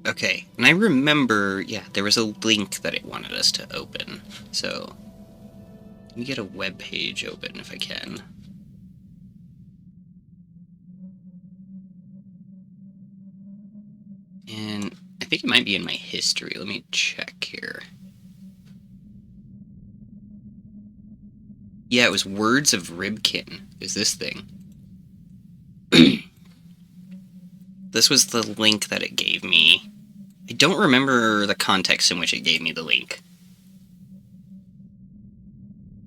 Okay, and I remember, yeah, there was a link that it wanted us to open. So, let me get a web page open if I can. And I think it might be in my history. Let me check here. Yeah, it was Words of Ribkin, is this thing. This was the link that it gave me. I don't remember the context in which it gave me the link.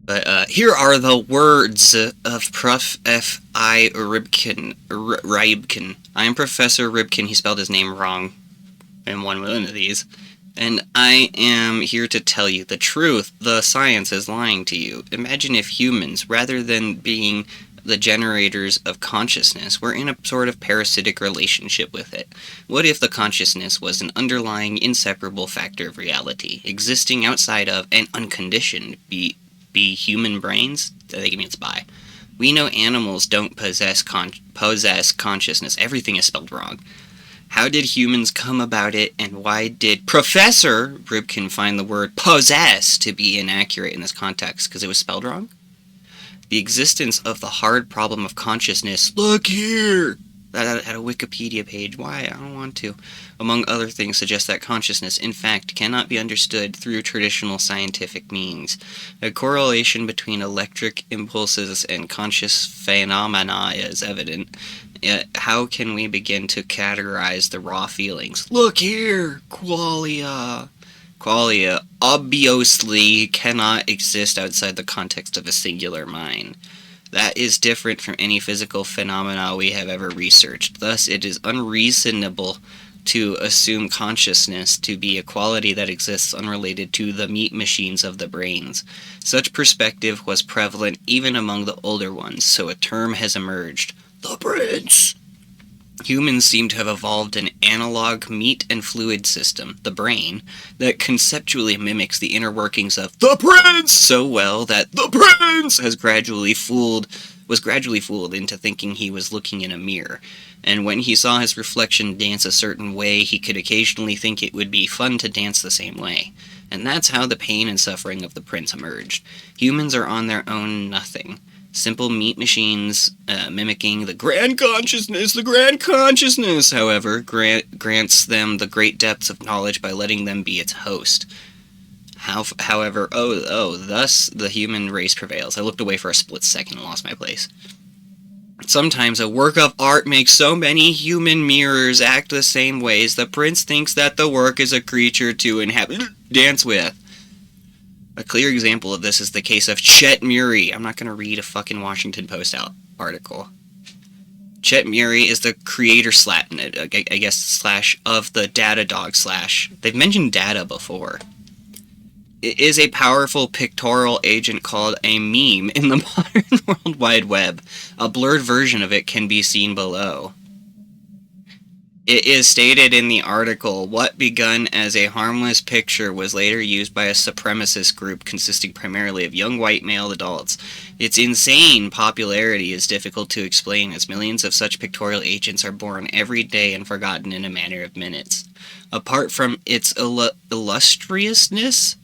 But here are the words of Prof. F.I. Rybkin. I am Professor Rybkin. He spelled his name wrong in one of these. And I am here to tell you the truth. The science is lying to you. Imagine if humans, rather than being the generators of consciousness, were in a sort of parasitic relationship with it. What if the consciousness was an underlying, inseparable factor of reality, existing outside of and unconditioned be human brains? I think it means by. We know animals don't possess consciousness. Everything is spelled wrong. How did humans come about it, and why did Professor Rybkin find the word possess to be inaccurate in this context? Because it was spelled wrong? The existence of the hard problem of consciousness, look here, at a Wikipedia page, why? I don't want to, among other things, suggests that consciousness, in fact, cannot be understood through traditional scientific means. A correlation between electric impulses and conscious phenomena is evident. Yet, how can we begin to categorize the raw feelings? Look here, qualia. Qualia obviously cannot exist outside the context of a singular mind. That is different from any physical phenomena we have ever researched. Thus, it is unreasonable to assume consciousness to be a quality that exists unrelated to the meat machines of the brains. Such perspective was prevalent even among the older ones, so a term has emerged. The brains! Humans seem to have evolved an analog meat and fluid system, the brain, that conceptually mimics the inner workings of the prince so well that the prince was gradually fooled into thinking he was looking in a mirror. And when he saw his reflection dance a certain way, he could occasionally think it would be fun to dance the same way. And that's how the pain and suffering of the prince emerged. Humans are on their own nothing. Simple meat machines mimicking the grand consciousness. The grand consciousness, however, grants them the great depths of knowledge by letting them be its host. Thus the human race prevails. I looked away for a split second and lost my place. Sometimes a work of art makes so many human mirrors act the same ways, the prince thinks that the work is a creature to dance with. A clear example of this is the case of Chet Murray. I'm not going to read a fucking Washington Post article. Chet Murray is the creator / of the Datadog / They've mentioned data before. It is a powerful pictorial agent called a meme in the modern World Wide Web. A blurred version of it can be seen below. It is stated in the article, what begun as a harmless picture was later used by a supremacist group consisting primarily of young white male adults. Its insane popularity is difficult to explain as millions of such pictorial agents are born every day and forgotten in a matter of minutes. Apart from its illustriousness,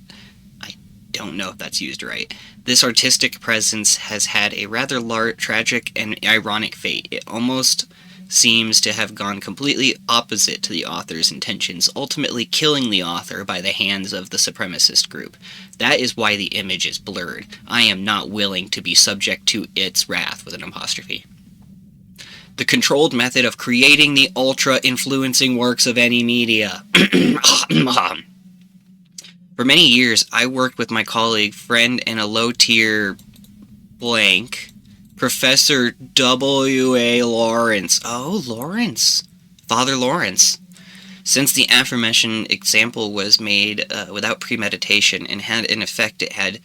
I don't know if that's used right, this artistic presence has had a rather tragic and ironic fate. It almost seems to have gone completely opposite to the author's intentions, ultimately killing the author by the hands of the supremacist group. That is why the image is blurred. I am not willing to be subject to its wrath, with an apostrophe. The controlled method of creating the ultra-influencing works of any media. For many years, I worked with my colleague, friend, and a low-tier blank, Professor W.A. Lawrence. Oh, Lawrence. Father Lawrence. Since the aforementioned example was made without premeditation and had an effect it had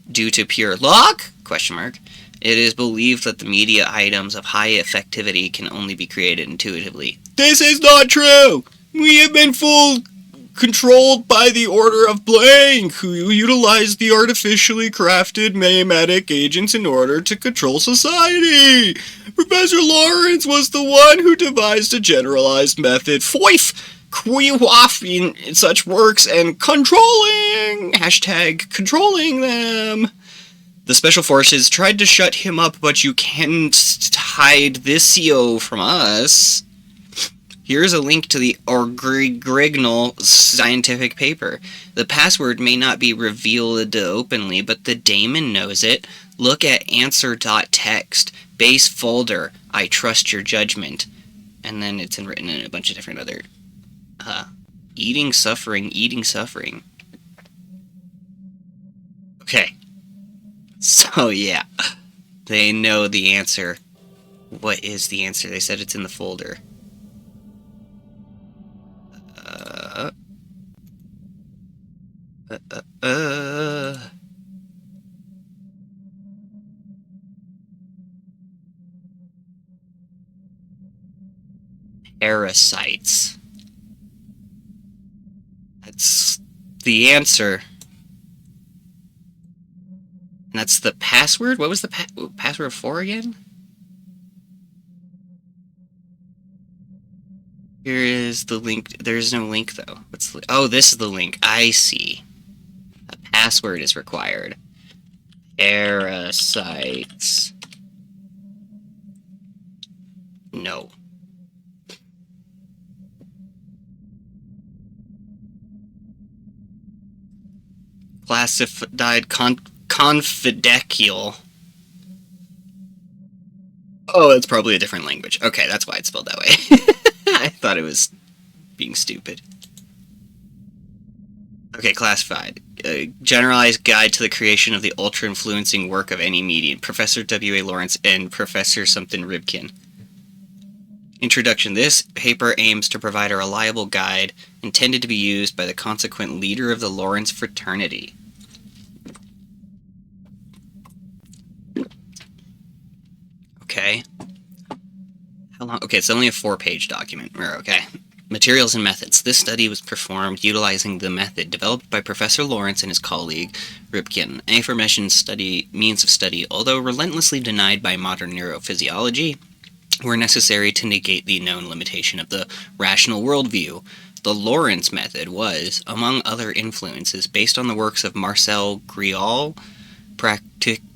due to pure luck? It is believed that the media items of high effectivity can only be created intuitively. This is not true! We have been controlled by the Order of Blank, who utilized the artificially crafted mimetic agents in order to control society. Professor Lawrence was the one who devised a generalized method. Foif! quaffing such works and controlling #controlling them. The special forces tried to shut him up, but you can't hide this CO from us. Here's a link to the original scientific paper. The password may not be revealed openly, but the daemon knows it. Look at answer.txt, base folder, I trust your judgment. And then it's written in a bunch of different other... eating, suffering. Okay. So, yeah. They know the answer. What is the answer? They said it's in the folder. Parasites. That's the answer. And that's the password? What was the password for again? Here is the link. There's no link, though. Oh, this is the link. I see. A password is required. Parasites. No. Classified confidential. Oh, it's probably a different language. Okay, that's why it's spelled that way. I thought it was being stupid. Okay, classified. A generalized guide to the creation of the ultra-influencing work of any medium. Professor W.A. Lawrence and Professor something Ribkin. Introduction. This paper aims to provide a reliable guide intended to be used by the consequent leader of the Lawrence fraternity. Okay. How long? Okay, it's only a 4-page document. We're okay. Materials and methods. This study was performed utilizing the method developed by Professor Lawrence and his colleague, Ribkin. Aforementioned means of study, although relentlessly denied by modern neurophysiology, were necessary to negate the known limitation of the rational worldview. The Lawrence method was, among other influences, based on the works of Marcel Griaule,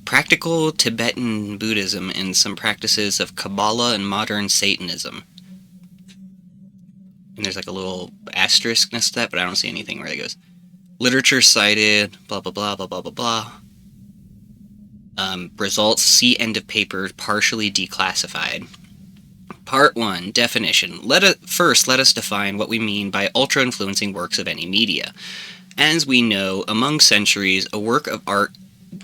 practical Tibetan Buddhism, and some practices of Kabbalah and modern Satanism. And there's like a little asterisk next to that, but I don't see anything where it goes. Literature cited, blah, blah, blah, blah, blah, blah, blah. Results, see end of paper, partially declassified. Part 1, definition. First, let us define what we mean by ultra-influencing works of any media. As we know, among centuries, a work of art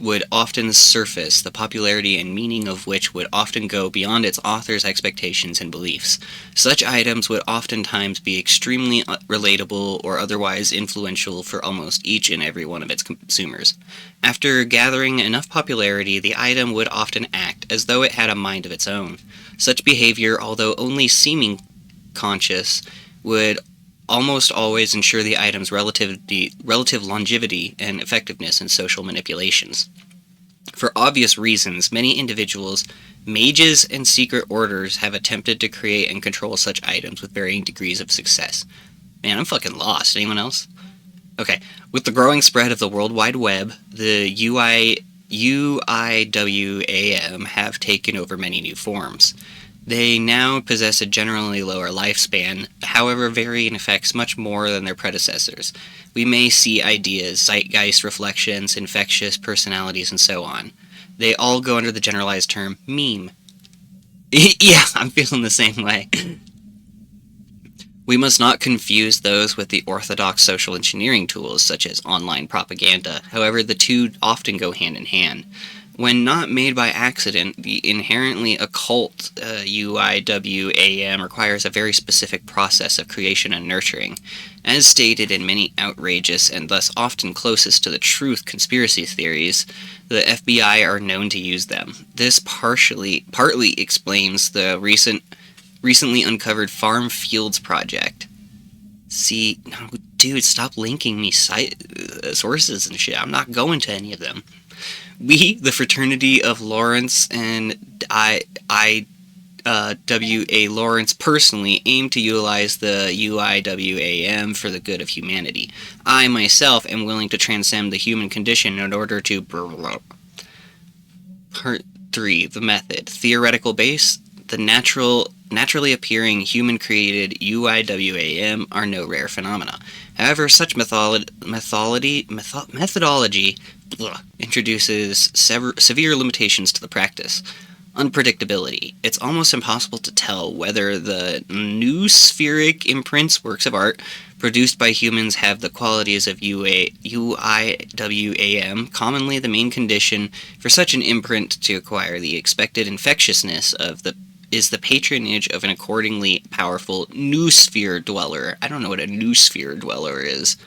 would often surface, the popularity and meaning of which would often go beyond its author's expectations and beliefs. Such items would oftentimes be extremely relatable or otherwise influential for almost each and every one of its consumers. After gathering enough popularity, the item would often act as though it had a mind of its own. Such behavior, although only seeming conscious, would almost always ensure the item's relative longevity and effectiveness in social manipulations. For obvious reasons, many individuals, mages, and secret orders have attempted to create and control such items with varying degrees of success. Man, I'm fucking lost. Anyone else? Okay. With the growing spread of the World Wide Web, the UIWAM have taken over many new forms. They now possess a generally lower lifespan, however vary in effects much more than their predecessors. We may see ideas, zeitgeist reflections, infectious personalities, and so on. They all go under the generalized term meme. Yeah, I'm feeling the same way. We must not confuse those with the orthodox social engineering tools, such as online propaganda. However, the two often go hand in hand. When not made by accident, the inherently occult UIWAM requires a very specific process of creation and nurturing. As stated in many outrageous and thus often closest to the truth conspiracy theories, the FBI are known to use them. This partly explains the recently uncovered Farm Fields Project. See, no, dude, stop linking me sources and shit. I'm not going to any of them. We, the fraternity of Lawrence and W.A. Lawrence personally aimed to utilize the UIWAM for the good of humanity. I myself am willing to transcend the human condition in order to... Part 3. The method. Theoretical base. The naturally appearing human-created UIWAM are no rare phenomena. However, such methodology introduces severe limitations to the practice. Unpredictability. It's almost impossible to tell whether the noospheric imprints, works of art, produced by humans have the qualities of UIWAM. Commonly, the main condition for such an imprint to acquire the expected infectiousness is the patronage of an accordingly powerful noosphere dweller. I don't know what a noosphere dweller is.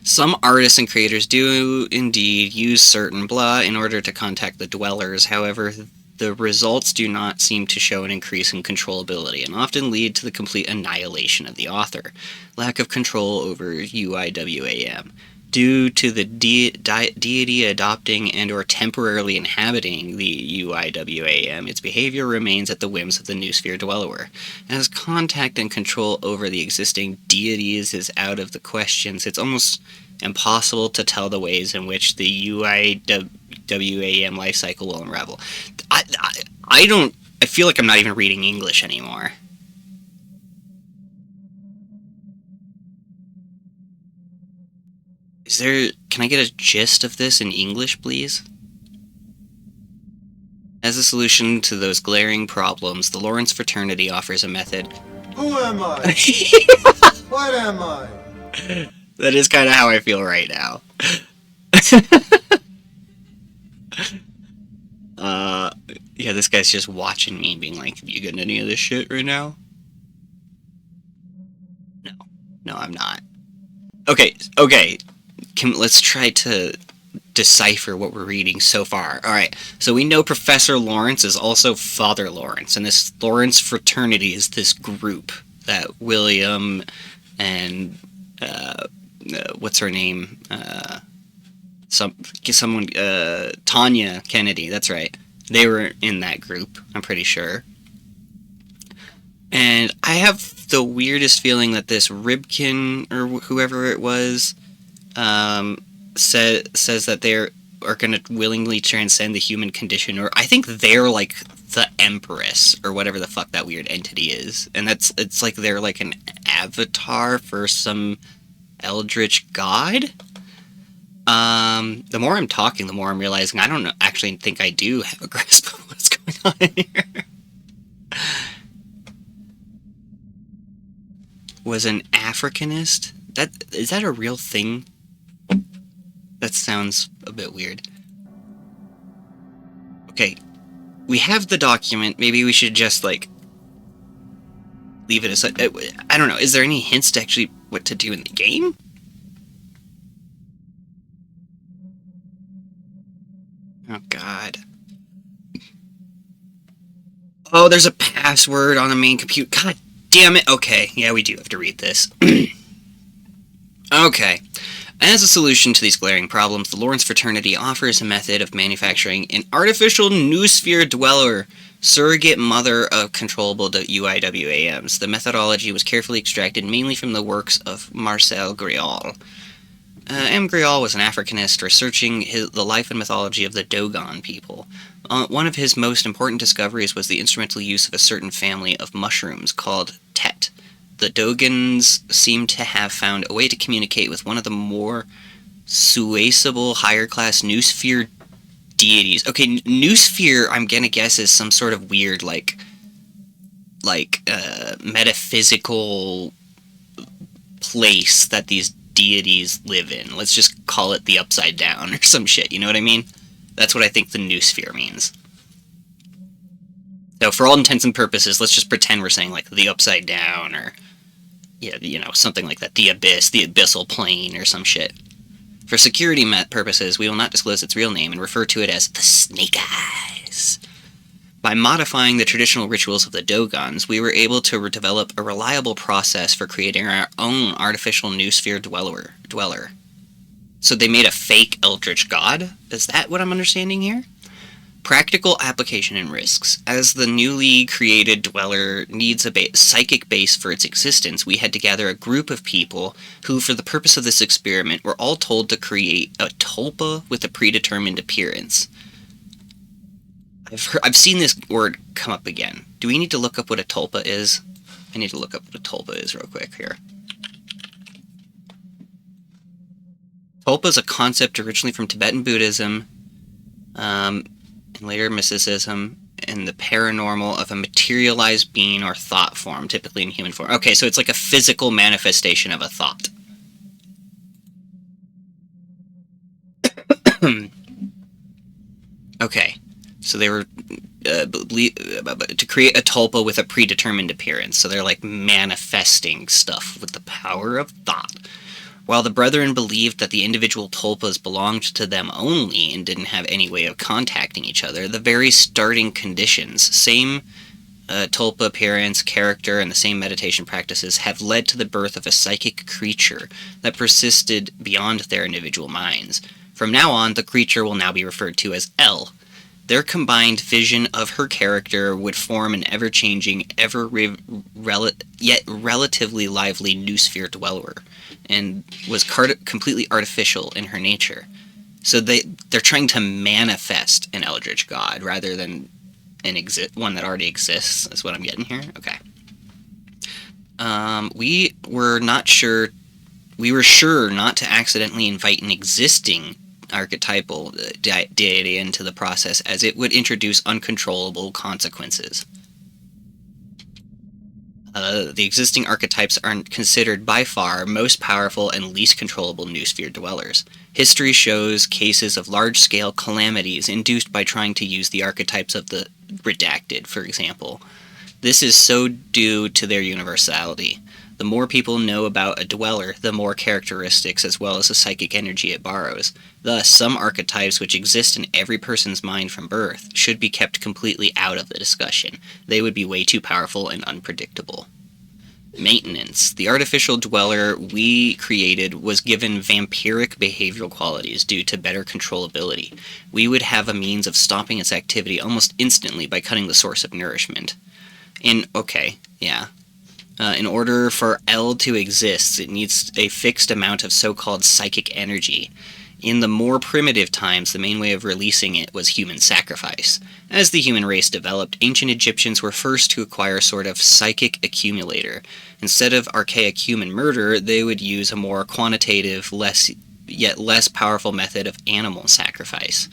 Some artists and creators do indeed use certain blah in order to contact the dwellers. However, the results do not seem to show an increase in controllability and often lead to the complete annihilation of the author. Lack of control over UIWAM. Due to the deity adopting and or temporarily inhabiting the UIWAM, its behavior remains at the whims of the noosphere dweller. As contact and control over the existing deities is out of the questions, it's almost impossible to tell the ways in which the UIWAM life cycle will unravel. I feel like I'm not even reading English anymore. Can I get a gist of this in English, please? As a solution to those glaring problems, the Lawrence fraternity offers a method. Who am I? What am I? That is kind of how I feel right now. Yeah, this guy's just watching me being like, have you gotten any of this shit right now? No, I'm not. Okay. Let's try to decipher what we're reading so far. Alright, so we know Professor Lawrence is also Father Lawrence, and this Lawrence fraternity is this group that William and, what's her name? Tanya Kennedy, that's right. They were in that group, I'm pretty sure. And I have the weirdest feeling that this Ribkin, or whoever it was, says that they are going to willingly transcend the human condition, or I think they're like the Empress, or whatever the fuck that weird entity is. And it's like they're like an avatar for some eldritch god? The more I'm talking, the more I'm realizing I don't actually think I do have a grasp of what's going on here. Was an Africanist? Is that a real thing? That sounds a bit weird. Okay, we have the document. Maybe we should just, like, leave it aside. I don't know. Is there any hints to actually what to do in the game? Oh, God. Oh, there's a password on the main computer. God damn it. Okay, yeah, we do have to read this. Okay. As a solution to these glaring problems, the Lawrence fraternity offers a method of manufacturing an artificial noosphere dweller, surrogate mother of controllable UIWAMs. The methodology was carefully extracted mainly from the works of Marcel Grial. M. Grial was an Africanist researching the life and mythology of the Dogon people. One of his most important discoveries was the instrumental use of a certain family of mushrooms called Tet. The Dogons seem to have found a way to communicate with one of the more suasible, higher-class noosphere deities. Okay, noosphere, I'm gonna guess, is some sort of weird, metaphysical place that these deities live in. Let's just call it the Upside Down or some shit, you know what I mean? That's what I think the noosphere means. So for all intents and purposes, let's just pretend we're saying, like, the Upside Down, or, yeah, you know, something like that. The Abyss, the Abyssal Plane, or some shit. For security purposes, we will not disclose its real name and refer to it as the Snake Eyes. By modifying the traditional rituals of the Dogons, we were able to develop a reliable process for creating our own artificial noosphere dweller. So they made a fake eldritch god? Is that what I'm understanding here? Practical application and risks. As the newly created dweller needs a psychic base for its existence, we had to gather a group of people who, for the purpose of this experiment, were all told to create a tulpa with a predetermined appearance. I've seen this word come up again. Do we need to look up what a tulpa is? I need to look up what a tulpa is real quick here. Tulpa is a concept originally from Tibetan Buddhism, and later mysticism, and the paranormal of a materialized being or thought form, typically in human form. Okay, so it's like a physical manifestation of a thought. Okay, so they were to create a tulpa with a predetermined appearance, so they're like manifesting stuff with the power of thought. While the brethren believed that the individual tulpas belonged to them only and didn't have any way of contacting each other, the very starting conditions, same tulpa appearance, character, and the same meditation practices have led to the birth of a psychic creature that persisted beyond their individual minds. From now on, the creature will now be referred to as L. Their combined vision of her character would form an ever-changing, yet relatively lively noosphere dweller, and was completely artificial in her nature. So they're trying to manifest an eldritch god rather than one that already exists, is what I'm getting here. Okay. We were sure not to accidentally invite an existing archetypal deity into the process, as it would introduce uncontrollable consequences. The existing archetypes are considered by far most powerful and least controllable noosphere dwellers. History shows cases of large-scale calamities induced by trying to use the archetypes of the redacted, for example. This is so due to their universality. The more people know about a dweller, the more characteristics as well as the psychic energy it borrows. Thus, some archetypes which exist in every person's mind from birth should be kept completely out of the discussion. They would be way too powerful and unpredictable. Maintenance. The artificial dweller we created was given vampiric behavioral qualities due to better controllability. We would have a means of stopping its activity almost instantly by cutting the source of nourishment. In order for L to exist, it needs a fixed amount of so-called psychic energy. In the more primitive times, the main way of releasing it was human sacrifice. As the human race developed, ancient Egyptians were first to acquire a sort of psychic accumulator. Instead of archaic human murder, they would use a more quantitative, yet less powerful method of animal sacrifice.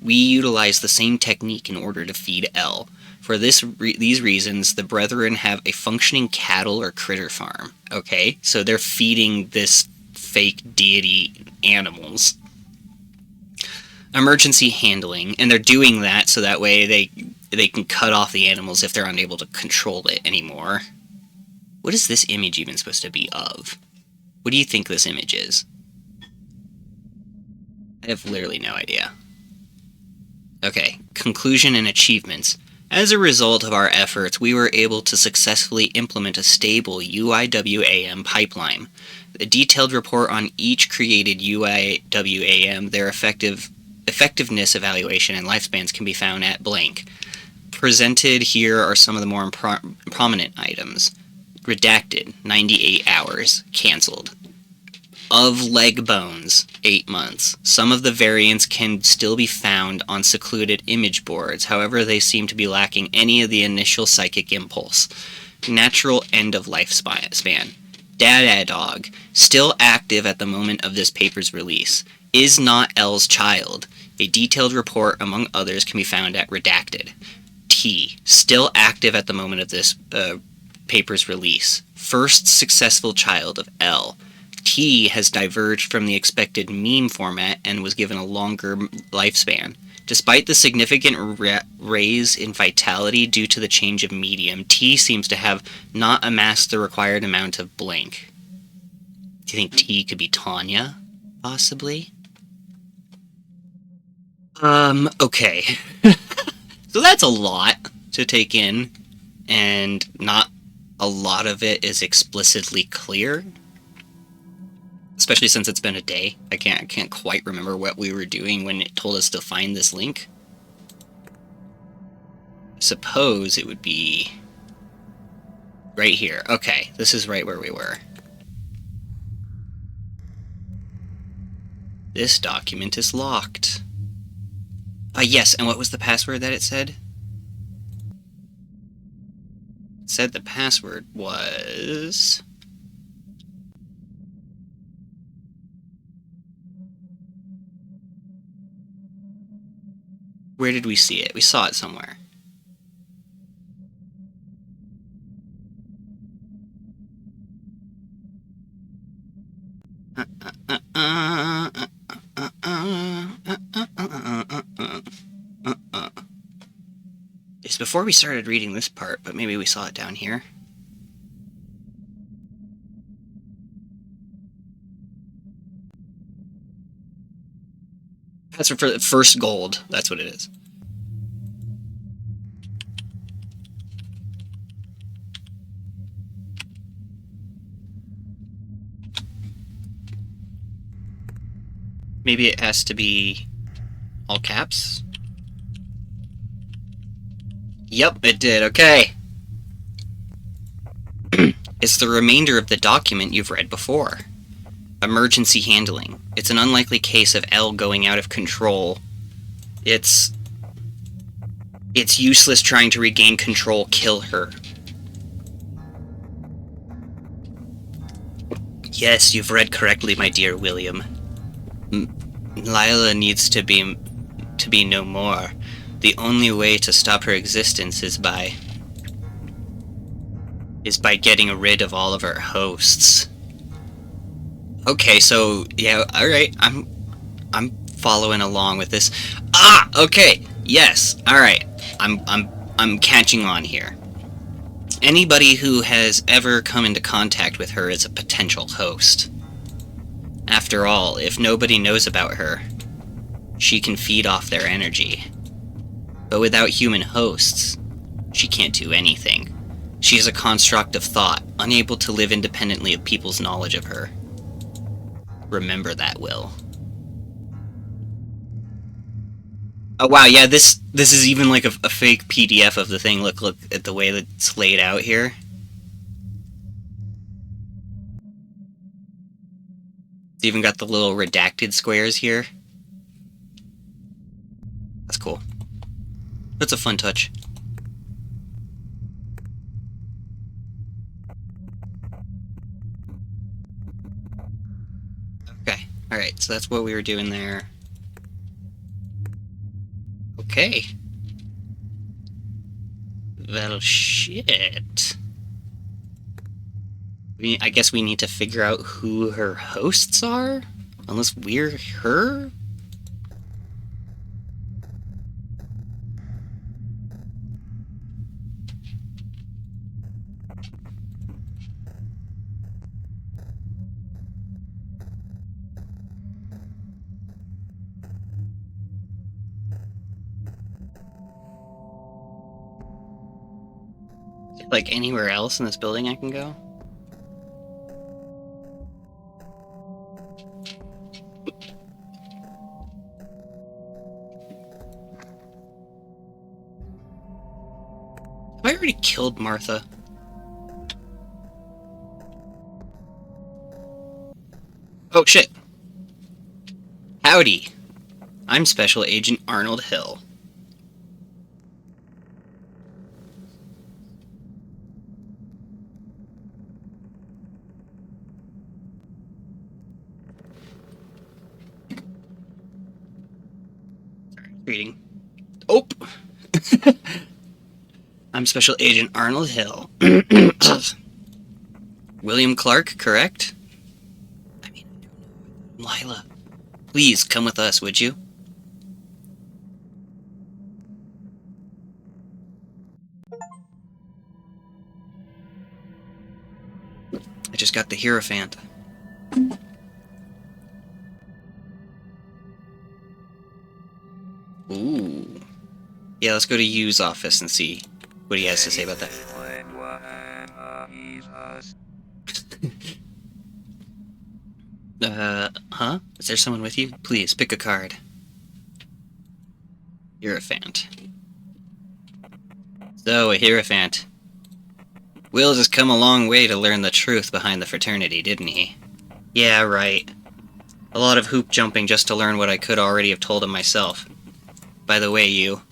We utilize the same technique in order to feed L. For these reasons, the brethren have a functioning cattle or critter farm. Okay, so they're feeding this fake deity animals. Emergency handling, and they're doing that so that way they can cut off the animals if they're unable to control it anymore. What is this image even supposed to be of? What do you think this image is? I have literally no idea. Okay, conclusion and achievements. As a result of our efforts, we were able to successfully implement a stable UIWAM pipeline. A detailed report on each created UIWAM, their effectiveness evaluation, and lifespans can be found at blank. Presented here are some of the more prominent items. Redacted, 98 hours, cancelled. Of leg bones, 8 months. Some of the variants can still be found on secluded image boards, however they seem to be lacking any of the initial psychic impulse. Natural end of lifespan. Dada Dog, still active at the moment of this paper's release. Is not L's child. A detailed report, among others, can be found at Redacted. T, still active at the moment of this paper's release. First successful child of L. T has diverged from the expected meme format and was given a longer lifespan. Despite the significant raise in vitality due to the change of medium, T seems to have not amassed the required amount of blank. Do you think T could be Tanya? Possibly? Okay. So that's a lot to take in, and not a lot of it is explicitly clear. Especially since it's been a day. I can't quite remember what we were doing when it told us to find this link. suppose it would be right here. Okay, this is right where we were. This document is locked. Yes, and what was the password that it said? It said the password was... Where did we see it? We saw it somewhere. It's before we started reading this part, but maybe we saw it down here. That's for the first gold. That's what it is. Maybe it has to be all caps? Yep, it did. Okay. It's the remainder of the document you've read before. Emergency handling. It's an unlikely case of L going out of control. It's useless trying to regain control. Kill her. Yes, you've read correctly, my dear William. Lila needs to be no more. The only way to stop her existence is by getting rid of all of her hosts. Okay, so yeah, all right. I'm following along with this. Ah, okay. Yes. All right. I'm catching on here. Anybody who has ever come into contact with her is a potential host. After all, if nobody knows about her, she can feed off their energy. But without human hosts, she can't do anything. She is a construct of thought, unable to live independently of people's knowledge of her. Remember that, Will. Oh wow, yeah, this is even like a fake PDF of the thing. Look at the way that it's laid out here. It's even got the little redacted squares here. That's cool. That's a fun touch. Okay, alright, so that's what we were doing there. Okay. Well, shit. I guess we need to figure out who her hosts are? Unless we're her? Like anywhere else in this building I can go? Have I already killed Martha? Oh shit. Howdy. I'm Special Agent Arnold Hill. Reading. Oh! I'm Special Agent Arnold Hill. William Clark, correct? I mean, Lila, please come with us, would you? I just got the Hierophant. Ooh. Yeah, let's go to Yu's office and see what he has to say about that. Huh? Is there someone with you? Please, pick a card. Hierophant. So, a Hierophant. Will has come a long way to learn the truth behind the fraternity, didn't he? Yeah, right. A lot of hoop jumping just to learn what I could already have told him myself. By the way, you.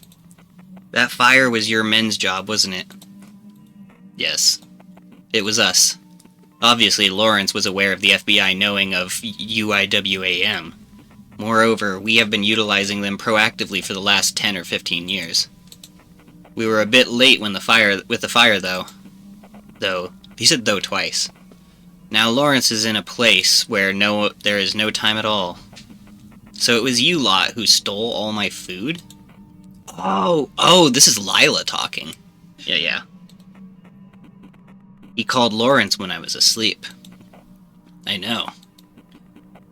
That fire was your men's job, wasn't it? Yes. It was us. Obviously, Lawrence was aware of the FBI knowing of UIWAM. Moreover, we have been utilizing them proactively for the last 10 or 15 years. We were a bit late with the fire, though. He said though twice. Now Lawrence is in a place where there is no time at all. So it was you lot who stole all my food? Oh, this is Lila talking. Yeah. He called Lawrence when I was asleep. I know.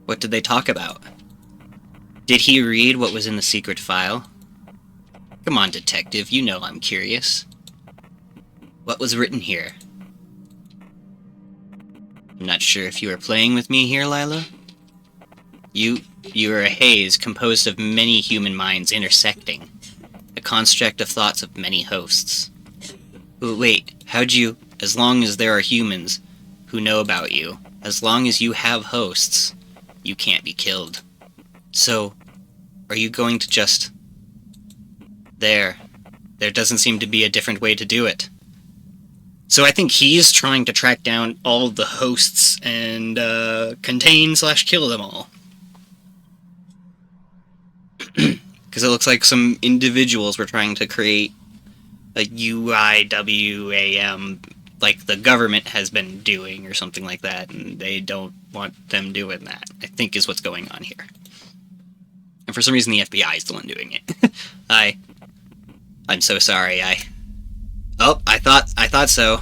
What did they talk about? Did he read what was in the secret file? Come on, detective, you know I'm curious. What was written here? I'm not sure if you are playing with me here, Lila. You are a haze composed of many human minds intersecting. A construct of thoughts of many hosts. Wait, how'd you... As long as there are humans who know about you, as long as you have hosts, you can't be killed. So, are you going to just... There doesn't seem to be a different way to do it. So I think he's trying to track down all the hosts and contain/kill them all. Because it looks like some individuals were trying to create a UIWAM, like the government has been doing or something like that, and they don't want them doing that, I think is what's going on here. And for some reason the FBI is the one doing it. I'm so sorry, I thought so.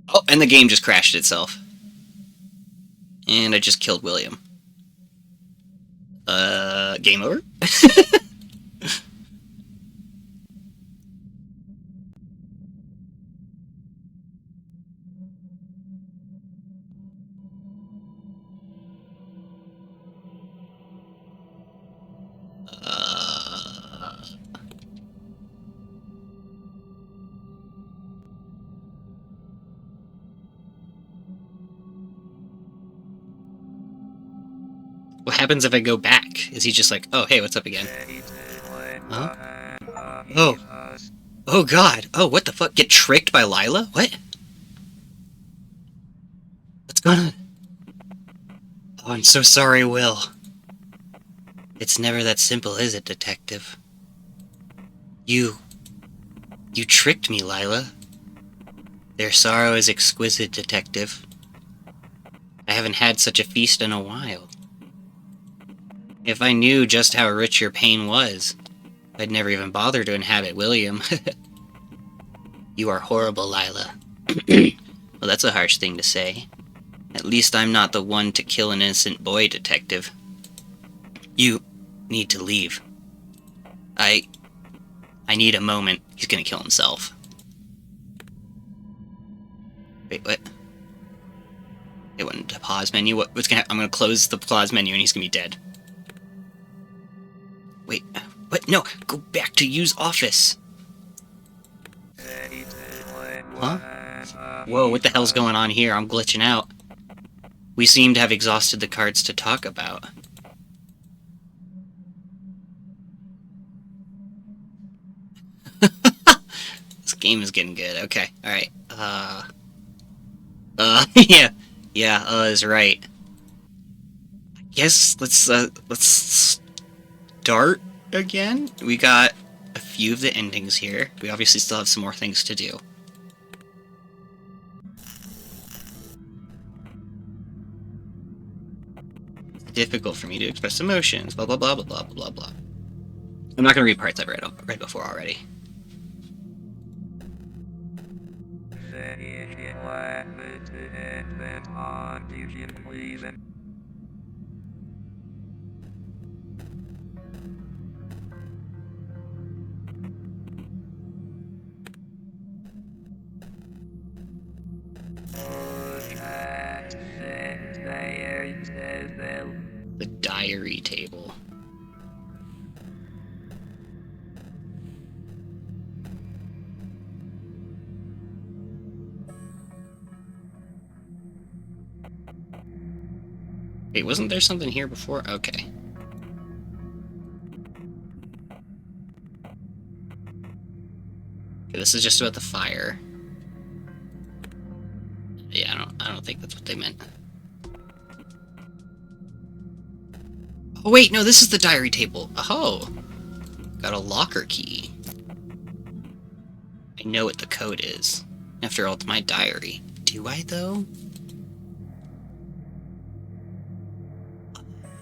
Oh, and the game just crashed itself. And I just killed William. Game over? What happens if I go back? Is he just like, oh, hey, what's up again? Huh? Oh. Oh, God. Oh, what the fuck? Get tricked by Lila? What? What's going on? Oh, I'm so sorry, Will. It's never that simple, is it, detective? You tricked me, Lila. Their sorrow is exquisite, detective. I haven't had such a feast in a while. If I knew just how rich your pain was, I'd never even bother to inhabit William. You are horrible, Lila. Well, that's a harsh thing to say. At least I'm not the one to kill an innocent boy, detective. You need to leave. I need a moment. He's gonna kill himself. Wait, what? It went into pause menu. What's gonna happen? I'm gonna close the pause menu and he's gonna be dead. Wait, what? No, go back to use office. Huh? Whoa, what the hell's going on here? I'm glitching out. We seem to have exhausted the cards to talk about. This game is getting good. Okay, alright. Yeah, is right. I guess let's start again. We got a few of the endings here. We obviously still have some more things to do. It's difficult for me to express emotions, blah blah blah blah blah blah blah. I'm not gonna read parts I've read before already. The diary table. Wait, wasn't there something here before? Okay. Okay, this is just about the fire. Yeah, I don't think that's what they meant. Oh wait, no, this is the diary table. Oh, got a locker key. I know what the code is. After all, it's my diary. Do I, though?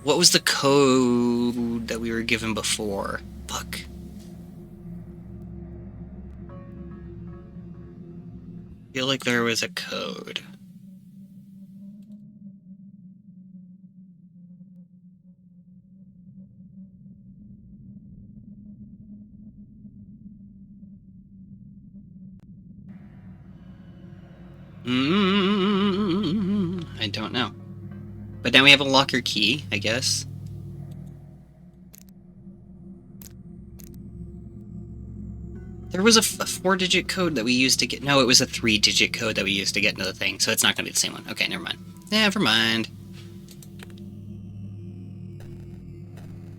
What was the code that we were given before? Fuck. I feel like there was a code. I don't know. But now we have a locker key, I guess. There was a 4-digit code that we used to get... No, it was a 3-digit code that we used to get into the thing, so it's not going to be the same one. Okay, never mind. Never mind.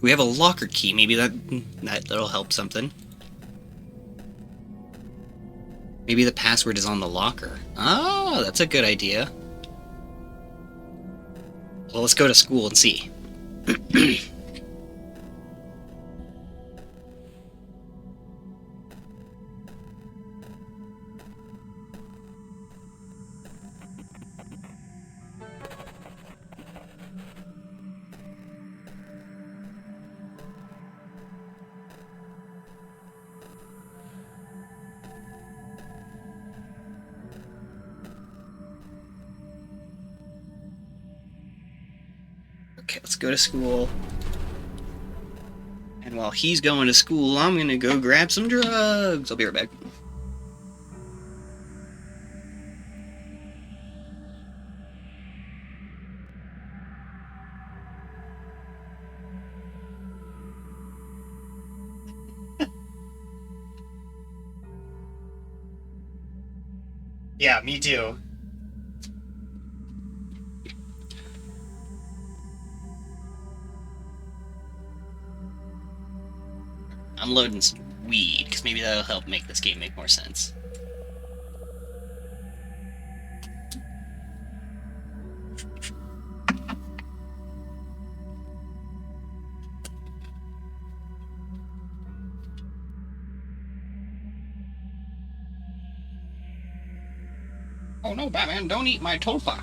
We have a locker key. Maybe that'll help something. Maybe the password is on the locker. Oh, that's a good idea. Well, let's go to school and see. Okay, let's go to school. And while he's going to school, I'm gonna go grab some drugs. I'll be right back. Yeah, me too. I'm loading some weed, because maybe that'll help make this game make more sense. Oh no, Batman, don't eat my tulpa.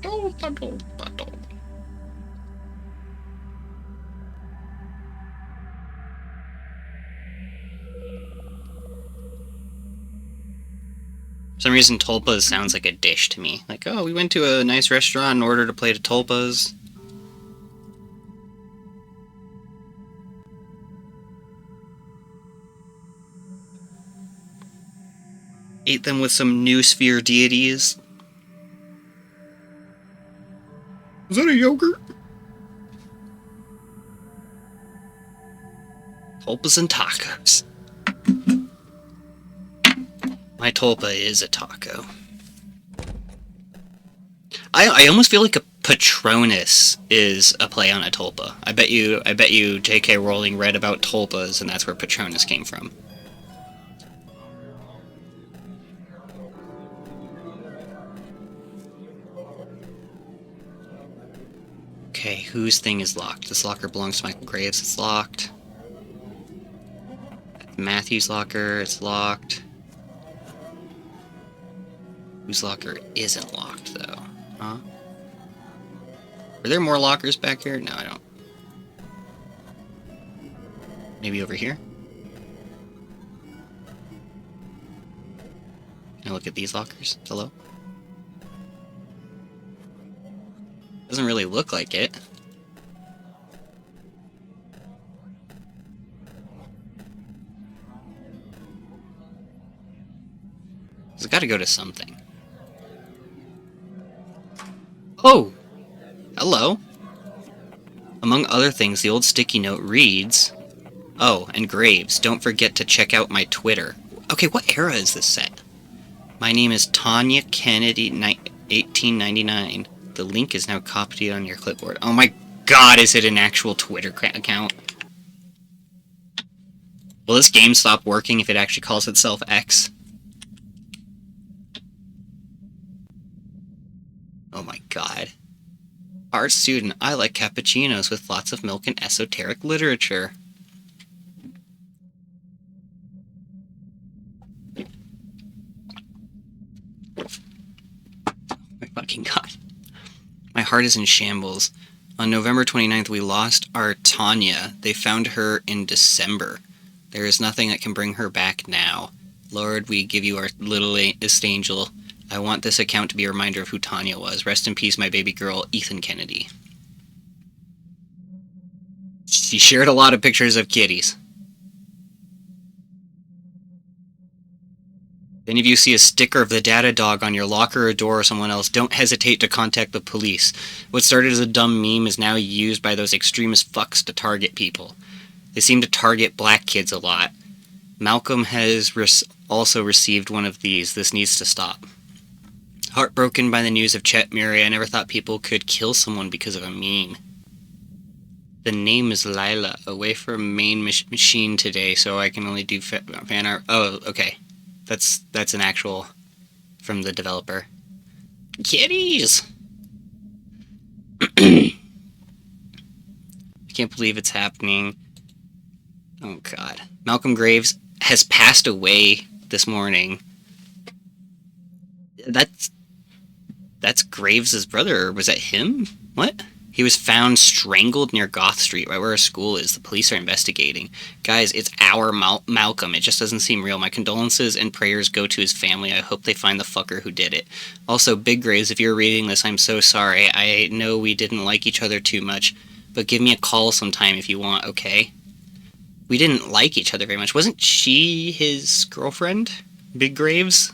Tulpa, tulpa, tulpa. For some reason, tulpas sounds like a dish to me. Like, oh, we went to a nice restaurant and ordered a plate of tulpas. Ate them with some new sphere deities. Is that a yogurt? Tulpas and tacos. My tulpa is a taco. I almost feel like a Patronus is a play on a tulpa. I bet you J.K. Rowling read about tulpas and that's where Patronus came from. Okay, whose thing is locked? This locker belongs to Michael Graves, it's locked. Matthew's locker, it's locked. Whose locker isn't locked, though? Huh? Are there more lockers back here? No, I don't. Maybe over here? Can I look at these lockers? Hello? Doesn't really look like it. It's gotta go to something. Oh! Hello. Among other things, the old sticky note reads... Oh, and Graves, don't forget to check out my Twitter. Okay, what era is this set? My name is Tanya Kennedy, 1899. The link is now copied on your clipboard. Oh my god, is it an actual Twitter account? Will this game stop working if it actually calls itself X? Oh my god. Art student, I like cappuccinos with lots of milk and esoteric literature. My fucking god. My heart is in shambles. On November 29th, we lost our Tanya. They found her in December. There is nothing that can bring her back now. Lord, we give you our little angel. I want this account to be a reminder of who Tanya was. Rest in peace, my baby girl, Ethan Kennedy. She shared a lot of pictures of kitties. If any of you see a sticker of the data dog on your locker or door or someone else, don't hesitate to contact the police. What started as a dumb meme is now used by those extremist fucks to target people. They seem to target black kids a lot. Malcolm has also received one of these. This needs to stop. Heartbroken by the news of Chet Murray, I never thought people could kill someone because of a meme. The name is Lila. Away from main machine today, so I can only do fan art. Oh, okay. That's an actual from the developer. Kitties! I can't believe it's happening. Oh god. Malcolm Graves has passed away this morning. That's Graves' brother, or was that him? What? He was found strangled near Goth Street, right where our school is. The police are investigating. Guys, it's our Malcolm. It just doesn't seem real. My condolences and prayers go to his family. I hope they find the fucker who did it. Also, Big Graves, if you're reading this, I'm so sorry. I know we didn't like each other too much, but give me a call sometime if you want, okay? We didn't like each other very much. Wasn't she his girlfriend? Big Graves?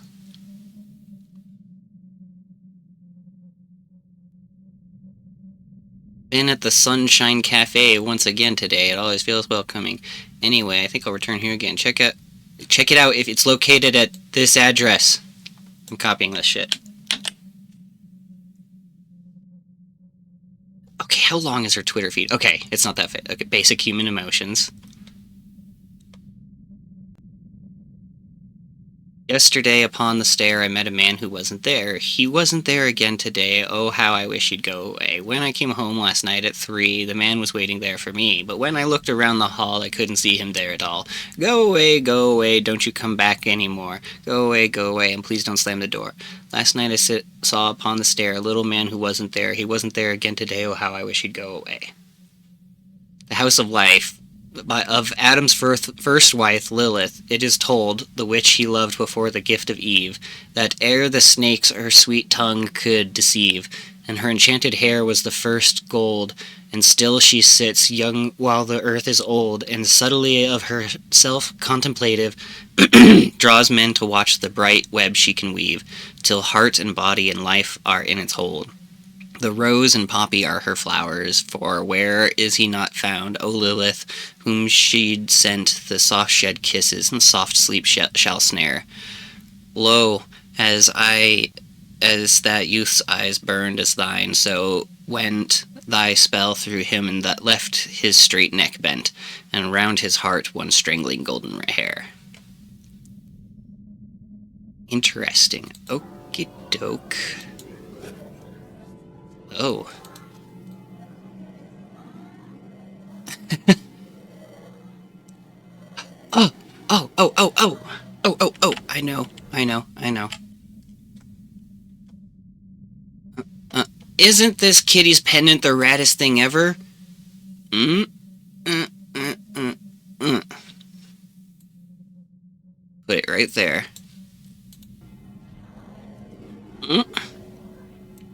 Been at the Sunshine Cafe once again today. It always feels welcoming. Anyway, I think I'll return here again. Check it out if it's located at this address. I'm copying this shit. Okay, how long is her Twitter feed? Okay, it's not that fit. Okay, basic human emotions. Yesterday, upon the stair, I met a man who wasn't there. He wasn't there again today. Oh, how I wish he'd go away. When I came home last night at 3, the man was waiting there for me. But when I looked around the hall, I couldn't see him there at all. Go away, don't you come back anymore. Go away, and please don't slam the door. Last night I saw upon the stair a little man who wasn't there. He wasn't there again today. Oh, how I wish he'd go away. The House of Life. Of Adam's first wife, Lilith, it is told, the witch he loved before the gift of Eve, that ere the snakes her sweet tongue could deceive, and her enchanted hair was the first gold, and still she sits, young while the earth is old, and subtly of herself contemplative, draws men to watch the bright web she can weave, till heart and body and life are in its hold. The rose and poppy are her flowers, for where is he not found, O Lilith, whom she'd sent the soft shed kisses, and soft sleep shall snare. Lo, as that youth's eyes burned as thine, so went thy spell through him, and that left his straight neck bent, and round his heart one strangling golden hair. Interesting. Okie doke. Oh. Oh, I know. Isn't this kitty's pendant the raddest thing ever? Put it right there.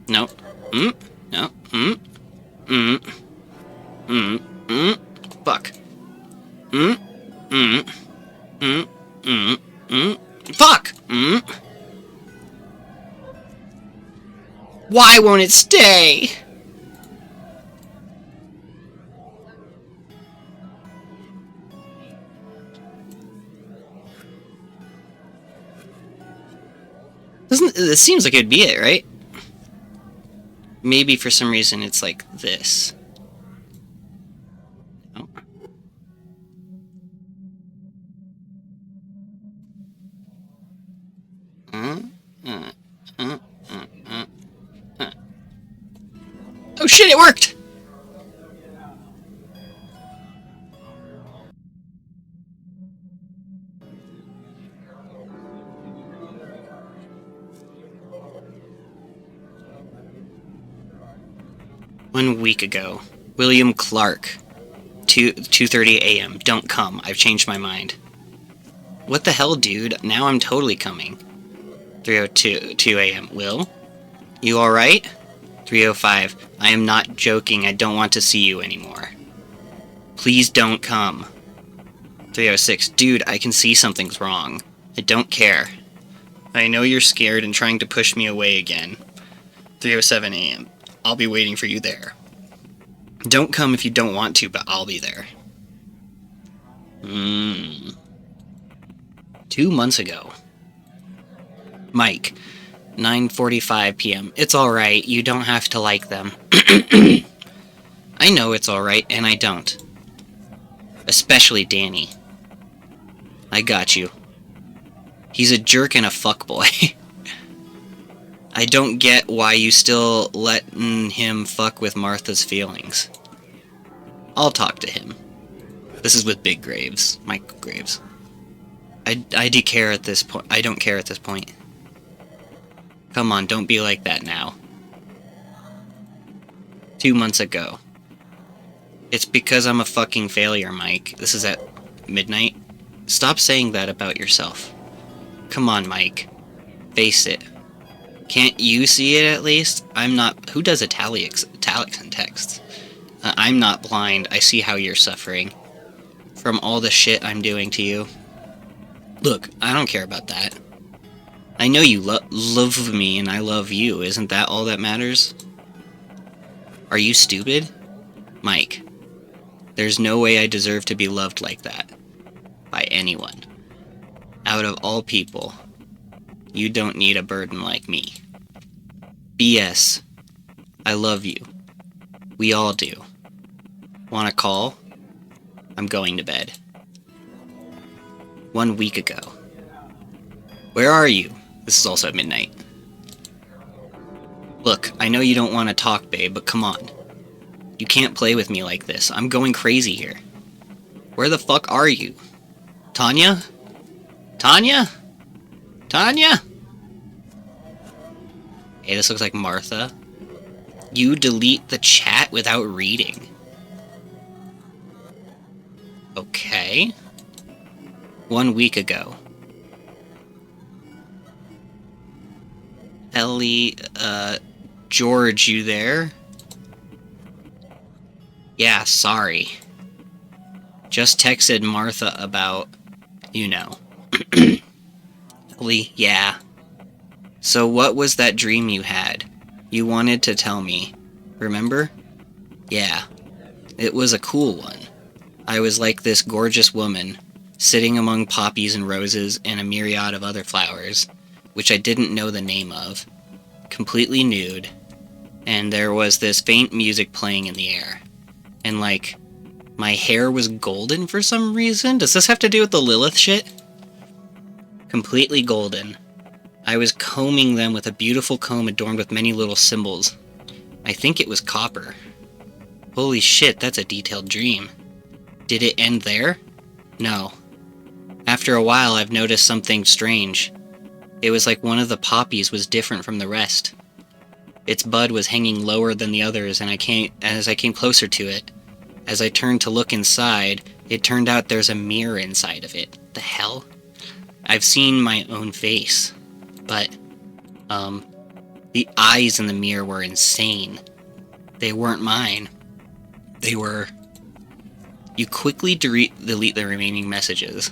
No. No. Fuck. Fuck! Why won't it stay? It seems like it'd be it, right? Maybe for some reason it's like this. Oh. Oh shit, it worked! One week ago, William Clark, 2:30 a.m. Don't come. I've changed my mind. What the hell, dude? Now I'm totally coming. 3:02 a.m. Will? You alright? 3:05. I am not joking. I don't want to see you anymore. Please don't come. 3:06. Dude, I can see something's wrong. I don't care. I know you're scared and trying to push me away again. 3:07 a.m. I'll be waiting for you there. Don't come if you don't want to, but I'll be there. 2 months ago. Mike, 9:45 p.m. It's alright, you don't have to like them. I know it's alright, and I don't. Especially Danny. I got you. He's a jerk and a fuckboy. I don't get why you still letting him fuck with Martha's feelings. I'll talk to him. This is with Big Graves. Mike Graves. I do care at this point. I don't care at this point. Come on, don't be like that now. 2 months ago. It's because I'm a fucking failure, Mike. This is at midnight. Stop saying that about yourself. Come on, Mike. Face it. Can't you see it at least? I'm not... Who does italics in texts? I'm not blind. I see how you're suffering. From all the shit I'm doing to you. Look, I don't care about that. I know you love me and I love you. Isn't that all that matters? Are you stupid? Mike. There's no way I deserve to be loved like that. By anyone. Out of all people. You don't need a burden like me. BS. I love you. We all do. Want a call? I'm going to bed. 1 week ago. Where are you? This is also at midnight. Look, I know you don't want to talk, babe, but come on. You can't play with me like this. I'm going crazy here. Where the fuck are you? Tanya? Tanya? Tanya? Hey, this looks like Martha. You delete the chat without reading. Okay. 1 week ago. Ellie, George, you there? Yeah, sorry. Just texted Martha about, you know. Ellie, yeah. So what was that dream you had? You wanted to tell me. Remember? Yeah. It was a cool one. I was like this gorgeous woman, sitting among poppies and roses and a myriad of other flowers, which I didn't know the name of, completely nude, and there was this faint music playing in the air. And like, my hair was golden for some reason? Does this have to do with the Lilith shit? Completely golden. I was combing them with a beautiful comb adorned with many little symbols. I think it was copper. Holy shit, that's a detailed dream. Did it end there? No. After a while, I've noticed something strange. It was like one of the poppies was different from the rest. Its bud was hanging lower than the others, and as I came closer to it, as I turned to look inside, it turned out there's a mirror inside of it. The hell? I've seen my own face, but, the eyes in the mirror were insane. They weren't mine. They were... You quickly delete the remaining messages.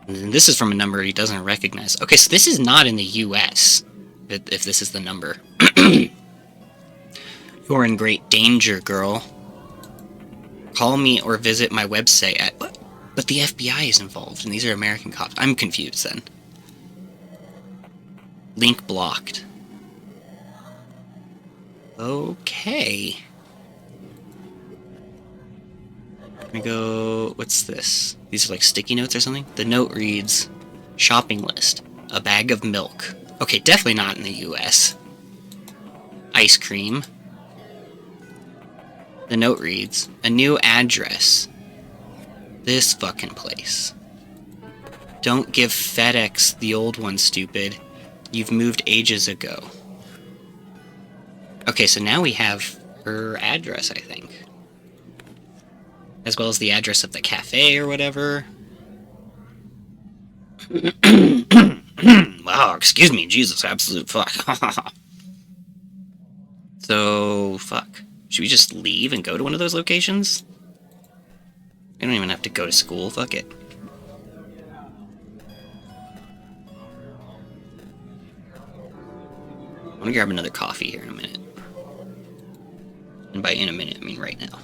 And this is from a number he doesn't recognize. Okay, so this is not in the US, if this is the number. You're in great danger, girl. Call me or visit my website at... But the FBI is involved, and these are American cops. I'm confused, then. Link blocked. Okay. I go... What's this? These are like sticky notes or something? The note reads, shopping list. A bag of milk. Okay, definitely not in the US. Ice cream. The note reads, a new address. This fucking place. Don't give FedEx the old one, stupid. You've moved ages ago. Okay, so now we have her address, I think. As well as the address of the cafe or whatever. Wow, excuse me, Jesus, absolute fuck. So, fuck. Should we just leave and go to one of those locations? We don't even have to go to school, fuck it. I'm gonna grab another coffee here in a minute. And by in a minute, I mean right now.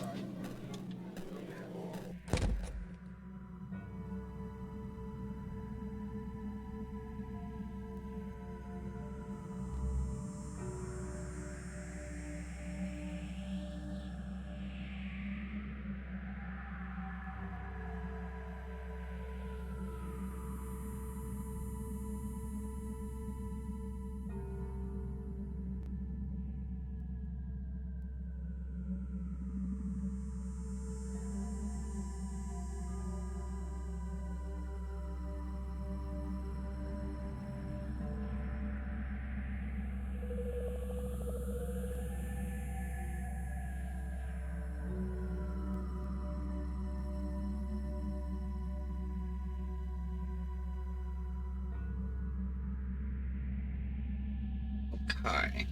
Okay.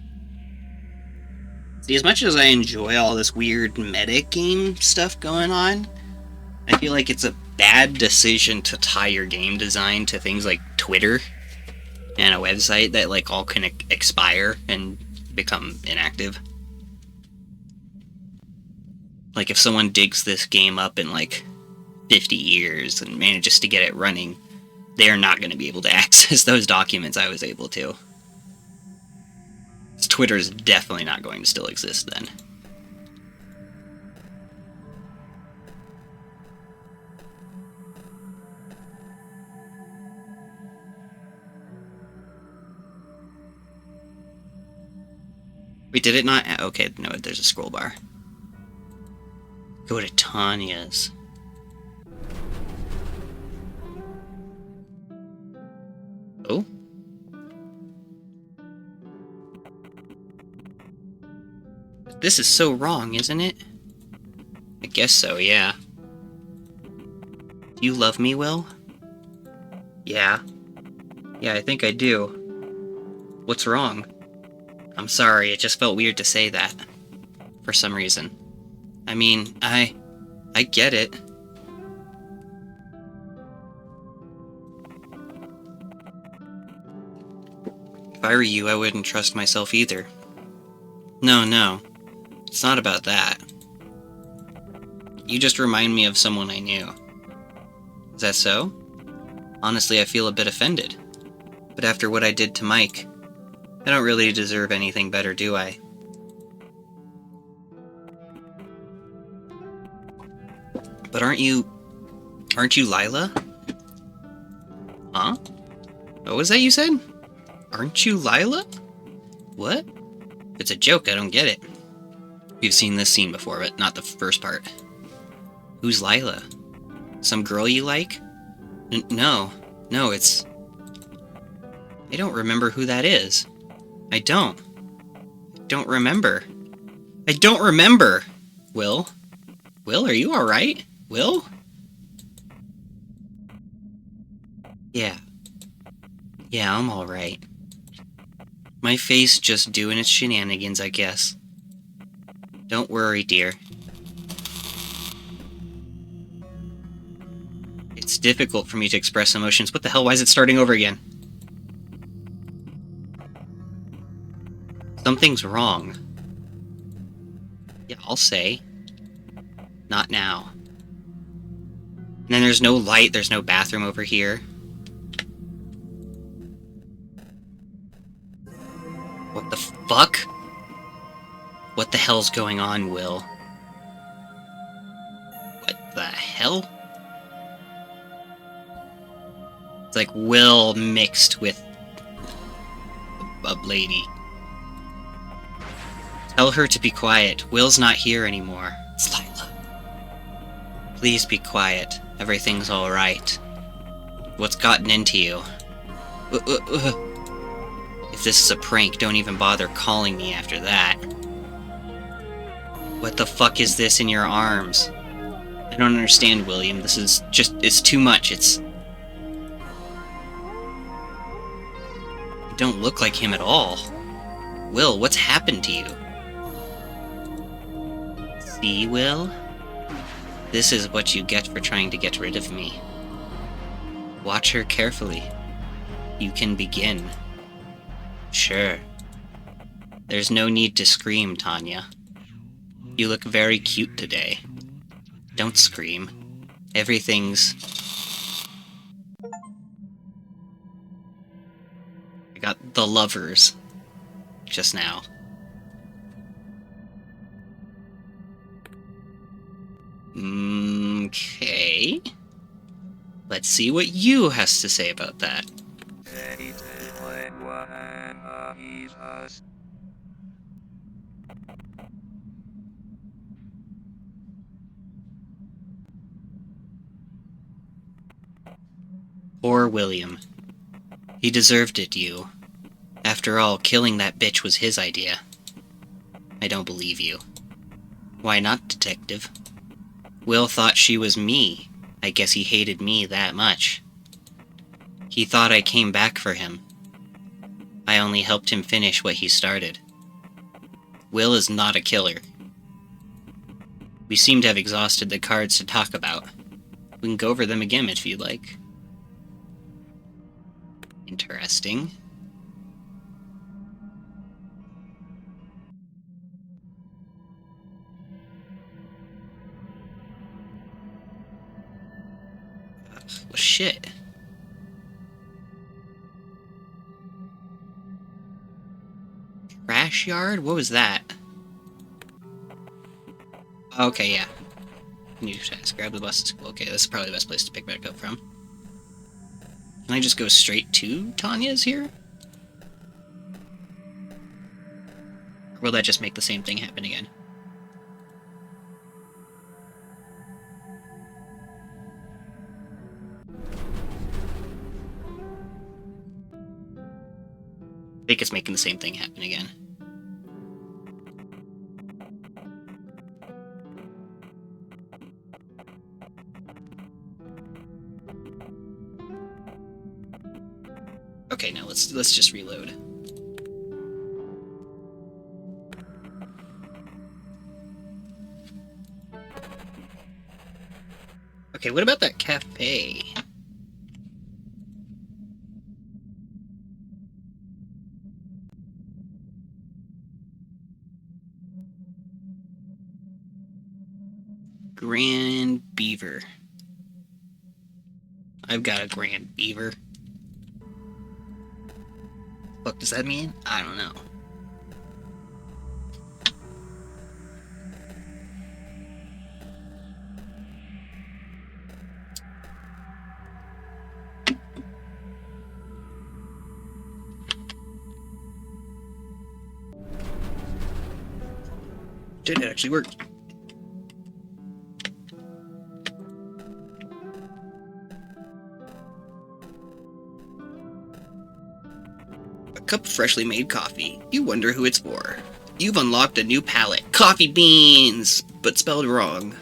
See, as much as I enjoy all this weird meta game stuff going on, I feel like it's a bad decision to tie your game design to things like Twitter and a website that like all can expire and become inactive. Like if someone digs this game up in like 50 years and manages to get it running, they're not going to be able to access those documents I was able to. Twitter is definitely not going to still exist then. Wait, did it not? Okay, no, there's a scroll bar. Go to Tanya's. Oh? This is so wrong, isn't it? I guess so, yeah. Do you love me, Will? Yeah. Yeah, I think I do. What's wrong? I'm sorry, it just felt weird to say that. For some reason. I mean, I get it. If I were you, I wouldn't trust myself either. No. It's not about that. You just remind me of someone I knew. Is that so? Honestly, I feel a bit offended. But after what I did to Mike, I don't really deserve anything better, do I? But aren't you Lila? Huh? What was that you said? Aren't you Lila? What? If it's a joke, I don't get it. We've seen this scene before, but not the first part. Who's Lila? Some girl you like? No, it's... I don't remember who that is. I don't remember. I don't remember! Will? Will, are you alright? Will? Yeah, I'm alright. My face just doing its shenanigans, I guess. Don't worry, dear. It's difficult for me to express emotions. What the hell? Why is it starting over again? Something's wrong. Yeah, I'll say. Not now. And then there's no light, there's no bathroom over here. What the fuck? What the hell's going on, Will? What the hell? It's like Will mixed with a lady. Tell her to be quiet. Will's not here anymore. It's Lila. Please be quiet. Everything's alright. What's gotten into you? If this is a prank, don't even bother calling me after that. What the fuck is this in your arms? I don't understand, William. This is just... it's too much. It's... You don't look like him at all. Will, what's happened to you? See, Will? This is what you get for trying to get rid of me. Watch her carefully. You can begin. Sure. There's no need to scream, Tanya. You look very cute today. Don't scream. Everything's... I got the lovers just now. Okay. Let's see what you has to say about that. Poor William. He deserved it, you. After all, killing that bitch was his idea. I don't believe you. Why not, detective? Will thought she was me. I guess he hated me that much. He thought I came back for him. I only helped him finish what he started. Will is not a killer. We seem to have exhausted the cards to talk about. We can go over them again if you'd like. Interesting. Well, shit. Trash yard? What was that? Okay, yeah. New task. Grab the bus to school. Okay, this is probably the best place to pick back up from. Can I just go straight to Tanya's here? Or will that just make the same thing happen again? I think it's making the same thing happen again. Okay, now let's just reload. Okay, what about that cafe? Grand Beaver. I've got a Grand Beaver. What does that mean? I don't know. Did it actually work? A cup of freshly made coffee. You wonder who it's for. You've unlocked a new palette. Coffee beans! But spelled wrong.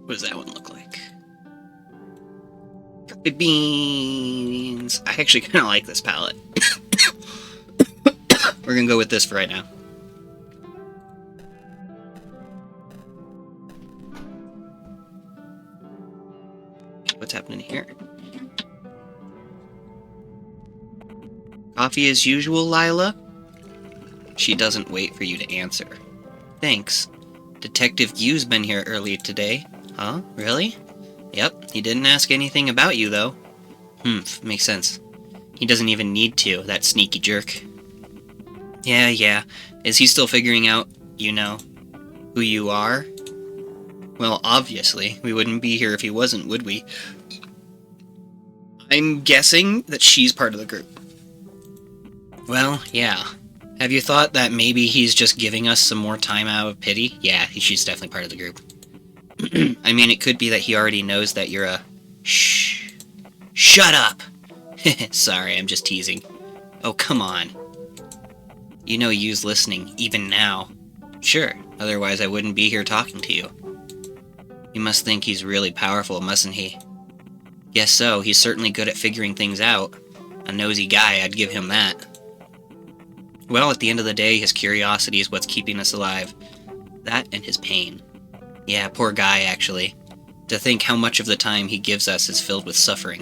What does that one look like? Coffee beans! I actually kind of like this palette. We're gonna go with this for right now. What's happening here? Coffee as usual, Lila? She doesn't wait for you to answer. Thanks. Detective Yu's been here earlier today. Huh? Really? Yep, he didn't ask anything about you, though. Makes sense. He doesn't even need to, that sneaky jerk. Yeah. Is he still figuring out, who you are? Well, obviously. We wouldn't be here if he wasn't, would we? I'm guessing that she's part of the group. Well, yeah. Have you thought that maybe he's just giving us some more time out of pity? Yeah, she's definitely part of the group. I mean, it could be that he already knows that you're a... Shh. Shut up! Sorry, I'm just teasing. Oh, come on. You know you's listening, even now. Sure, otherwise I wouldn't be here talking to you. You must think he's really powerful, mustn't he? Guess so, he's certainly good at figuring things out. A nosy guy, I'd give him that. Well, at the end of the day, his curiosity is what's keeping us alive. That and his pain. Yeah, poor guy, actually. To think how much of the time he gives us is filled with suffering.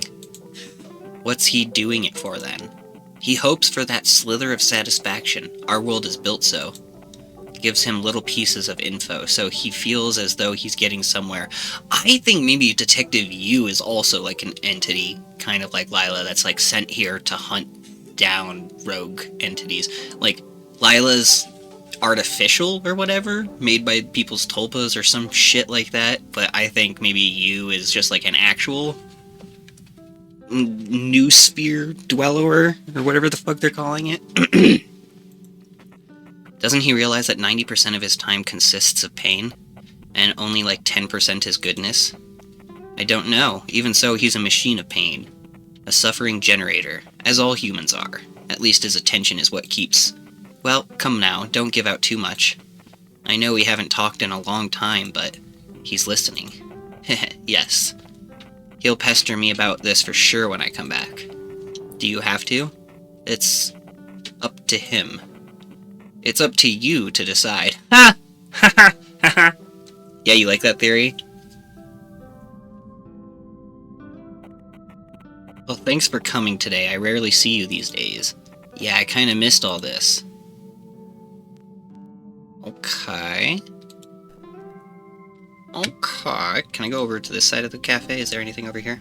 What's he doing it for, then? He hopes for that slither of satisfaction. Our world is built so. Gives him little pieces of info, so he feels as though he's getting somewhere. I think maybe Detective U is also like an entity, kind of like Lila, that's like sent here to hunt down rogue entities. Like, Lila's artificial or whatever, made by people's tulpas or some shit like that, but I think maybe U is just like an actual new sphere dweller, or whatever the fuck they're calling it. Doesn't he realize that 90% of his time consists of pain, and only like 10% is goodness? I don't know. Even so, he's a machine of pain. A suffering generator, as all humans are. At least his attention is what keeps... Well, come now, don't give out too much. I know we haven't talked in a long time, but he's listening. Yes. He'll pester me about this for sure when I come back. Do you have to? It's up to him. It's up to you to decide. Ha! Ha ha ha ha! Yeah, you like that theory? Well, thanks for coming today. I rarely see you these days. Yeah, I kinda missed all this. Okay. Okay. Can I go over to this side of the cafe? Is there anything over here?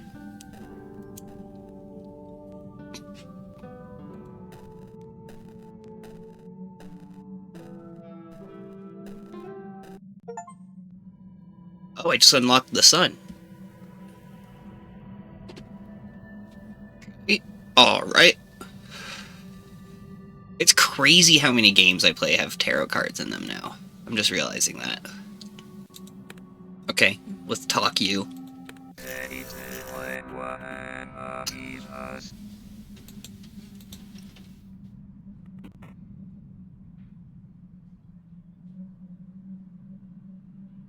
Oh, I just unlocked the sun. Alright. It's crazy how many games I play have tarot cards in them now. I'm just realizing that. Okay, let's talk you.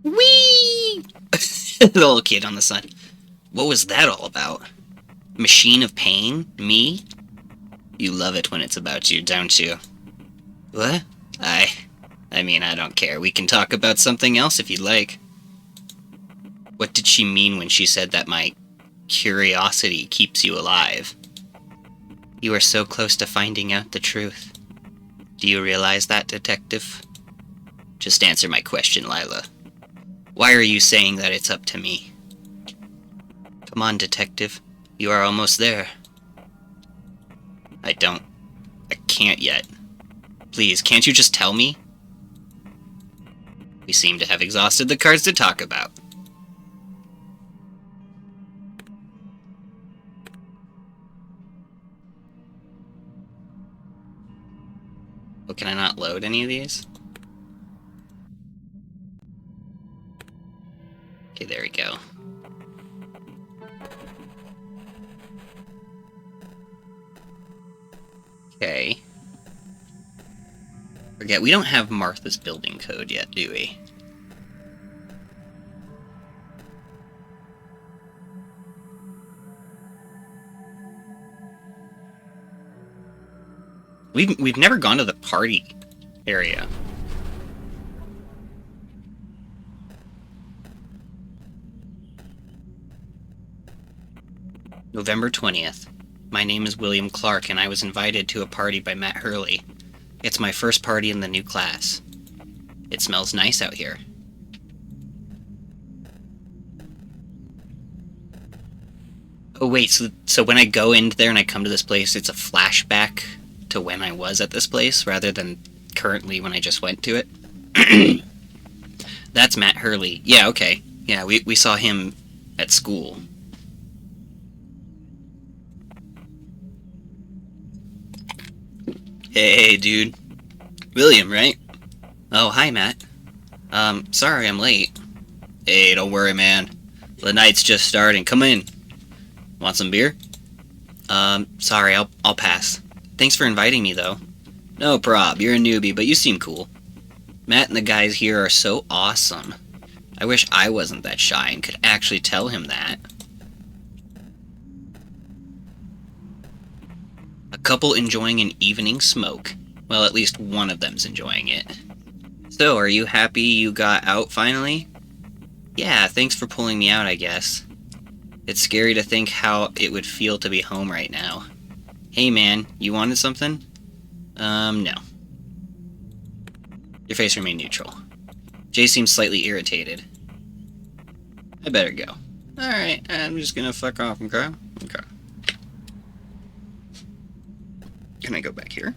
Whee! The little kid on the sun. What was that all about? Machine of pain? Me? You love it when it's about you, don't you? What? I mean, I don't care. We can talk about something else if you'd like. What did she mean when she said that my curiosity keeps you alive? You are so close to finding out the truth. Do you realize that, detective? Just answer my question, Lila. Why are you saying that it's up to me? Come on, detective. You are almost there. I can't yet. Please, can't you just tell me? We seem to have exhausted the cards to talk about. Oh, can I not load any of these? Okay, there we go. Okay. Forget, we don't have Martha's building code yet, do we? We've never gone to the party area. November 20th. My name is William Clark, and I was invited to a party by Matt Hurley. It's my first party in the new class. It smells nice out here. Oh wait, so when I go in there and I come to this place, it's a flashback to when I was at this place rather than currently when I just went to it. That's Matt Hurley. Yeah, okay. Yeah, we saw him at school. Hey, dude. William, right? Oh, hi, Matt. Sorry I'm late. Hey, don't worry, man. The night's just starting. Come in. Want some beer? Sorry, I'll pass. Thanks for inviting me, though. No prob, you're a newbie, but you seem cool. Matt and the guys here are so awesome. I wish I wasn't that shy and could actually tell him that. A couple enjoying an evening smoke. Well, at least one of them's enjoying it. So, are you happy you got out finally? Yeah, thanks for pulling me out, I guess. It's scary to think how it would feel to be home right now. Hey man, you wanted something? No. Your face remained neutral. Jay seems slightly irritated. I better go. Alright, I'm just gonna fuck off, okay? Okay. Can I go back here?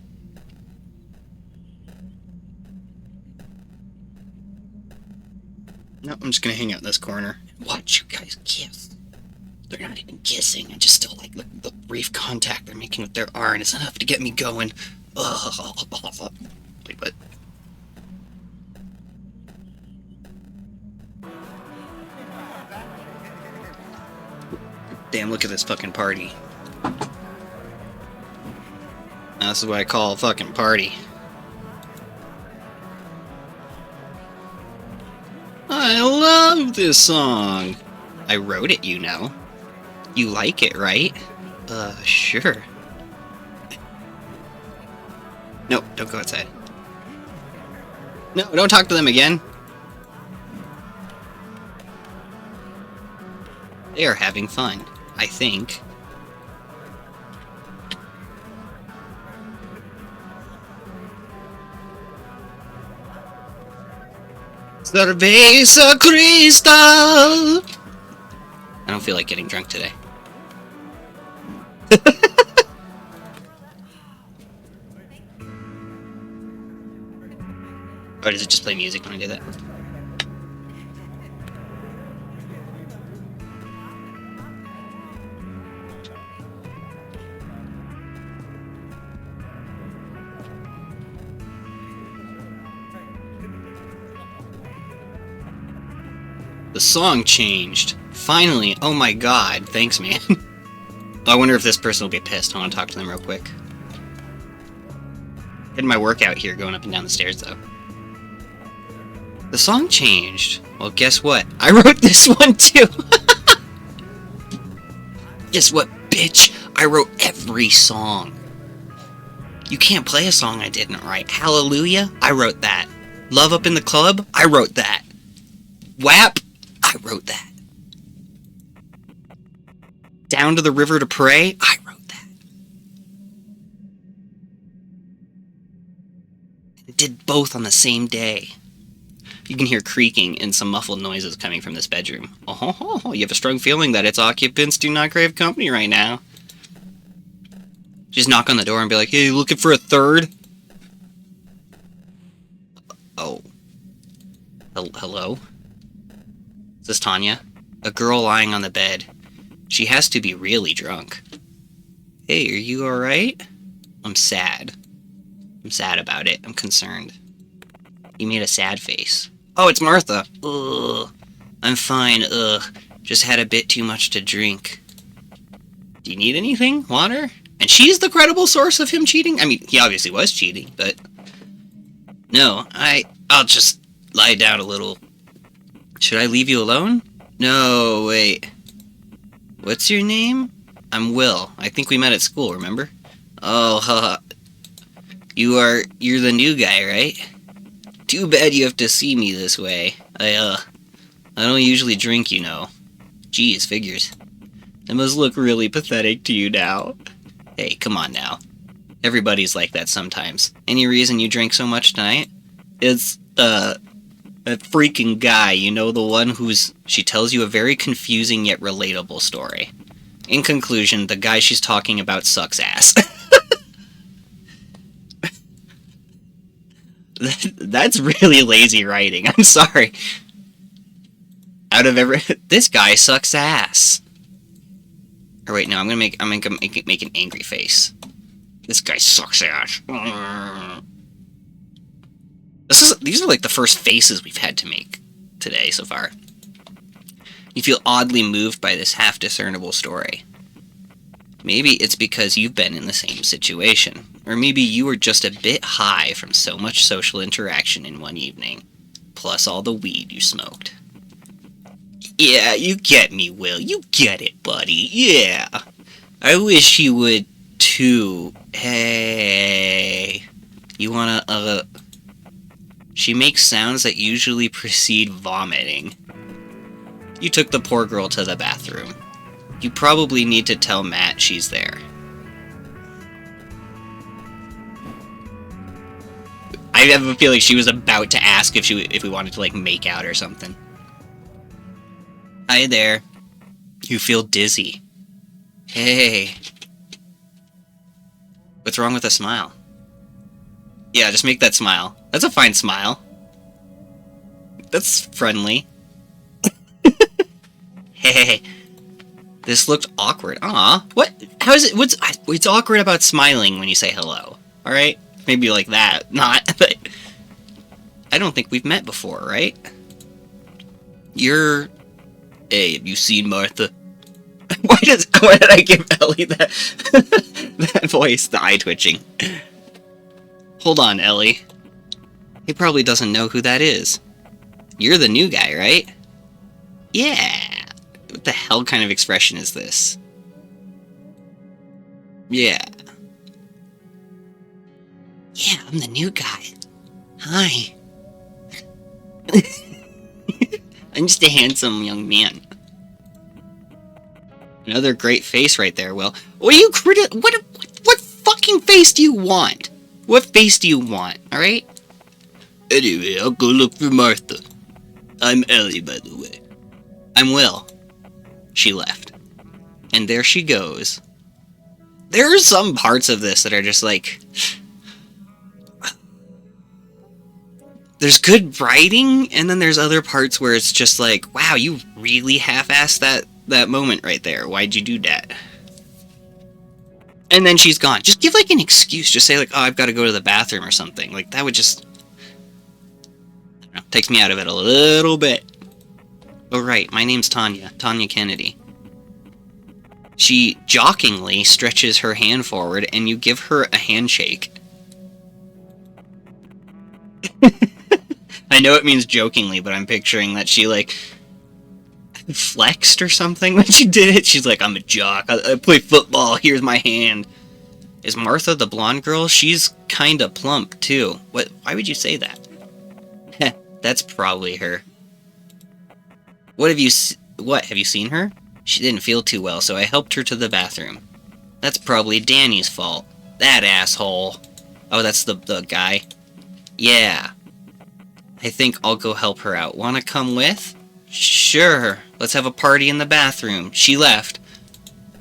No, I'm just gonna hang out in this corner. Watch you guys kiss. They're not even kissing. I just still like the brief contact they're making with their R, and it's enough to get me going. Ugh. Wait, what? Damn, look at this fucking party. Now, this is what I call a fucking party. I love this song. I wrote it, you know. You like it, right? Sure. No, don't go outside. No, don't talk to them again. They are having fun, I think. Cerveza Cristal! I don't feel like getting drunk today. Or does it just play music when I do that? The song changed. Finally. Oh my god. Thanks, man. I wonder if this person will be pissed. I want to talk to them real quick. Getting my workout here going up and down the stairs, though. The song changed. Well, guess what? I wrote this one, too. Guess what, bitch? I wrote every song. You can't play a song I didn't write. Hallelujah? I wrote that. Love Up in the Club? I wrote that. WAP? I wrote that. Down to the River to Pray? I wrote that. I did both on the same day. You can hear creaking and some muffled noises coming from this bedroom. Oh, you have a strong feeling that its occupants do not crave company right now. Just knock on the door and be like, hey, you looking for a third? Oh. Hello? Is this Tanya? A girl lying on the bed. She has to be really drunk. Hey, are you alright? I'm sad. I'm sad about it. I'm concerned. You made a sad face. Oh, it's Martha. Ugh. I'm fine. Ugh. Just had a bit too much to drink. Do you need anything? Water? And she's the credible source of him cheating? I mean, he obviously was cheating, but... No, I'll just lie down a little. Should I leave you alone? No, wait. What's your name? I'm Will. I think we met at school, remember? Oh, haha. You're the new guy, right? Too bad you have to see me this way. I don't usually drink, you know. Geez, figures. I must look really pathetic to you now. Hey, come on now. Everybody's like that sometimes. Any reason you drink so much tonight? It's, that freaking guy, you know, the one she tells you a very confusing yet relatable story. In conclusion, the guy she's talking about sucks ass. That's really lazy writing. I'm sorry. Out of this guy sucks ass. Or wait, no, I'm gonna make an angry face. This guy sucks ass. These are like the first faces we've had to make today so far. You feel oddly moved by this half-discernible story. Maybe it's because you've been in the same situation. Or maybe you were just a bit high from so much social interaction in one evening. Plus all the weed you smoked. Yeah, you get me, Will. You get it, buddy. Yeah. I wish you would, too. Hey. You wanna, She makes sounds that usually precede vomiting. You took the poor girl to the bathroom. You probably need to tell Matt she's there. I have a feeling she was about to ask if we wanted to, like, make out or something. Hi there. You feel dizzy. Hey. What's wrong with a smile? Yeah, just make that smile. That's a fine smile. That's friendly. Hey. This looked awkward. Aw. What? How is it? What's awkward about smiling when you say hello? Alright? Maybe like that. Not, but... I don't think we've met before, right? You're... Hey, have you seen Martha? Why did I give Ellie that that voice, the eye twitching? Hold on, Ellie. He probably doesn't know who that is. You're the new guy, right? Yeah. What the hell kind of expression is this? Yeah. Yeah, I'm the new guy. Hi. I'm just a handsome young man. Another great face right there, Will. What are you what fucking face do you want? What face do you want, alright? Anyway, I'll go look for Martha. I'm Ellie, by the way. I'm Will. She left. And there she goes. There are some parts of this that are just like... There's good writing, and then there's other parts where it's just like, wow, you really half-assed that moment right there. Why'd you do that? And then she's gone. Just give, like, an excuse. Just say, like, oh, I've got to go to the bathroom or something. Like, that would just... I don't know, takes me out of it a little bit. Oh, right. My name's Tanya. Tanya Kennedy. She jockingly stretches her hand forward, and you give her a handshake. I know it means jokingly, but I'm picturing that she, like, flexed or something when she did it. She's like, I'm a jock. I play football. Here's my hand. Is Martha the blonde girl? She's kinda plump, too. What? Why would you say that? Heh, that's probably her. Have you seen her? She didn't feel too well, so I helped her to the bathroom. That's probably Danny's fault. That asshole. Oh, that's the guy? Yeah. I think I'll go help her out. Wanna come with? Sure. Let's have a party in the bathroom. She left.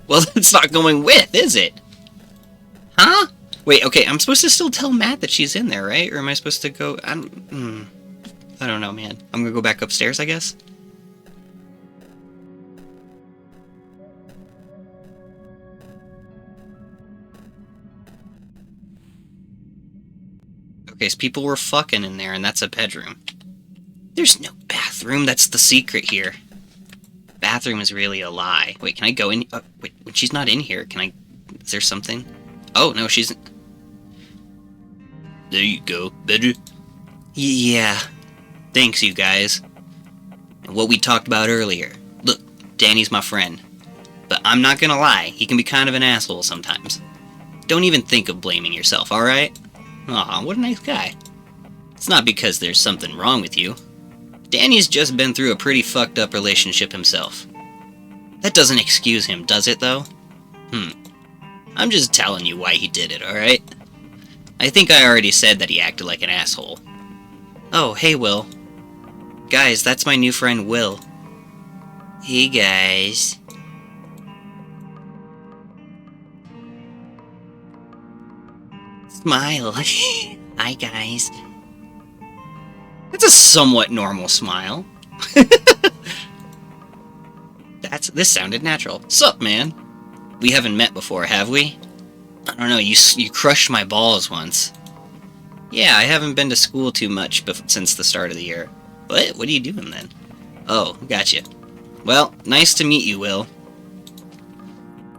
Well, it's not going with, is it? Huh? Wait, okay, I'm supposed to still tell Matt that she's in there, right? Or am I supposed to go... I don't know, man. I'm gonna go back upstairs, I guess? Okay, so people were fucking in there, and that's a bedroom. There's no bathroom, that's the secret here. Bathroom is really a lie. Wait, can I go in? Wait, when she's not in here, can I... Is there something? Oh, no, she's... There you go. Better? Yeah. Thanks, you guys. And what we talked about earlier. Look, Danny's my friend. But I'm not gonna lie, he can be kind of an asshole sometimes. Don't even think of blaming yourself, alright? Aw, what a nice guy. It's not because there's something wrong with you. Danny's just been through a pretty fucked up relationship himself. That doesn't excuse him, does it, though? I'm just telling you why he did it, alright? I think I already said that he acted like an asshole. Oh, hey, Will. Guys, that's my new friend, Will. Hey, guys. Smile. Hi, guys. That's a somewhat normal smile. This sounded natural. Sup, man? We haven't met before, have we? I don't know, you crushed my balls once. Yeah, I haven't been to school too much since the start of the year. What? What are you doing then? Oh, gotcha. Well, nice to meet you, Will.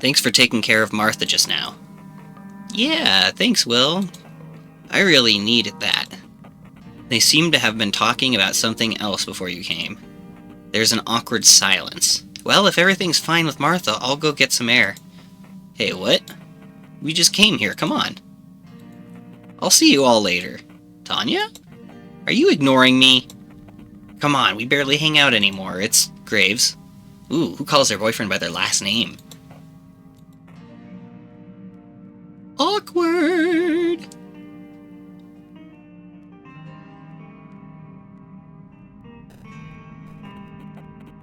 Thanks for taking care of Martha just now. Yeah, thanks, Will. I really needed that. They seem to have been talking about something else before you came. There's an awkward silence. Well, if everything's fine with Martha, I'll go get some air. Hey, what? We just came here, come on. I'll see you all later. Tanya? Are you ignoring me? Come on, we barely hang out anymore. It's Graves. Ooh, who calls their boyfriend by their last name? Awkward!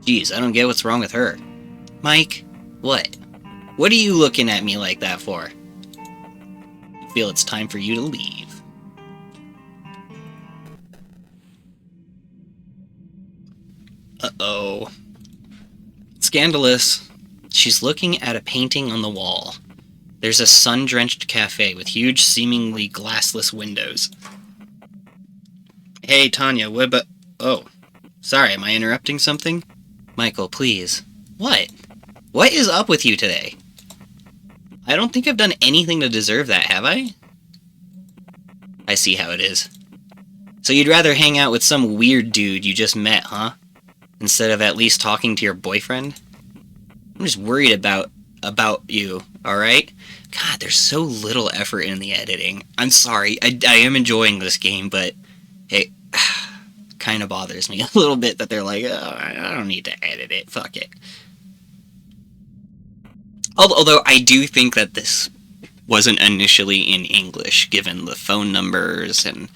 Jeez, I don't get what's wrong with her. Mike, what? What are you looking at me like that for? I feel it's time for you to leave. Uh-oh. Scandalous. She's looking at a painting on the wall. There's a sun-drenched cafe with huge, seemingly glassless windows. Hey, Tanya, what about... Oh. Sorry, am I interrupting something? Michael, please. What? What is up with you today? I don't think I've done anything to deserve that, have I? I see how it is. So you'd rather hang out with some weird dude you just met, huh? Instead of at least talking to your boyfriend? I'm just worried about you, alright? God, there's so little effort in the editing. I'm sorry, I am enjoying this game, but it kind of bothers me a little bit that they're like, oh, I don't need to edit it, fuck it. Although I do think that this wasn't initially in English, given the phone numbers, and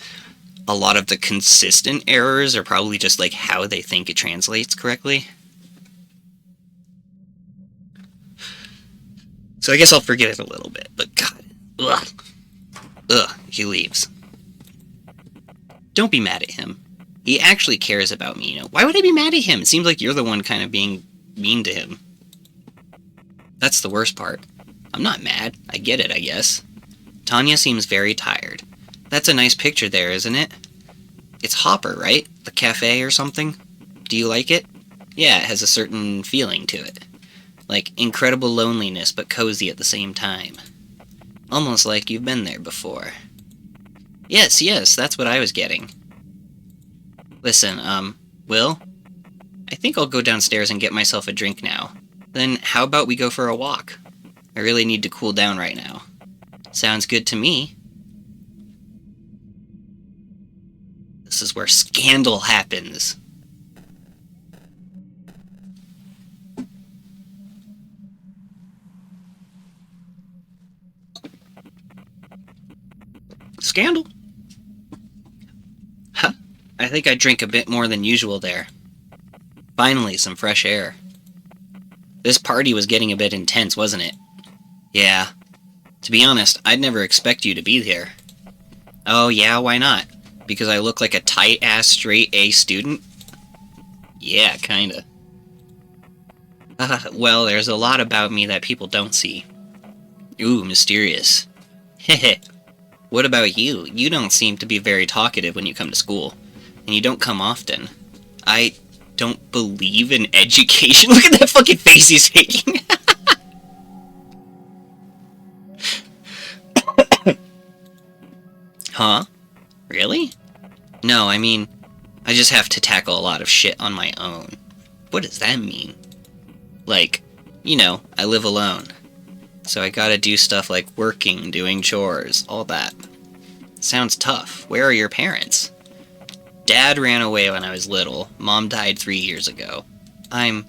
a lot of the consistent errors are probably just like how they think it translates correctly. So I guess I'll forget it a little bit, but God, ugh. Ugh, he leaves. Don't be mad at him. He actually cares about me, you know. Why would I be mad at him? It seems like you're the one kind of being mean to him. That's the worst part. I'm not mad. I get it, I guess. Tanya seems very tired. That's a nice picture there, isn't it? It's Hopper, right? The cafe or something? Do you like it? Yeah, it has a certain feeling to it. Like incredible loneliness, but cozy at the same time. Almost like you've been there before. Yes, that's what I was getting. Listen, Will? I think I'll go downstairs and get myself a drink now. Then how about we go for a walk? I really need to cool down right now. Sounds good to me. This is where scandal happens. Scandal? Huh? I think I drank a bit more than usual there. Finally, some fresh air. This party was getting a bit intense, wasn't it? Yeah. To be honest, I'd never expect you to be here. Oh yeah, why not? Because I look like a tight-ass straight-A student? Yeah, kinda. Well, there's a lot about me that people don't see. Ooh, mysterious. Heh. What about you? You don't seem to be very talkative when you come to school. And you don't come often. I don't believe in education. Look at that fucking face he's making. Huh? Really? No, I mean, I just have to tackle a lot of shit on my own. What does that mean? Like, you know, I live alone. So I gotta do stuff like working, doing chores, all that. Sounds tough. Where are your parents? Dad ran away when I was little. Mom died 3 years ago. I'm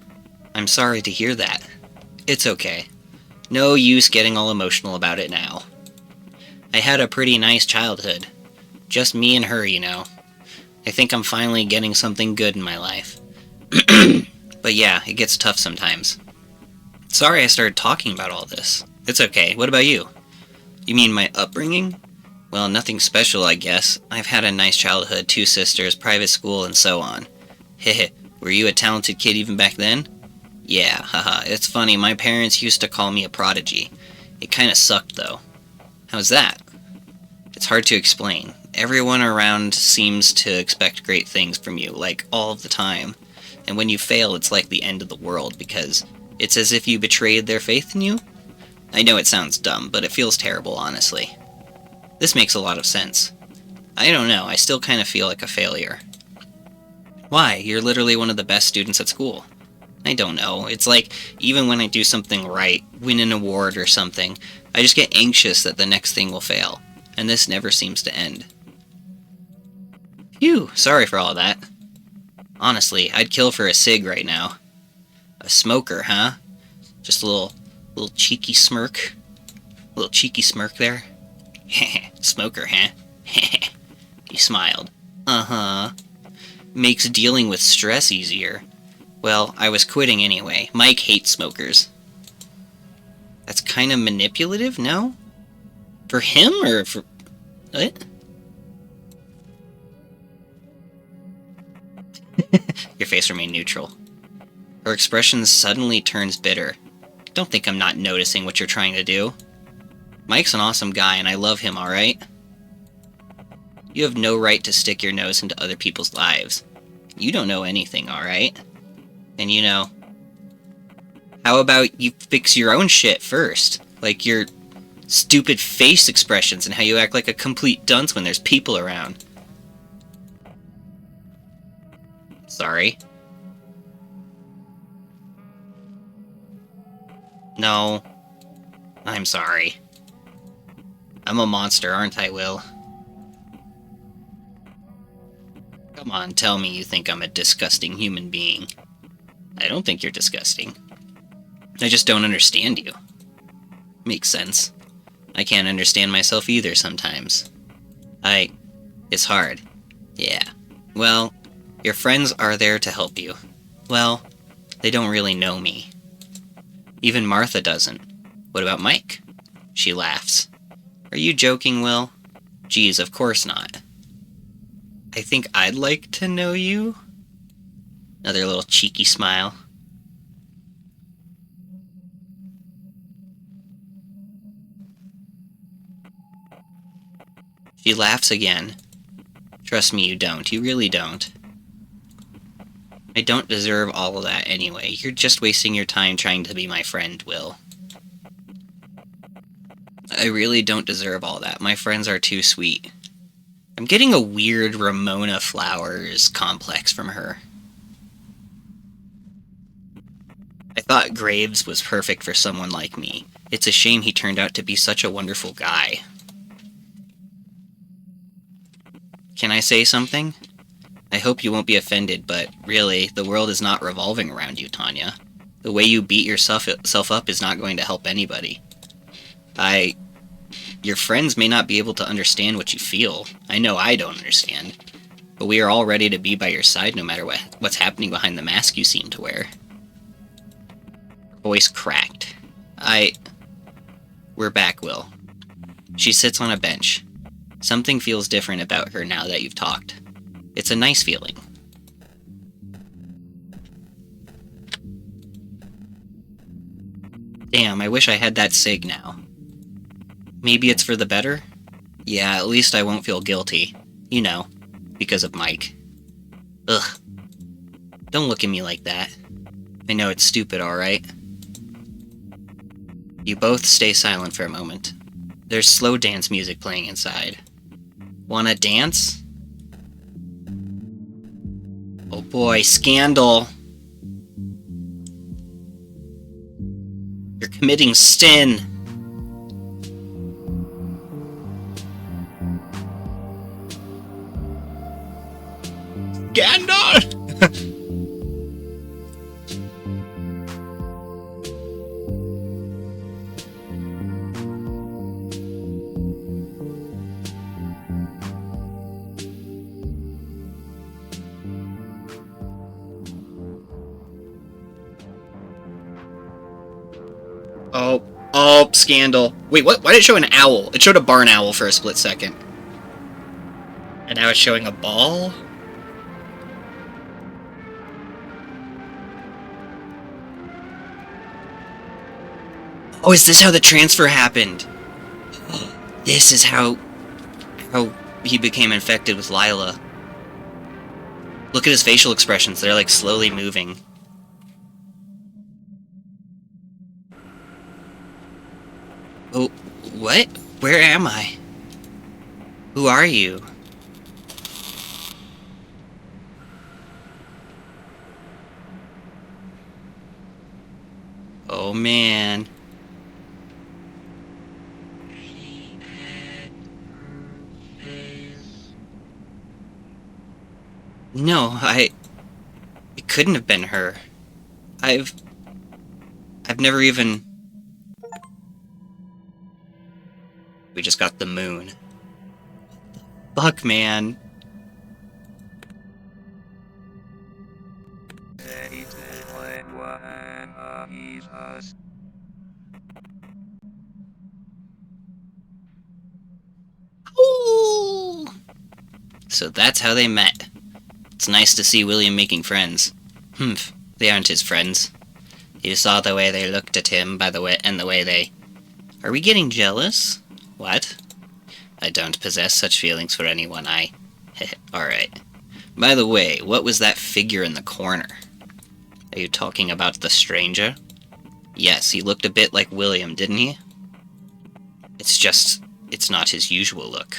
sorry to hear that. It's okay. No use getting all emotional about it now. I had a pretty nice childhood. Just me and her, you know. I think I'm finally getting something good in my life. But yeah, it gets tough sometimes. Sorry I started talking about all this. It's okay. What about you? You mean my upbringing? Well, nothing special, I guess. I've had a nice childhood, 2 sisters, private school, and so on. Heh, were you a talented kid even back then? Yeah, haha, it's funny, my parents used to call me a prodigy. It kinda sucked, though. How's that? It's hard to explain. Everyone around seems to expect great things from you, like, all of the time. And when you fail, it's like the end of the world, because it's as if you betrayed their faith in you? I know it sounds dumb, but it feels terrible, honestly. This makes a lot of sense. I don't know, I still kind of feel like a failure. Why? You're literally one of the best students at school. I don't know, it's like, even when I do something right, win an award or something, I just get anxious that the next thing will fail, and this never seems to end. Phew, sorry for all that. Honestly, I'd kill for a cig right now. A smoker, huh? Just a little cheeky smirk. A little cheeky smirk there. Smoker, huh? He smiled. Uh-huh. Makes dealing with stress easier. Well, I was quitting anyway. Mike hates smokers. That's kind of manipulative, no? For him, or for... What? Your face remained neutral. Her expression suddenly turns bitter. Don't think I'm not noticing what you're trying to do. Mike's an awesome guy, and I love him, alright? You have no right to stick your nose into other people's lives. You don't know anything, alright? And you know... How about you fix your own shit first? Like your stupid face expressions and how you act like a complete dunce when there's people around. Sorry. No. I'm sorry. I'm a monster, aren't I, Will? Come on, tell me you think I'm a disgusting human being. I don't think you're disgusting. I just don't understand you. Makes sense. I can't understand myself either sometimes. It's hard. Yeah. Well, your friends are there to help you. Well, they don't really know me. Even Martha doesn't. What about Mike? She laughs. Are you joking, Will? Geez, of course not. I think I'd like to know you. Another little cheeky smile. She laughs again. Trust me, you don't. You really don't. I don't deserve all of that anyway. You're just wasting your time trying to be my friend, Will. I really don't deserve all that. My friends are too sweet. I'm getting a weird Ramona Flowers complex from her. I thought Graves was perfect for someone like me. It's a shame he turned out to be such a wonderful guy. Can I say something? I hope you won't be offended, but really, the world is not revolving around you, Tanya. The way you beat yourself up is not going to help anybody. Your friends may not be able to understand what you feel. I know I don't understand. But we are all ready to be by your side no matter what's happening behind the mask you seem to wear. Her voice cracked. We're back, Will. She sits on a bench. Something feels different about her now that you've talked. It's a nice feeling. Damn, I wish I had that cig now. Maybe it's for the better? Yeah, at least I won't feel guilty. You know, because of Mike. Ugh. Don't look at me like that. I know it's stupid, alright? You both stay silent for a moment. There's slow dance music playing inside. Wanna dance? Oh boy, scandal! You're committing sin! Scandal! Oh, scandal. Wait, what? Why did it show an owl? It showed a barn owl for a split second. And now it's showing a ball? Oh, is this how the transfer happened? This is how he became infected with Lila. Look at his facial expressions. They're like slowly moving. Oh, what? Where am I? Who are you? Oh man. No, it couldn't have been her. I've never even... We just got the moon. Fuck, man. Ooh. So that's how they met. It's nice to see William making friends. Humph, they aren't his friends. You saw the way they looked at him by the way and the way they... Are we getting jealous? What? I don't possess such feelings for anyone, Alright. By the way, what was that figure in the corner? Are you talking about the stranger? Yes, he looked a bit like William, didn't he? It's not his usual look.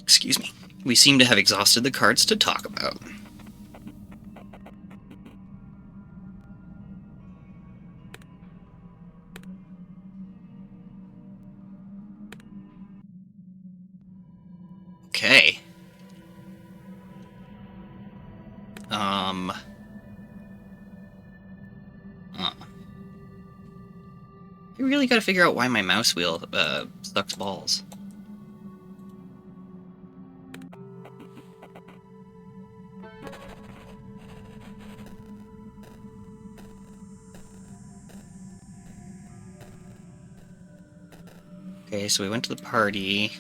Excuse me. We seem to have exhausted the cards to talk about. Okay. I really gotta figure out why my mouse wheel, sucks balls. Okay, so we went to the party.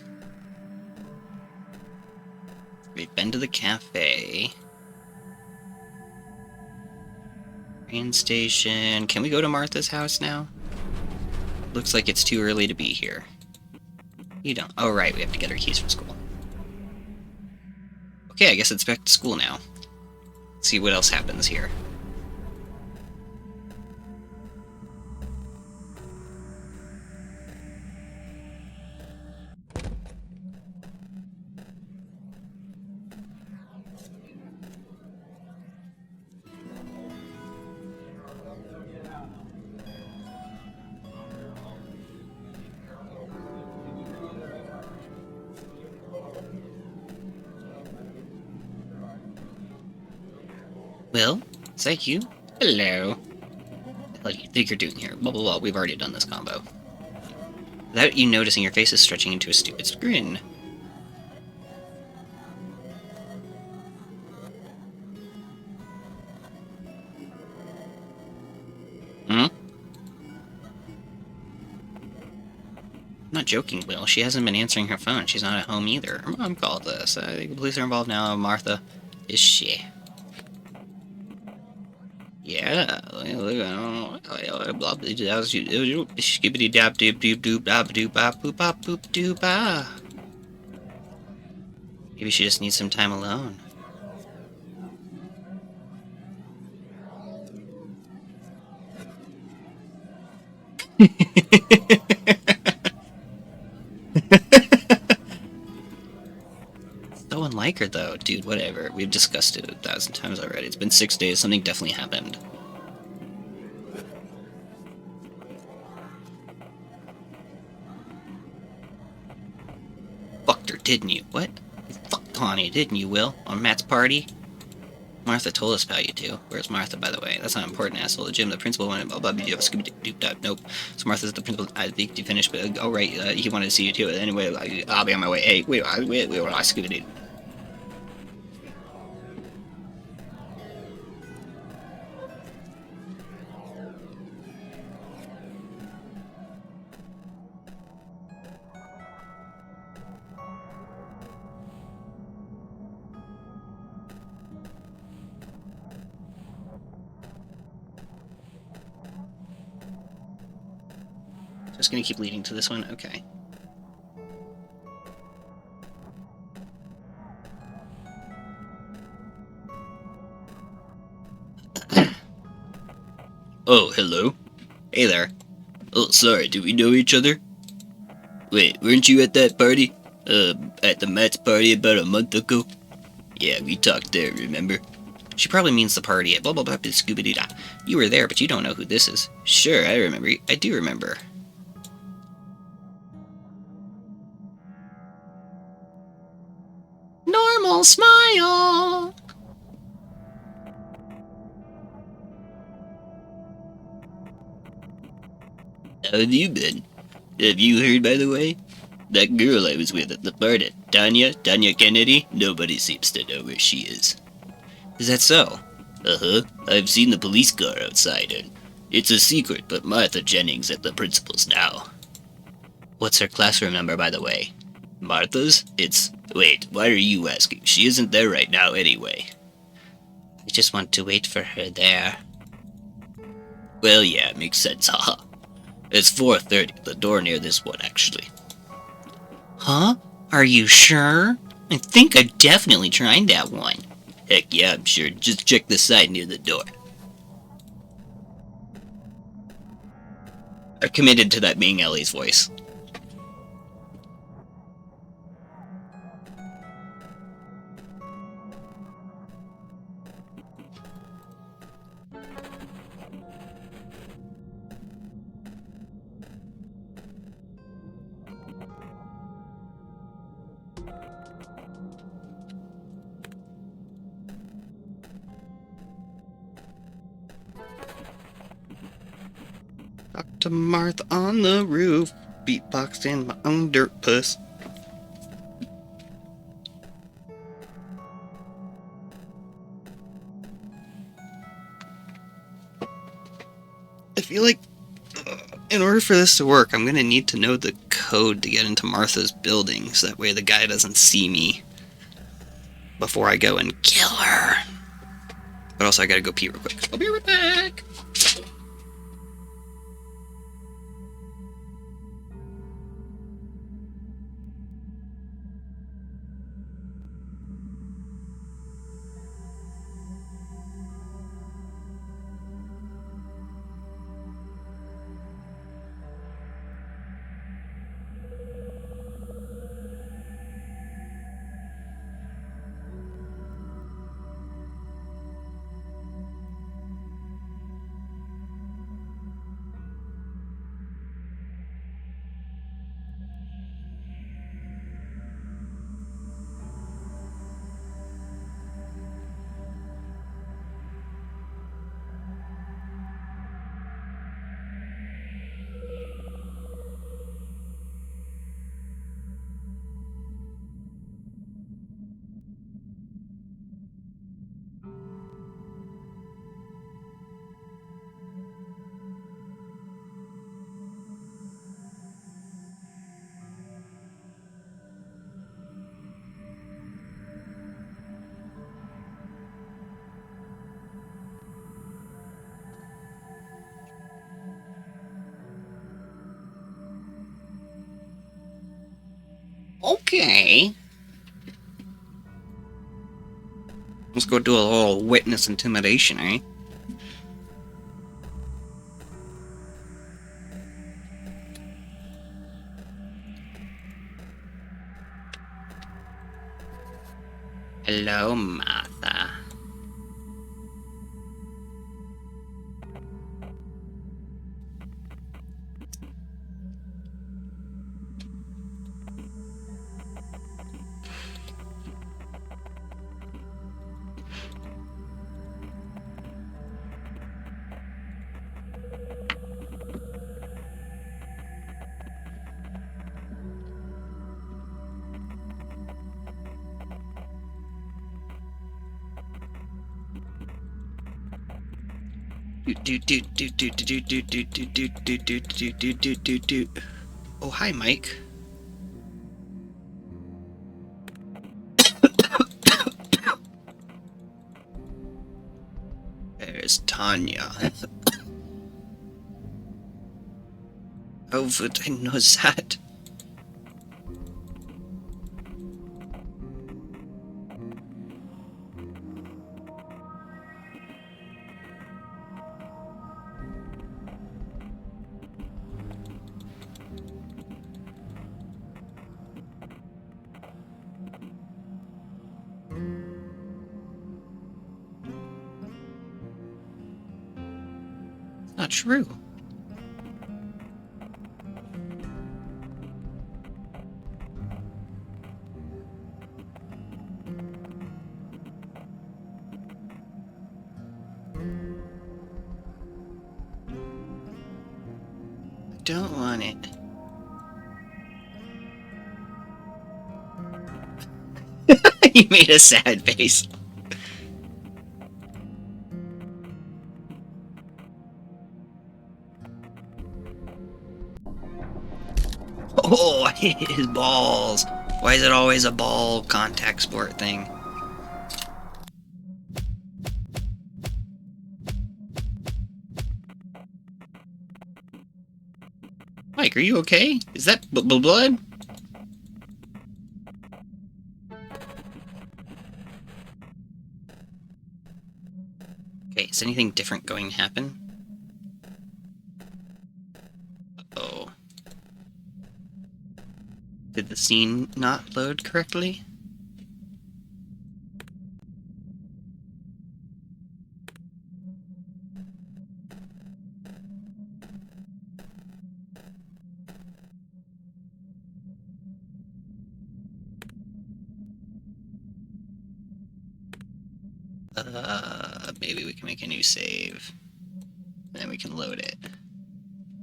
We've been to the cafe. Train station. Can we go to Martha's house now? Looks like it's too early to be here. You don't. Oh, right, we have to get our keys from school. Okay, I guess it's back to school now. Let's see what else happens here. Will? Is that you? Hello. What do you think you're doing here? Blah, blah, blah. We've already done this combo. Without you noticing, your face is stretching into a stupid grin. Hmm? I'm not joking, Will. She hasn't been answering her phone. She's not at home either. Her mom called us. I think the police are involved now. Martha. Is she? Yeah. Look, I don't know. Skibbity dab doop doop doop dab doop bop boop bop boop doop ah. Maybe she just needs some time alone. So unlike her, though. Dude, whatever. We've discussed it 1,000 times already. It's been 6 days. Something definitely happened. Fucked her, didn't you? What? You fucked Tawny, didn't you, Will? On Matt's party? Martha told us about you two. Where's Martha, by the way? That's not important, asshole. The gym, the principal wanted blah blah blah. Nope. So Martha's the principal. I think you finished, but oh right, he wanted to see you too. Anyway, I'll be on my way. Hey, wait, I Scooby-Doo. Just gonna keep leading to this one? Okay. Oh, hello. Hey there. Oh, sorry, do we know each other? Wait, weren't you at that party? At the Matt's party about a month ago? Yeah, we talked there, remember? She probably means the party at blah blah blah scooby doo da. You were there, but you don't know who this is. Sure, I remember. I do remember. Normal smile! How have you been? Have you heard, by the way? That girl I was with at the party, Tanya Kennedy, nobody seems to know where she is. Is that so? Uh-huh. I've seen the police car outside, and it's a secret, but Martha Jennings at the principal's now. What's her classroom number, by the way? Martha's? Wait, why are you asking? She isn't there right now anyway. I just want to wait for her there. Well, yeah, makes sense, haha. It's 4:30, the door near this one, actually. Huh? Are you sure? I think I've definitely tried that one. Heck yeah, I'm sure. Just check the side near the door. I've committed to that being Ellie's voice. Dr. Martha on the roof, beatboxing my own dirt puss. I feel like in order for this to work, I'm gonna need to know the code to get into Martha's building, so that way the guy doesn't see me before I go and kill her. But also I gotta go pee real quick. I'll be right back! Okay. Let's go do a little witness intimidation, eh? Hello, Martha. Oh, hi, Mike. There's Tanya. Oh, I know that. It's not true. I don't want it. He made a sad face. Oh, I hit his balls. Why is it always a ball contact sport thing? Mike, are you okay? Is that blood? Okay, is anything different going to happen? Uh-oh. Did the scene not load correctly? Maybe we can make a new save. Then we can load it.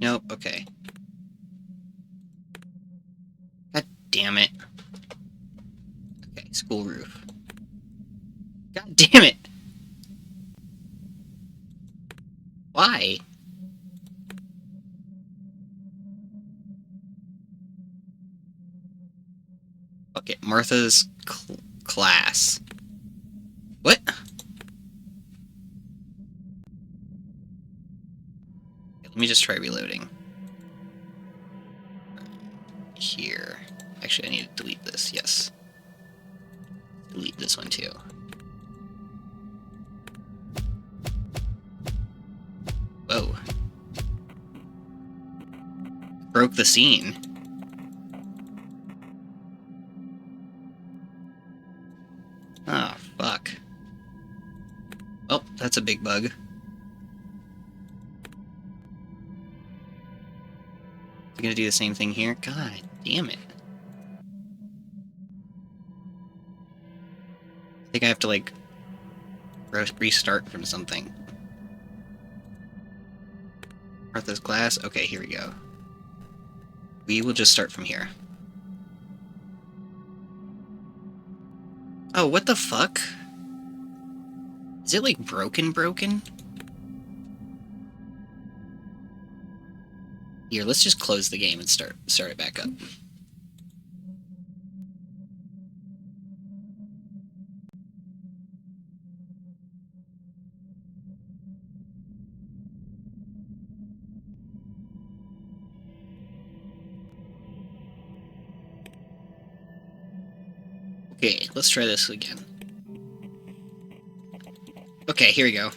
Nope, okay. God damn it. Okay, school roof. God damn it! Why? Okay, Martha's class. What? Let me just try reloading. Here. Actually, I need to delete this, yes. Delete this one too. Whoa. Broke the scene. Oh, fuck. Oh, that's a big bug. Is it gonna do the same thing here? God damn it. I think I have to, like, restart from something. Martha's class? Okay, here we go. We will just start from here. Oh, what the fuck? Is it, like, broken? Here, let's just close the game and start it back up. Okay, let's try this again. Okay, here we go.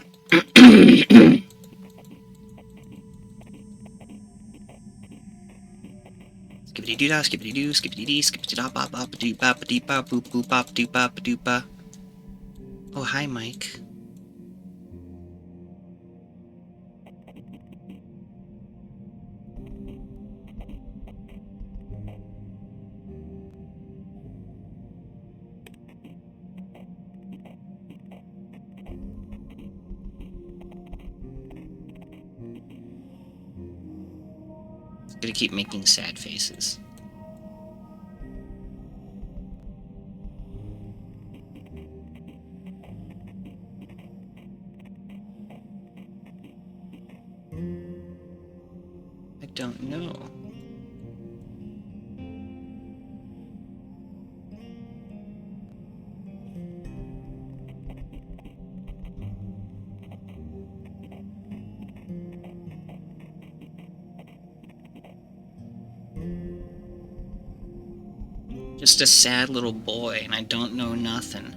Skippity doo da, skippity doo, skippity dee, skippity da bop bop doo bop dee bop boop boop bop doo bop doo ba. Oh, hi, Mike. I'm gonna keep making sad faces. I don't know. Just a sad little boy, and I don't know nothing.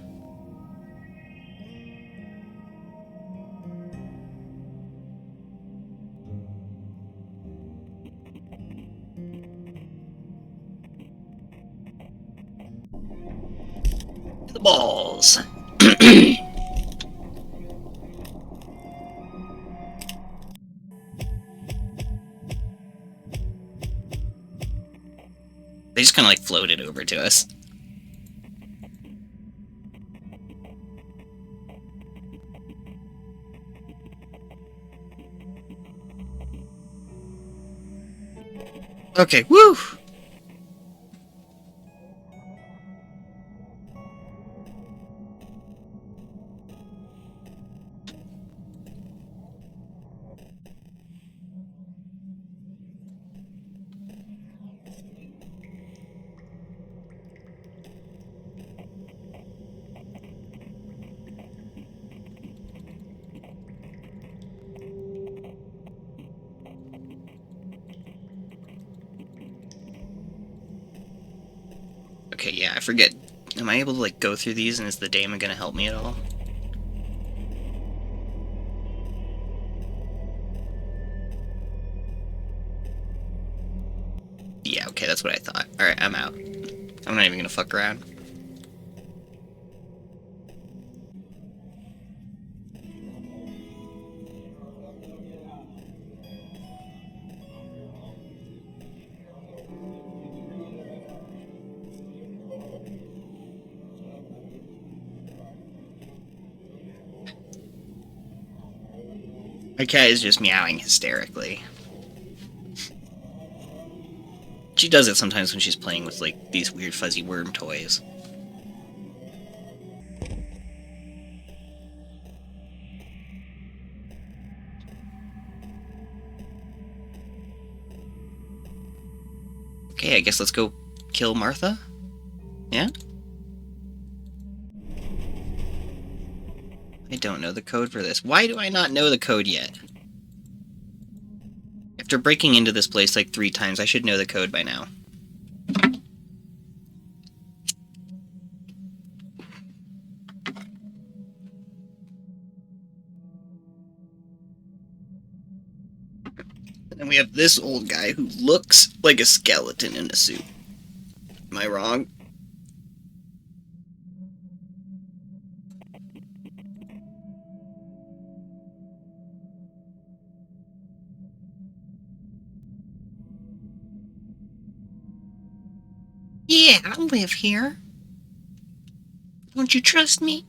The balls. They just kind of like floated over to us. Okay, woo! Okay, yeah, I forget. Am I able to, like, go through these, and is the daemon gonna help me at all? Yeah, okay, that's what I thought. Alright, I'm out. I'm not even gonna fuck around. My cat is just meowing hysterically. She does it sometimes when she's playing with, like, these weird fuzzy worm toys. Okay, I guess let's go kill Martha? Yeah? I don't know the code for this. Why do I not know the code yet? After breaking into this place like 3 times, I should know the code by now. And we have this old guy who looks like a skeleton in a suit. Am I wrong? Yeah, I live here. Don't you trust me?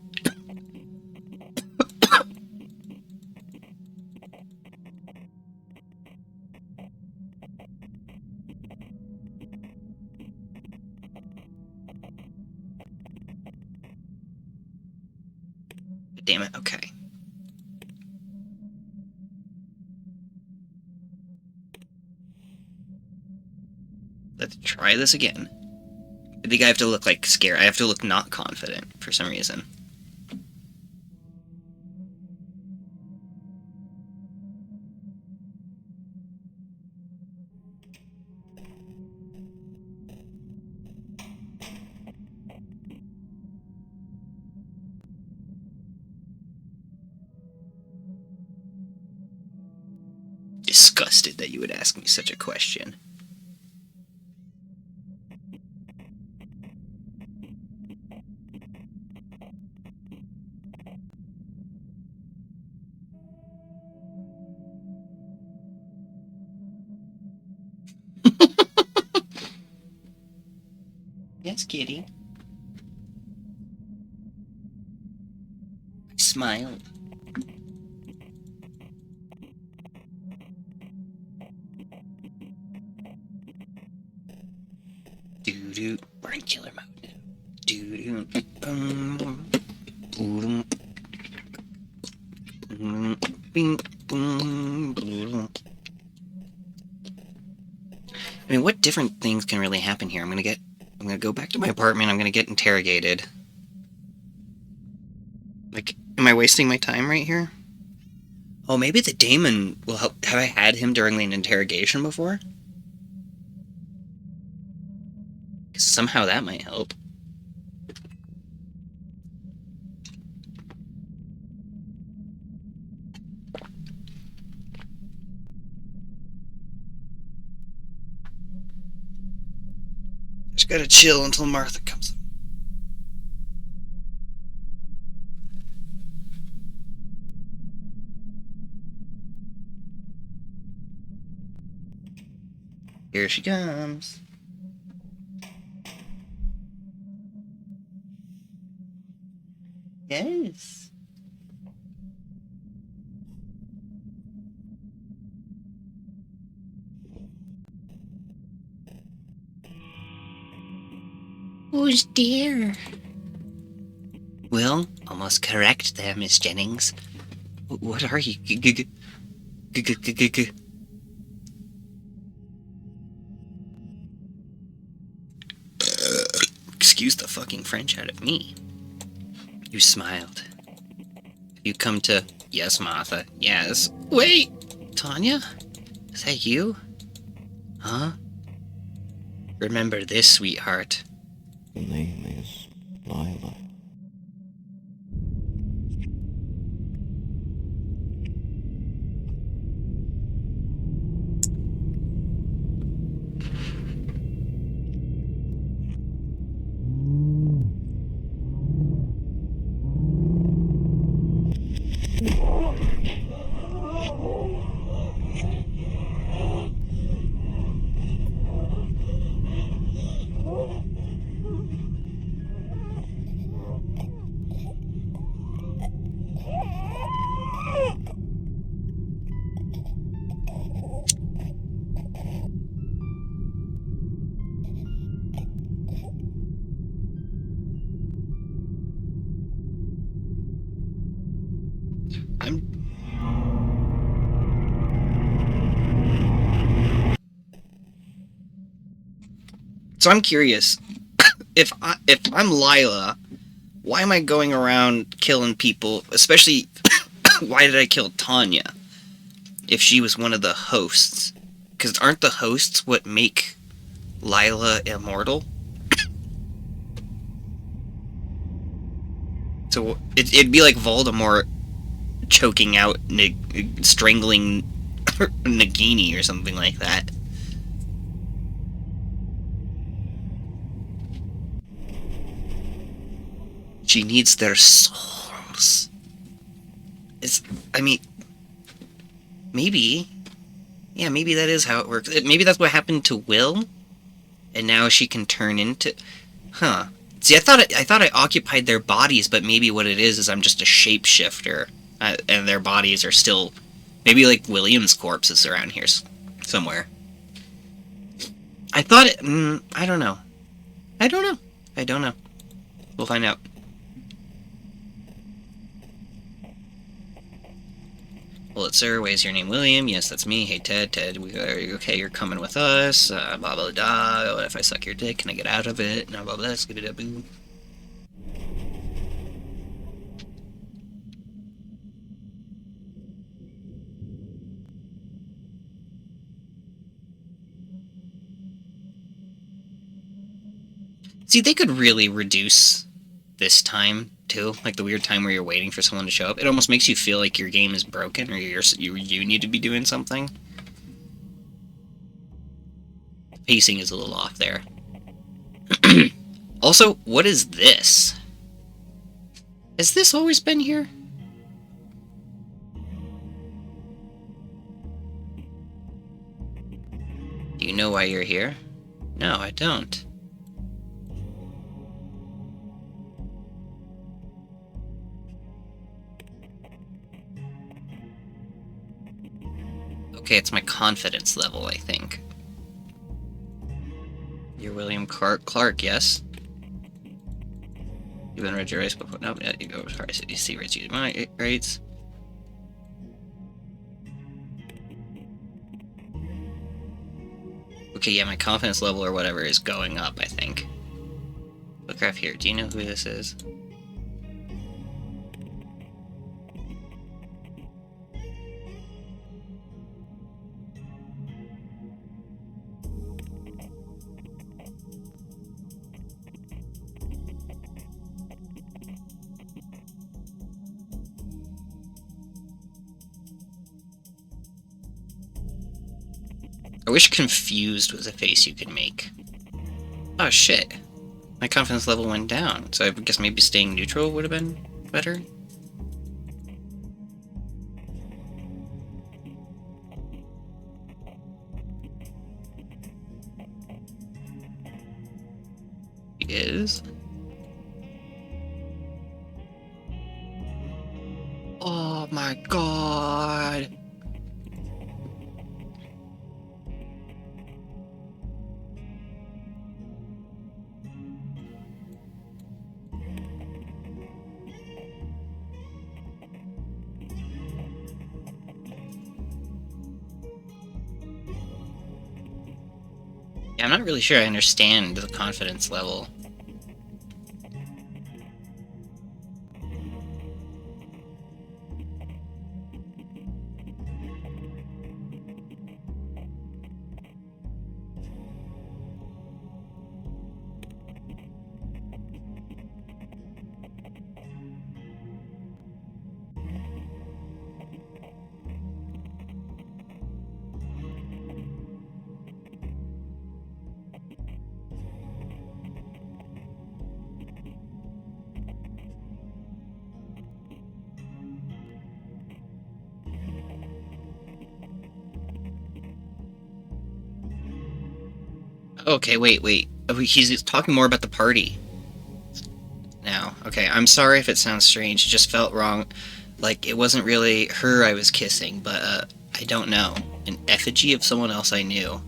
Damn it, okay. Let's try this again. I think I have to look, like, scared. I have to look not confident for some reason. Disgusted that you would ask me such a question. Yes, kitty. I smiled. Doo-doo. We're in killer mode. Doo-doo. I mean, what different things can really happen here? I'm gonna go back to my apartment, I'm gonna get interrogated. Like, am I wasting my time right here? Oh, maybe the daemon will help. Have I had him during an interrogation before? Somehow that might help. Just gotta chill until Martha comes up. Here she comes. Yes. Who's dear? Well, almost correct there, Miss Jennings. What are you? Excuse the fucking French out of me. You smiled. You come to... Yes, Martha. Yes. Wait! Tanya? Is that you? Huh? Remember this, sweetheart. The name is Lila. So I'm curious. If I'm Lila, why am I going around killing people? Especially, why did I kill Tanya? If she was one of the hosts. Because aren't the hosts what make Lila immortal? So it'd be like Voldemort choking out, strangling Nagini or something like that. She needs their souls. I mean, maybe. Yeah, maybe that is how it works. Maybe that's what happened to Will, and now she can turn into... Huh. See, I thought I occupied their bodies, but maybe what it is I'm just a shapeshifter, and their bodies are still... Maybe, like, William's corpse is around here somewhere. I thought it... I don't know. I don't know. We'll find out. Well, it's sir. Why is your name William? Yes, that's me. Hey, Ted. Ted, okay, you're coming with us. Blah, blah, blah. What if I suck your dick? Can I get out of it? No, blah, blah, skidda-boo. See, they could really reduce this time, too. Like, the weird time where you're waiting for someone to show up. It almost makes you feel like your game is broken, or you need to be doing something. Pacing is a little off there. Also, what is this? Has this always been here? Do you know why you're here? No, I don't. Okay, it's my confidence level, I think. You're William Clark, yes? You've been read your race before? No, yeah, you go. Sorry, you see rates, use my rates. Okay, yeah, my confidence level or whatever is going up, I think. Bookgraph here. Do you know who this is? I wish confused was a face you could make. Oh shit. My confidence level went down, so I guess maybe staying neutral would have been better? Is? Oh my god! Yeah, I'm not really sure I understand the confidence level. Okay, wait. Oh, he's talking more about the party now. Okay, I'm sorry if it sounds strange. It just felt wrong. Like, it wasn't really her I was kissing, but, I don't know. An effigy of someone else I knew.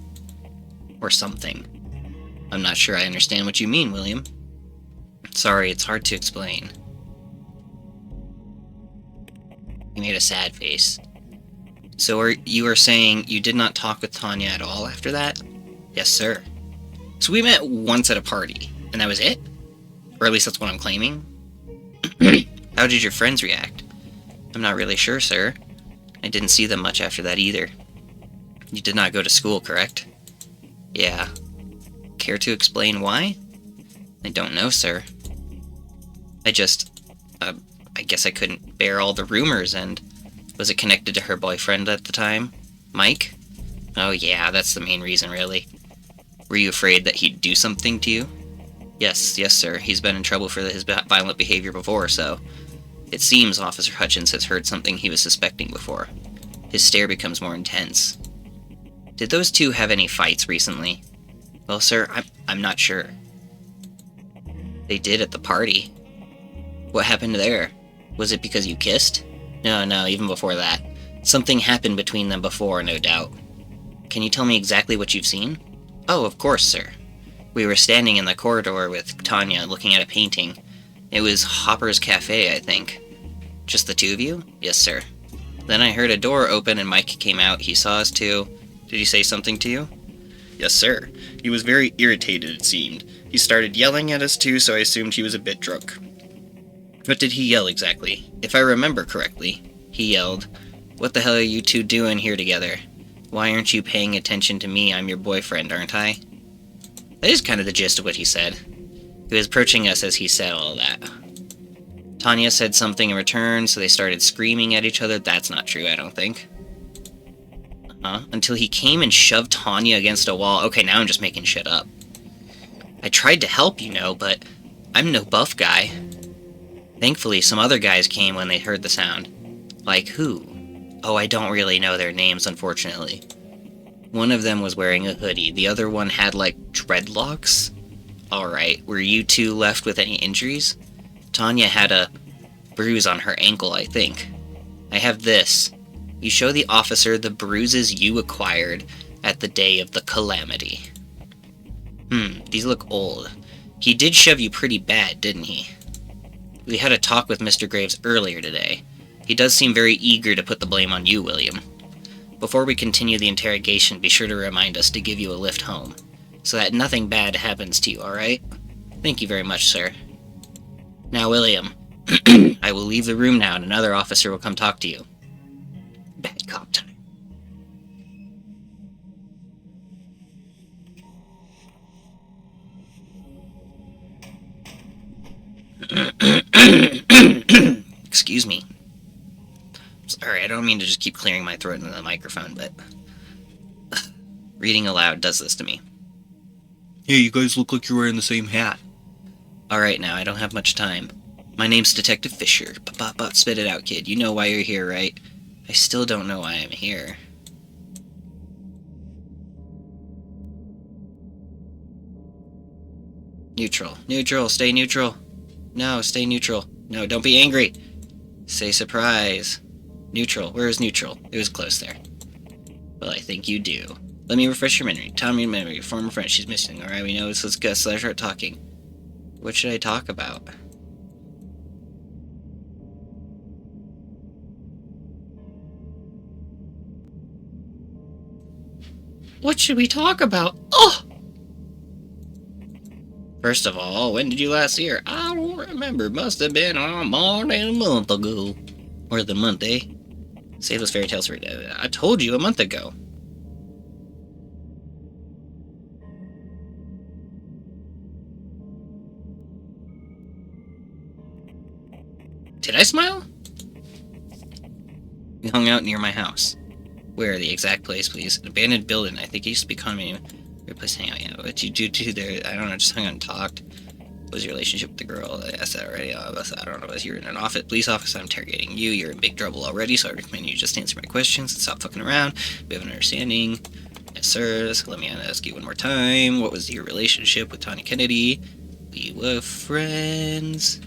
Or something. I'm not sure I understand what you mean, William. Sorry, it's hard to explain. He made a sad face. So you are saying you did not talk with Tanya at all after that? Yes, sir. So we met once at a party, and that was it? Or at least that's what I'm claiming? How did your friends react? I'm not really sure, sir. I didn't see them much after that either. You did not go to school, correct? Yeah. Care to explain why? I don't know, sir. I guess I couldn't bear all the rumors, and was it connected to her boyfriend at the time? Mike? Oh yeah, that's the main reason, really. Were you afraid that he'd do something to you? Yes, sir. He's been in trouble for his violent behavior before, so... It seems Officer Hutchins has heard something he was suspecting before. His stare becomes more intense. Did those two have any fights recently? Well, sir, I'm not sure. They did at the party. What happened there? Was it because you kissed? No, even before that. Something happened between them before, no doubt. Can you tell me exactly what you've seen? Oh, of course, sir. We were standing in the corridor with Tanya looking at a painting. It was Hopper's Cafe, I think. Just the two of you? Yes, sir. Then I heard a door open and Mike came out. He saw us too. Did he say something to you? Yes, sir. He was very irritated, it seemed. He started yelling at us too, so I assumed he was a bit drunk. What did he yell exactly? If I remember correctly, he yelled, "What the hell are you two doing here together? Why aren't you paying attention to me? I'm your boyfriend, aren't I?" That is kind of the gist of what he said. He was approaching us as he said all that. Tanya said something in return, so they started screaming at each other. That's not true, I don't think. Until he came and shoved Tanya against a wall. Okay, now I'm just making shit up. I tried to help, but I'm no buff guy. Thankfully, some other guys came when they heard the sound. Like who? Oh, I don't really know their names, unfortunately. One of them was wearing a hoodie. The other one had, dreadlocks? Alright, were you two left with any injuries? Tanya had a bruise on her ankle, I think. I have this. You show the officer the bruises you acquired at the day of the calamity. These look old. He did shove you pretty bad, didn't he? We had a talk with Mr. Graves earlier today. He does seem very eager to put the blame on you, William. Before we continue the interrogation, be sure to remind us to give you a lift home, so that nothing bad happens to you, alright? Thank you very much, sir. Now, William, I will leave the room now and another officer will come talk to you. Bad cop time. Excuse me. Sorry, I don't mean to just keep clearing my throat into the microphone, but... Reading aloud does this to me. Hey, you guys look like you're wearing the same hat. Alright now, I don't have much time. My name's Detective Fisher. Spit it out, kid. You know why you're here, right? I still don't know why I'm here. Neutral. Neutral. Stay neutral. No, stay neutral. No, don't be angry. Say surprise. Neutral. Where is neutral? It was close there. Well, I think you do. Let me refresh your memory. Tommy memory. Former friend. She's missing. Alright, we know this. Let's go. Let's start talking. What should I talk about? What should we talk about? Oh! First of all, when did you last see her? I don't remember. Must have been more than a month ago. More than a month, eh? Save those fairy tales for I told you a month ago. Did I smile? We hung out near my house. Where? The exact place, please. An abandoned building. I think it used to be condominium. Great place to hang out, yeah. What did you do there? I don't know, just hung out and talked. What was your relationship with the girl? I asked that already. I don't know. Was you in an police office? I'm interrogating you. You're in big trouble already, so I recommend you just answer my questions and stop fucking around. We have an understanding. Yes, sir. So let me ask you one more time. What was your relationship with Tony Kennedy? We were friends.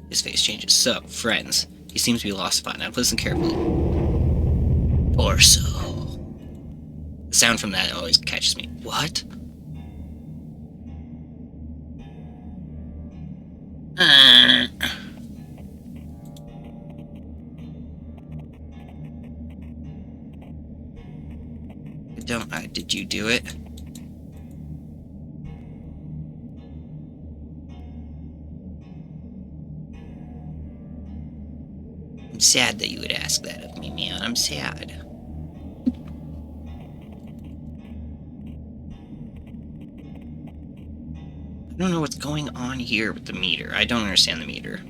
His face changes. So, friends. He seems to be lost spot. Now listen carefully. Torso. The sound from that always catches me. What? Did you do it? I'm sad that you would ask that of me, man. I'm sad. I don't know what's going on here with the meter. I don't understand the meter.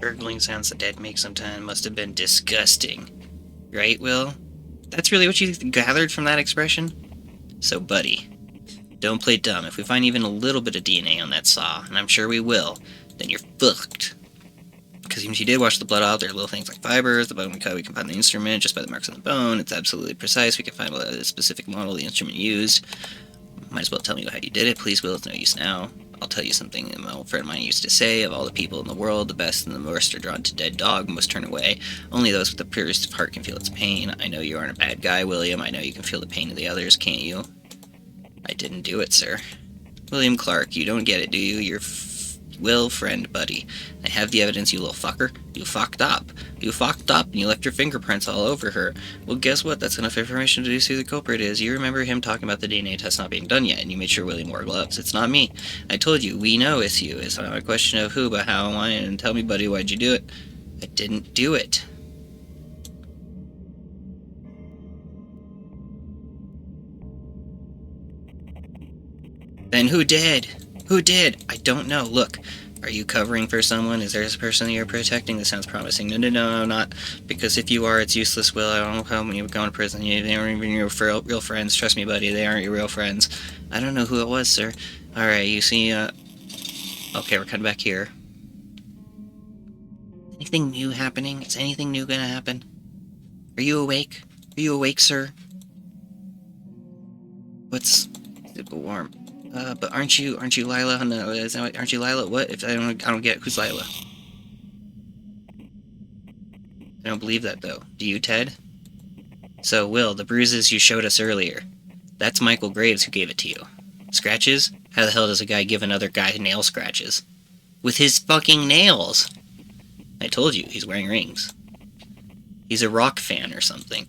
Gurgling sounds the dead make sometimes must have been disgusting. Right, Will? That's really what you gathered from that expression? So, buddy, don't play dumb. If we find even a little bit of DNA on that saw, and I'm sure we will, then you're fucked. Because even if you did wash the blood out, there are little things like fibers. The bone we cut, we can find the instrument just by the marks on the bone. It's absolutely precise. We can find a specific model of the instrument used. Might as well tell me how you did it. Please, Will. It's no use now. I'll tell you something an old friend of mine used to say. Of all the people in the world, the best and the worst are drawn to dead dog, most turn away. Only those with the purest of heart can feel its pain. I know you aren't a bad guy, William. I know you can feel the pain of the others, can't you? I didn't do it, sir. William Clark, you don't get it, do you? You're Will, friend, buddy. I have the evidence, you little fucker. You fucked up. You fucked up and you left your fingerprints all over her. Well, guess what? That's enough information to deduce who the culprit is. You remember him talking about the DNA test not being done yet, and you made sure William wore gloves. It's not me. I told you, we know it's you. It's not a question of who, but how am I? And tell me, buddy, why'd you do it? I didn't do it. Then who did? Who did? I don't know. Look, are you covering for someone? Is there a person you're protecting? This sounds promising. No, I'm not. Because if you are, it's useless, Will. I don't know how when you've gone to prison. They aren't even your real friends. Trust me, buddy. They aren't your real friends. I don't know who it was, sir. Alright, you see, okay, we're cutting back here. Anything new happening? Is anything new gonna happen? Are you awake? Are you awake, sir? What's... It's warm. But aren't you Lila? No, aren't you Lila? What? If I don't get it. Who's Lila? I don't believe that, though. Do you, Ted? So, Will, the bruises you showed us earlier, that's Michael Graves who gave it to you. Scratches? How the hell does a guy give another guy nail scratches? With his fucking nails! I told you, he's wearing rings. He's a rock fan or something.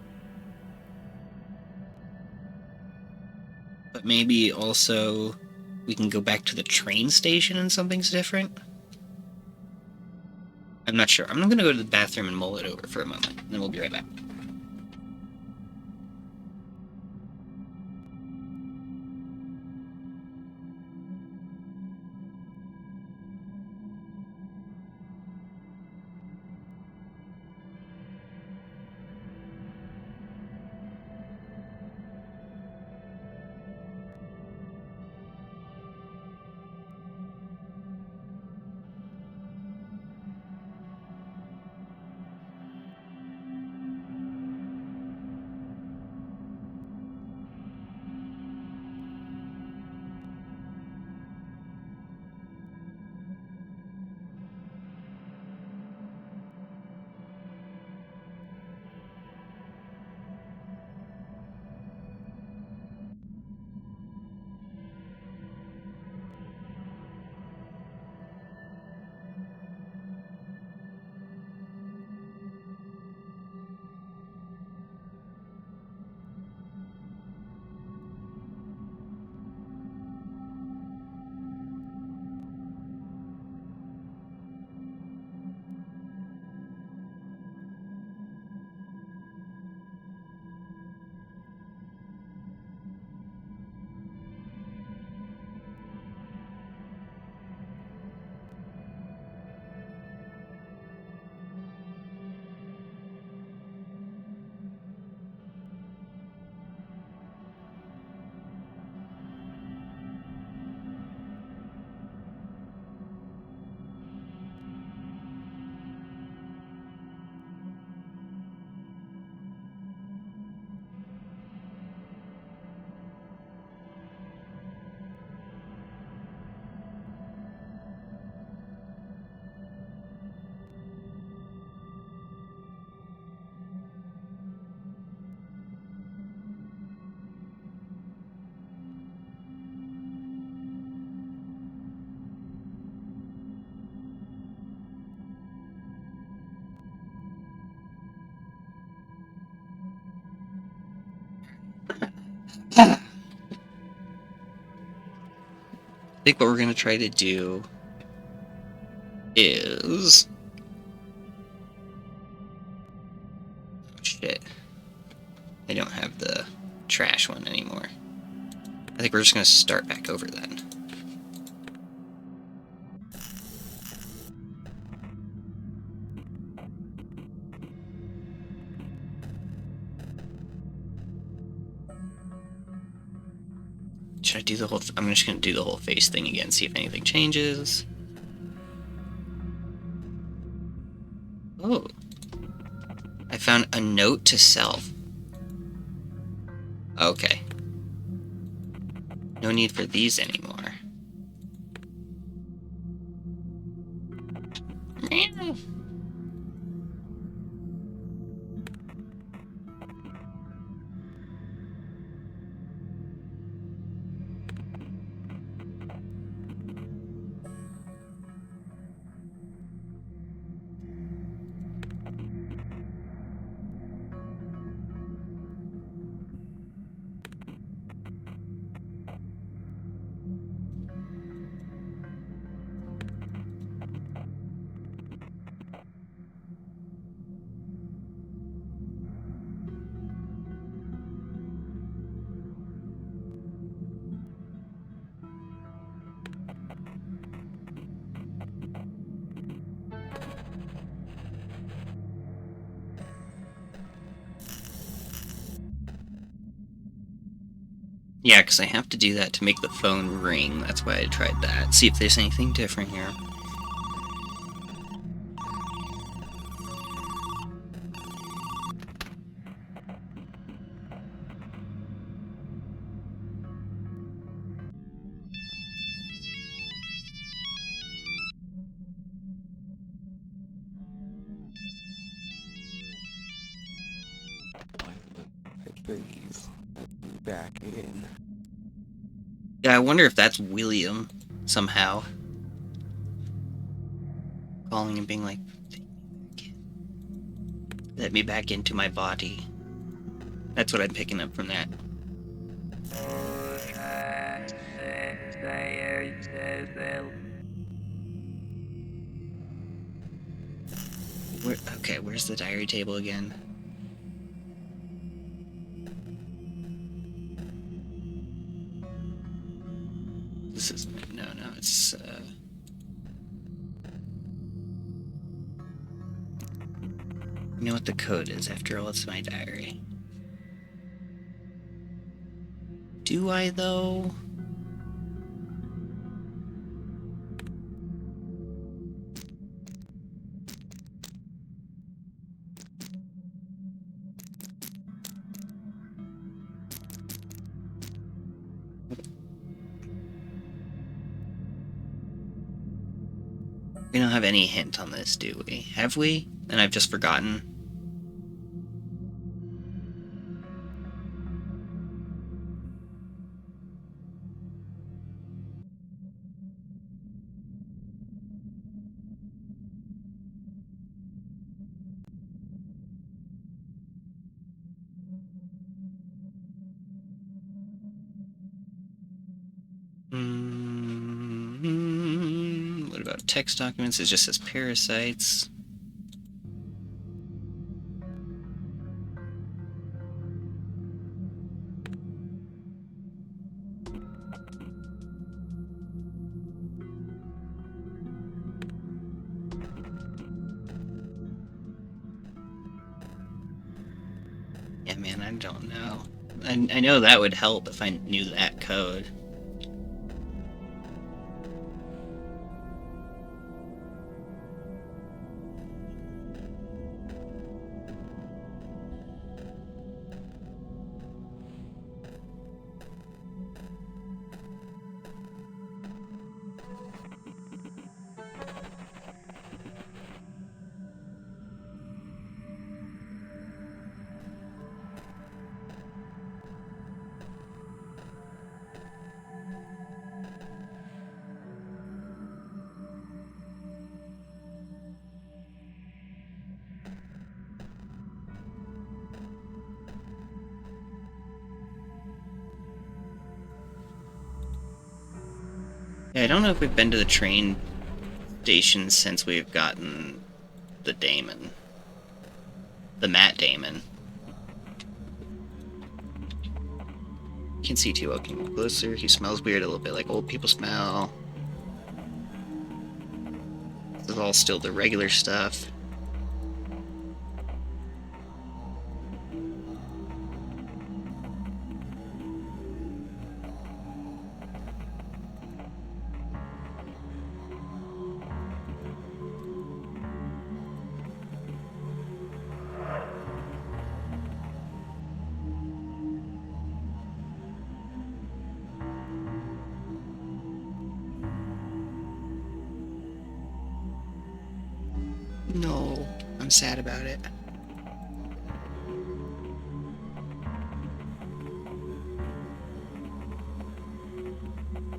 But maybe also we can go back to the train station and something's different? I'm not sure. I'm gonna go to the bathroom and mull it over for a moment, and then we'll be right back. I think what we're gonna try to do is... Oh, shit. I don't have the trash one anymore. I think we're just gonna start back over then. Should I do the whole... I'm just gonna do the whole face thing again, see if anything changes. Oh. I found a note to self. Okay. No need for these anymore. Meow. Yeah, because I have to do that to make the phone ring. That's why I tried that. See if there's anything different here. Please, let me back in. Yeah, I wonder if that's William, somehow. Calling and being like, let me back into my body. That's what I'm picking up from that. Okay, where's the diary table again? This is... No, it's... You know what the code is, after all, it's my diary. Do I, though? We don't have any hint on this, do we? Have we? And I've just forgotten? What about text documents? It just says parasites. Yeah, man, I don't know. I know that would help if I knew that code. Yeah, I don't know if we've been to the train station since we've gotten the Damon. The Matt Damon. Can't see too well. Can you move closer? He smells weird, a little bit like old people smell. This is all still the regular stuff. No, I'm sad about it.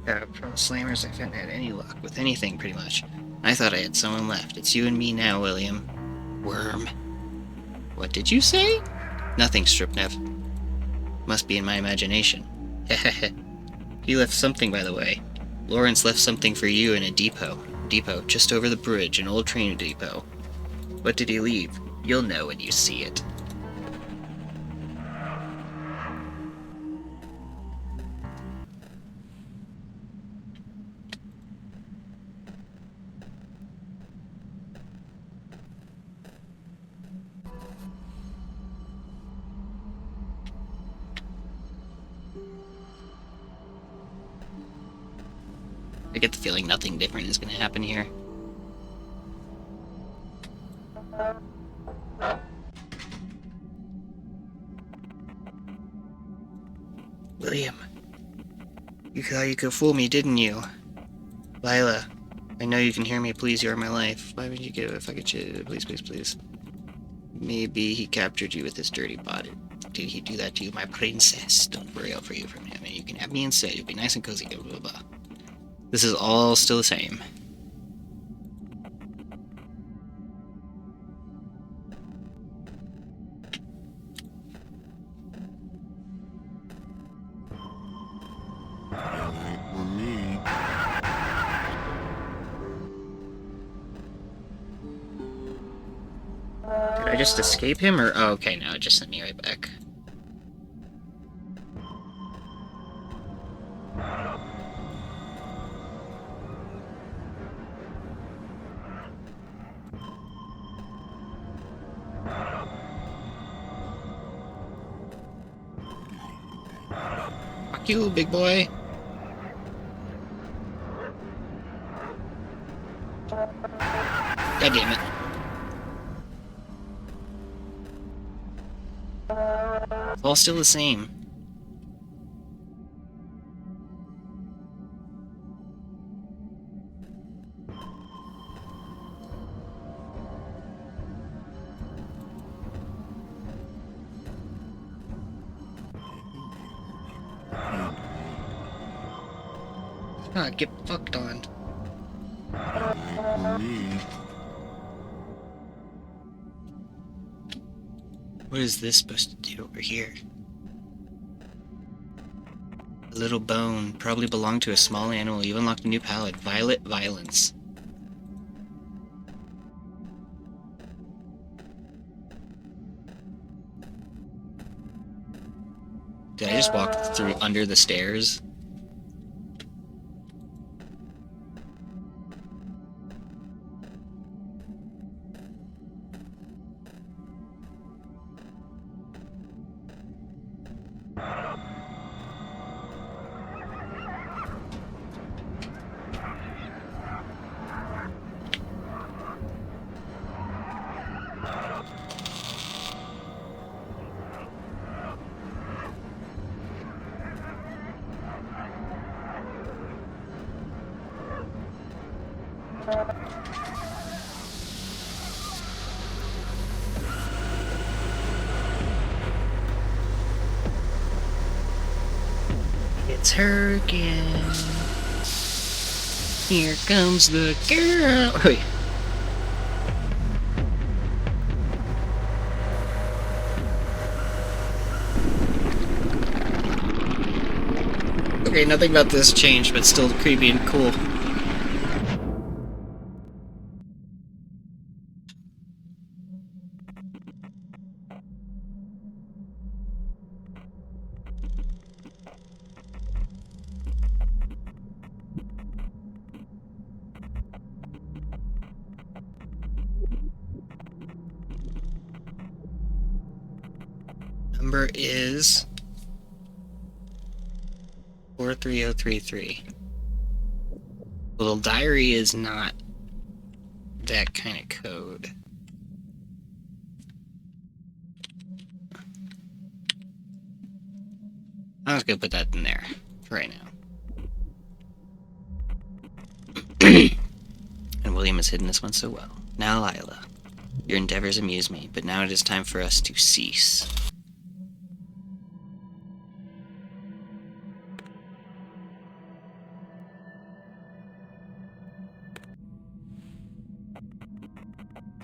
Pro slammers, I haven't had any luck with anything, pretty much. I thought I had someone left. It's you and me now, William. Worm. What did you say? Nothing, Stripnev. Must be in my imagination. Hehehe. He left something, by the way. Lawrence left something for you in a depot. Depot, just over the bridge, an old train depot. What did he leave? You'll know when you see it. I get the feeling nothing different is going to happen here. William, you thought you could fool me, didn't you? Lila, I know you can hear me. Please, you are my life. Why would you give a fucking shit? Please, please, please. Maybe he captured you with his dirty body. Did he do that to you, my princess? Don't worry, I'll free you from him, and you can have me instead. You'll be nice and cozy. Blah, blah, blah. This is all still the same. just escape him, or... Oh, okay, no, it just sent me right back. Fuck you, big boy. God damn it. It's all still the same. Ah, get fucked on. What is this supposed to do over here? A little bone. Probably belonged to a small animal. You unlocked a new palette. Violet Violence. Did I just walk through under the stairs? It's her again. Here comes the girl. Wait. Okay, nothing about this changed, but still creepy and cool. Number is 43033. Little diary is not that kind of code. I'm just gonna put that in there for right now. And William has hidden this one so well. Now, Lila, your endeavors amuse me, but now it is time for us to cease.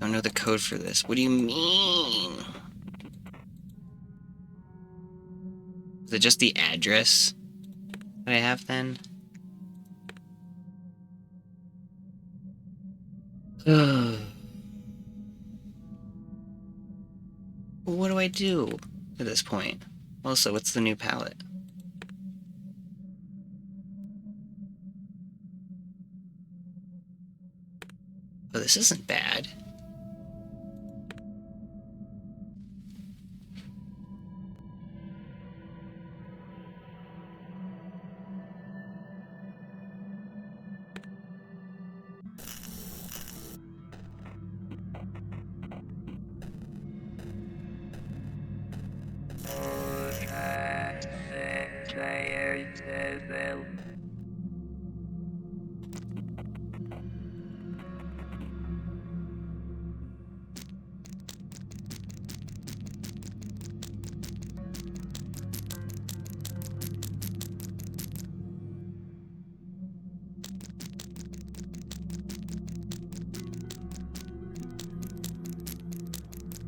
Don't know the code for this. What do you mean? Is it just the address that I have then? What do I do at this point? Also, what's the new palette? Oh, this isn't bad.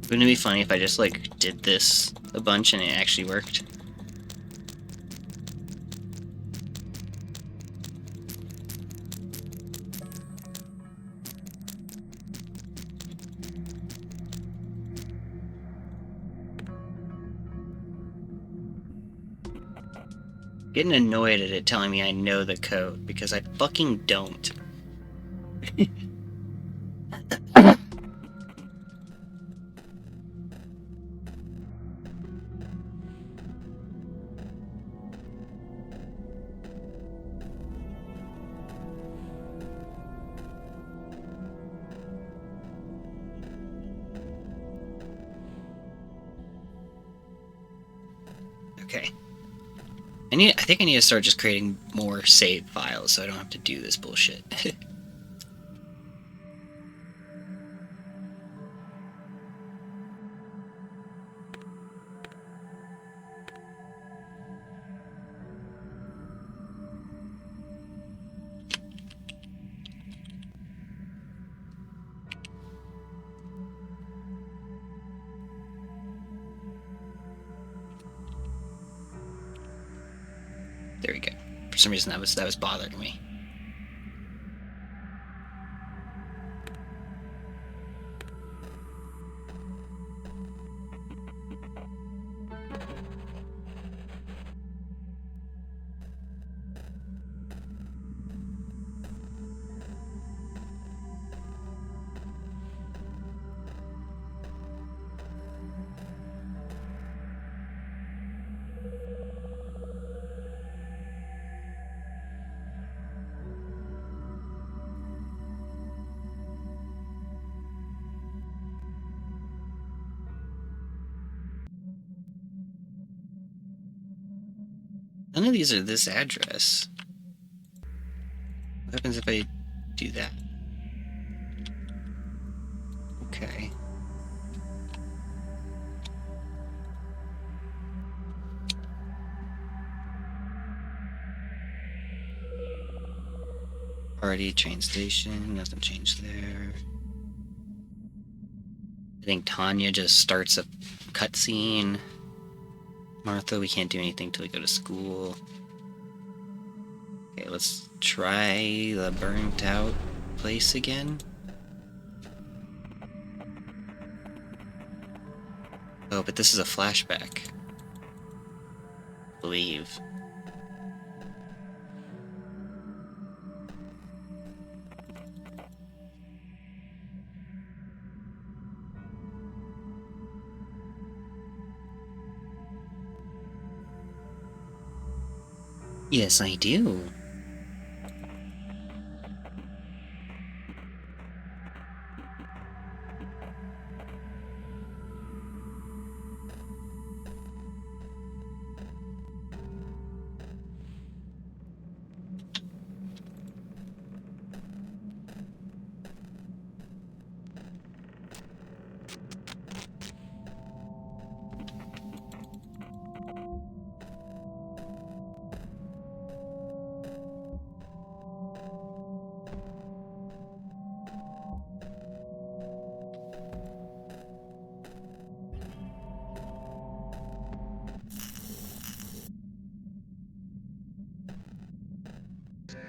Wouldn't it be funny if I just, like, did this a bunch and it actually worked? Getting annoyed at it telling me I know the code, because I fucking don't. Okay. I think I need to start just creating more save files so I don't have to do this bullshit. There we go. For some reason that was bothering me. None of these are this address. What happens if I do that? Okay. Party, train station, nothing changed there. I think Tanya just starts a cutscene. Martha, we can't do anything till we go to school. Okay, let's try the burnt out place again. Oh, but this is a flashback. I believe. Yes, I do.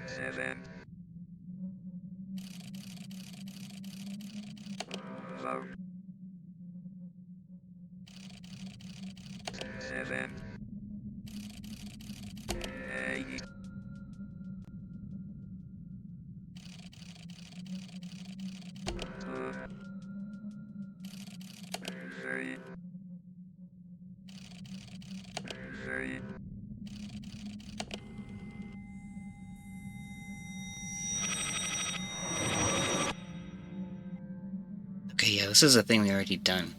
Seven. Hello. 7. 8. 3. 3. Okay, yeah, this is a thing we already done.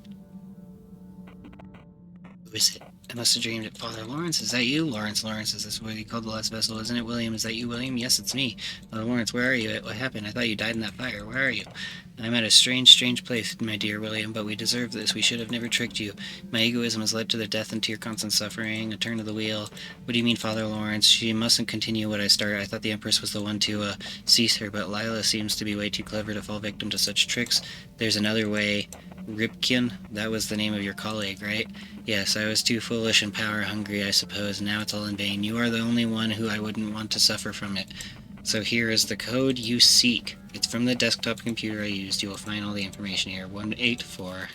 Who is it? I must have dreamed it. Father Lawrence, is that you? Lawrence, is this what you called the last vessel, isn't it, William? Is that you, William? Yes, it's me. Father Lawrence, where are you? What happened? I thought you died in that fire. Where are you? I'm at a strange place, my dear William, but we deserve this. We should have never tricked you. My egoism has led to their death and to your constant suffering. A turn of the wheel. What do you mean, Father Lawrence? She mustn't continue what I started. I thought the Empress was the one to cease her, but Lila seems to be way too clever to fall victim to such tricks. There's another way. Rybkin, that was the name of your colleague, right? Yes, I was too foolish and power-hungry, I suppose. Now it's all in vain. You are the only one who I wouldn't want to suffer from it. So here is the code you seek. It's from the desktop computer I used. You will find all the information here. 184.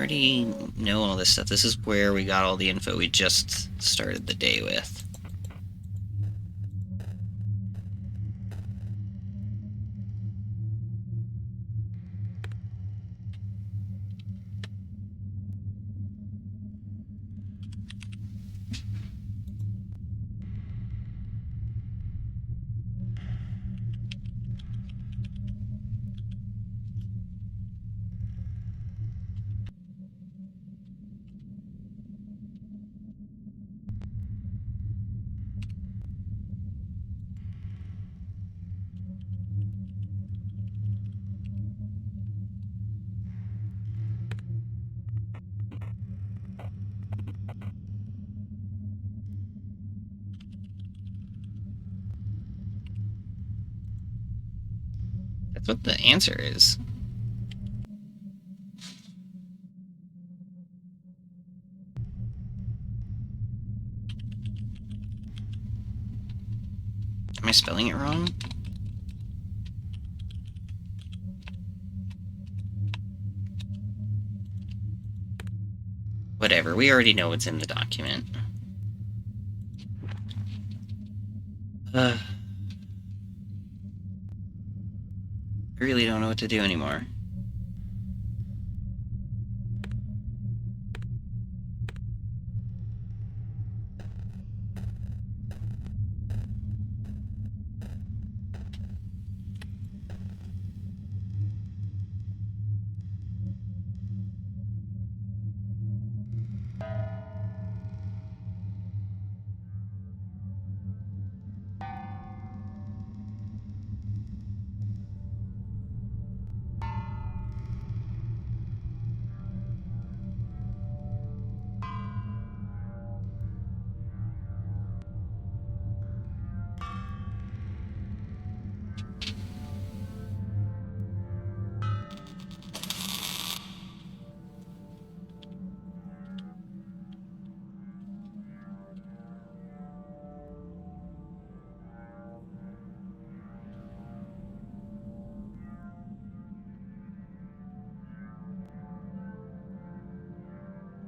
already know all this stuff. This is where we got all the info we just started the day with. That's what the answer is. Am I spelling it wrong? Whatever, we already know what's in the document. I really don't know what to do anymore.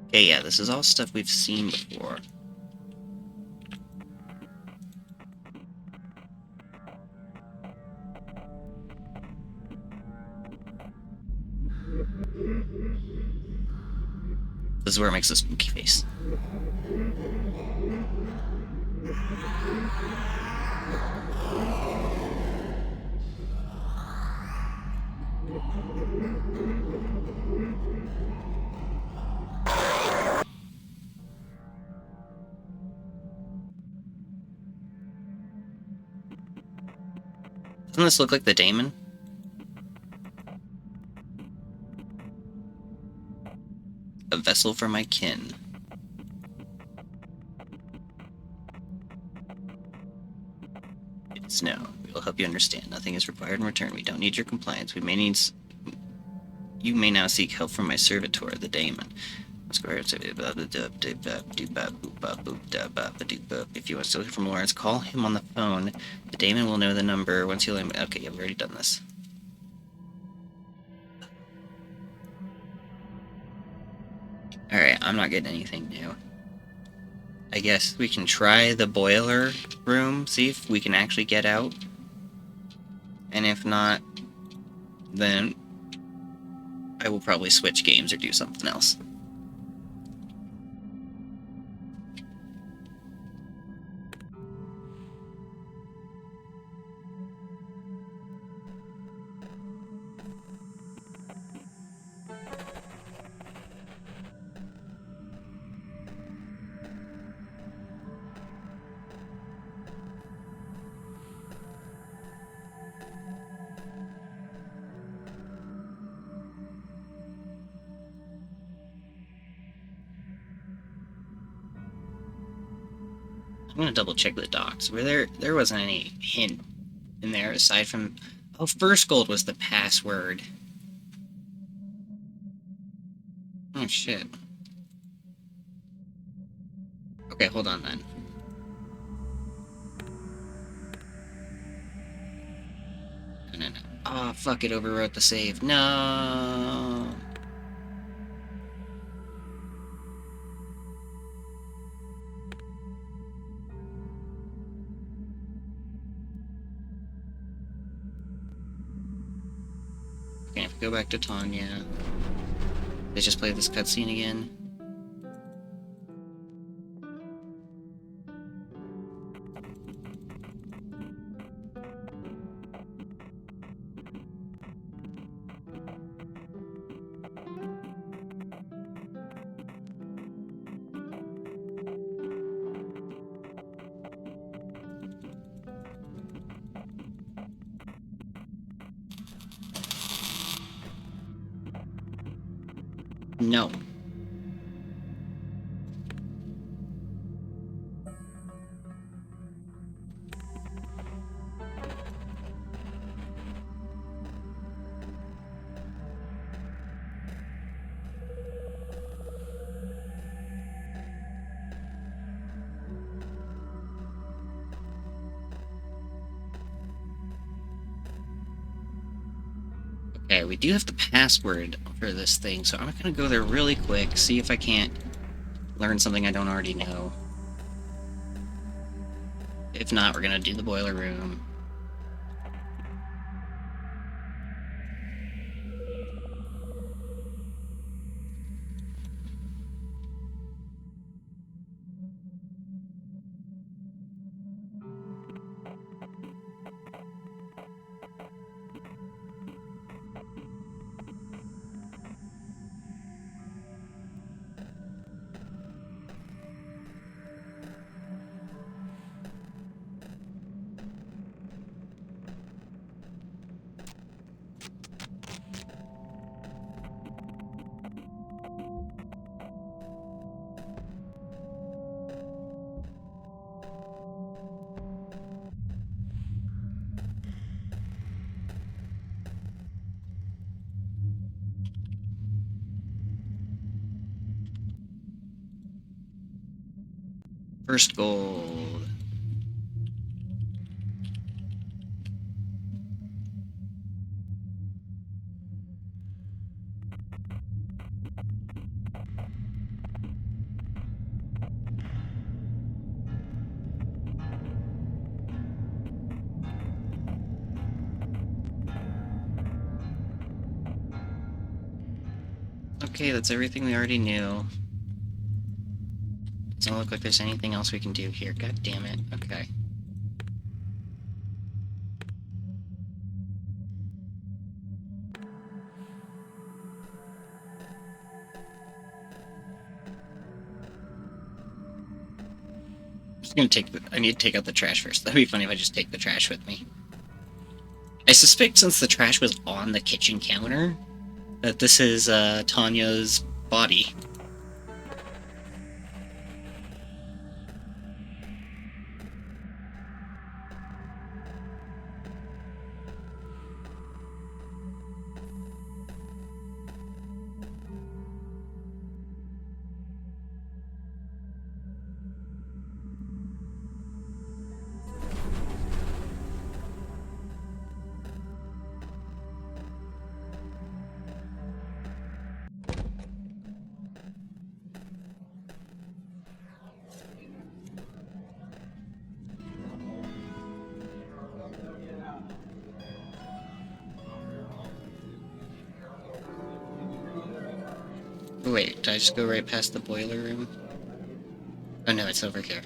Okay, yeah, this is all stuff we've seen before. This is where it makes a spooky face. Doesn't this look like the daemon? A vessel for my kin. It's no. We will help you understand. Nothing is required in return. We don't need your compliance. You may now seek help from my servitor, the daemon. If you want to hear from Lawrence, call him on the phone. The daemon will know the number once he'll... Okay, yeah, we've already done this. Alright, I'm not getting anything new. I guess we can try the boiler room, see if we can actually get out. And if not, then I will probably switch games or do something else. I'm gonna double check the docs. Where there wasn't any hint in there aside from... Oh, First Gold was the password. Oh, shit. Okay, hold on then. No. Oh, fuck, it overwrote the save. No! go back to Tanya. They just play this cutscene again. No. Okay, we do have the password for this thing, so I'm gonna go there really quick, see if I can't learn something I don't already know. If not, we're gonna do the boiler room. First gold. Okay, that's everything we already knew. Doesn't look like there's anything else we can do here. God damn it. Okay. I'm just gonna take the... I need to take out the trash first. That'd be funny if I just take the trash with me. I suspect since the trash was on the kitchen counter, that this is Tanya's body. Oh, wait, did I just go right past the boiler room? Oh no, it's over here.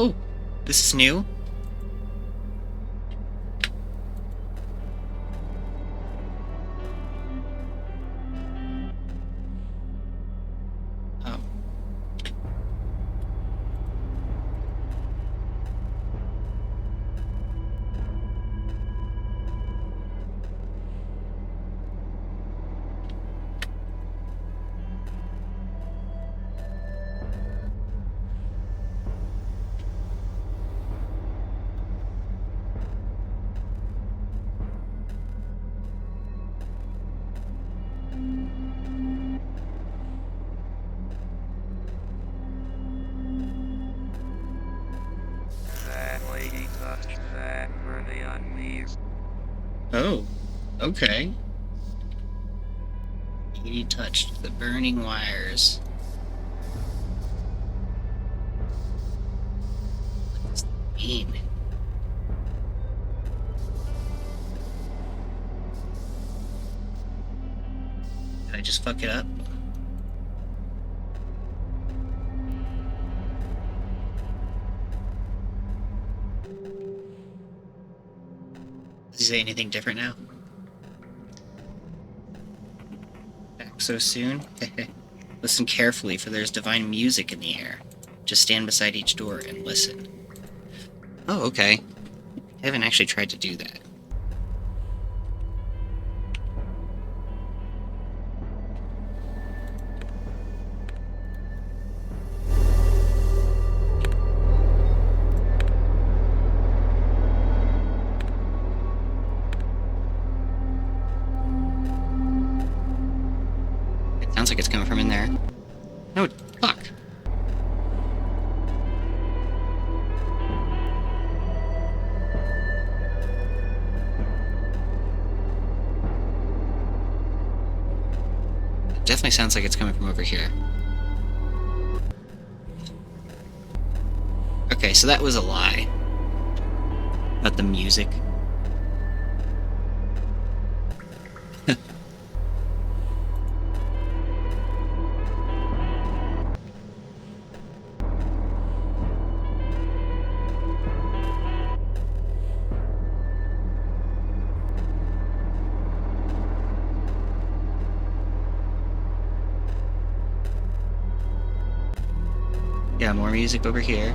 Oh, this is new? Oh, okay. He touched the burning wires. What does that mean? Did I just fuck it up? Does he say anything different now? Back so soon? Listen carefully, for there's divine music in the air. Just stand beside each door and listen. Oh, okay. I haven't actually tried to do that. It sounds like it's coming from in there. No, fuck. It definitely sounds like it's coming from over here. Okay, so that was a lie. About the music. Yeah, more music over here.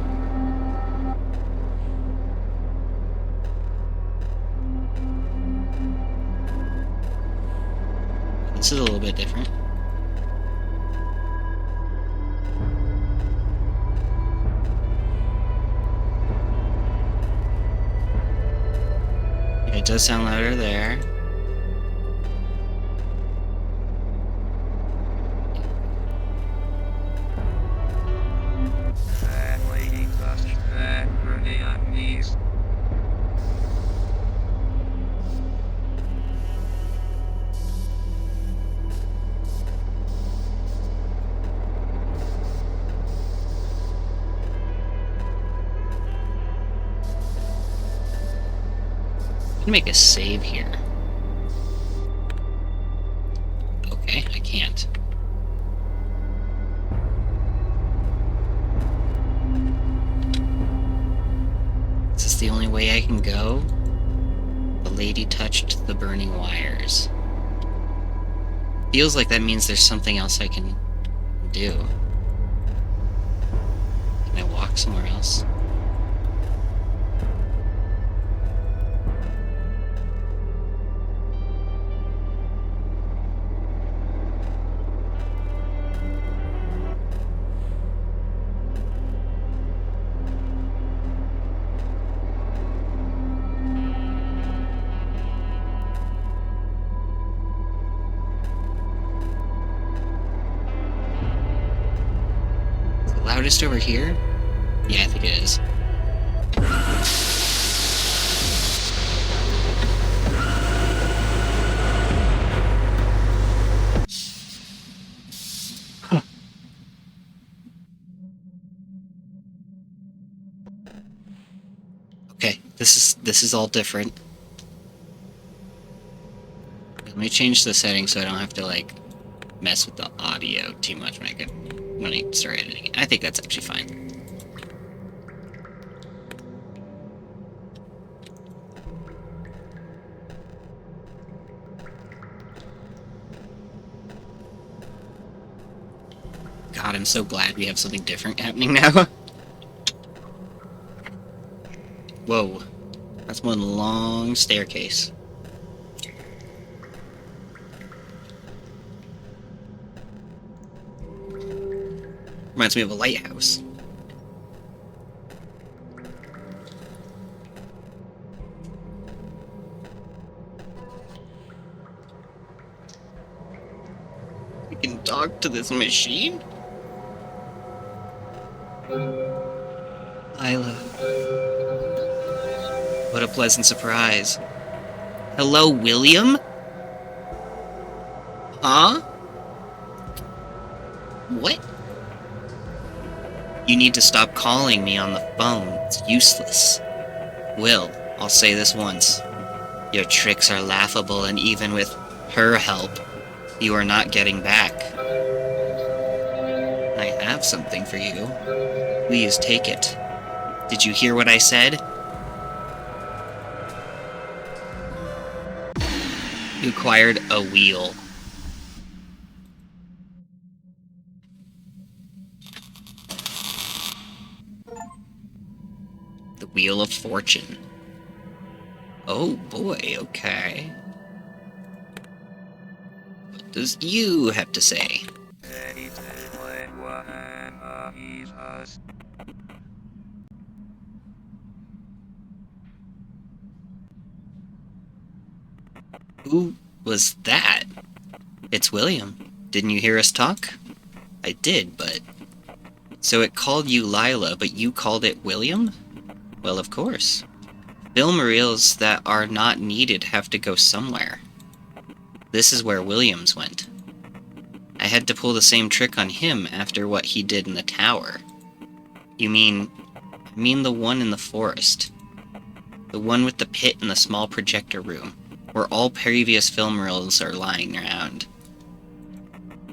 This is a little bit different. Yeah, it does sound louder there. I can make a save here. Okay, I can't. Is this the only way I can go? The lady touched the burning wires. Feels like that means there's something else I can do. Can I walk somewhere else? Loudest over here? Yeah, I think it is. Huh. Okay, this is all different. Let me change the settings so I don't have to like mess with the audio too much when I start editing it. I think that's actually fine. God, I'm so glad we have something different happening now. Whoa. That's one long staircase. Reminds me of a lighthouse. We can talk to this machine? Lila. What a pleasant surprise. Hello, William? Huh? What? You need to stop calling me on the phone. It's useless. Will, I'll say this once. Your tricks are laughable, and even with her help, you are not getting back. I have something for you. Please take it. Did you hear what I said? You acquired a wheel. The Wheel of Fortune. Oh boy, okay. What does you have to say? Who was that? It's William. Didn't you hear us talk? I did, but... So it called you Lila, but you called it William? Well, of course. Film reels that are not needed have to go somewhere. This is where Williams went. I had to pull the same trick on him after what he did in the tower. You mean... I mean the one in the forest. The one with the pit and the small projector room, where all previous film reels are lying around.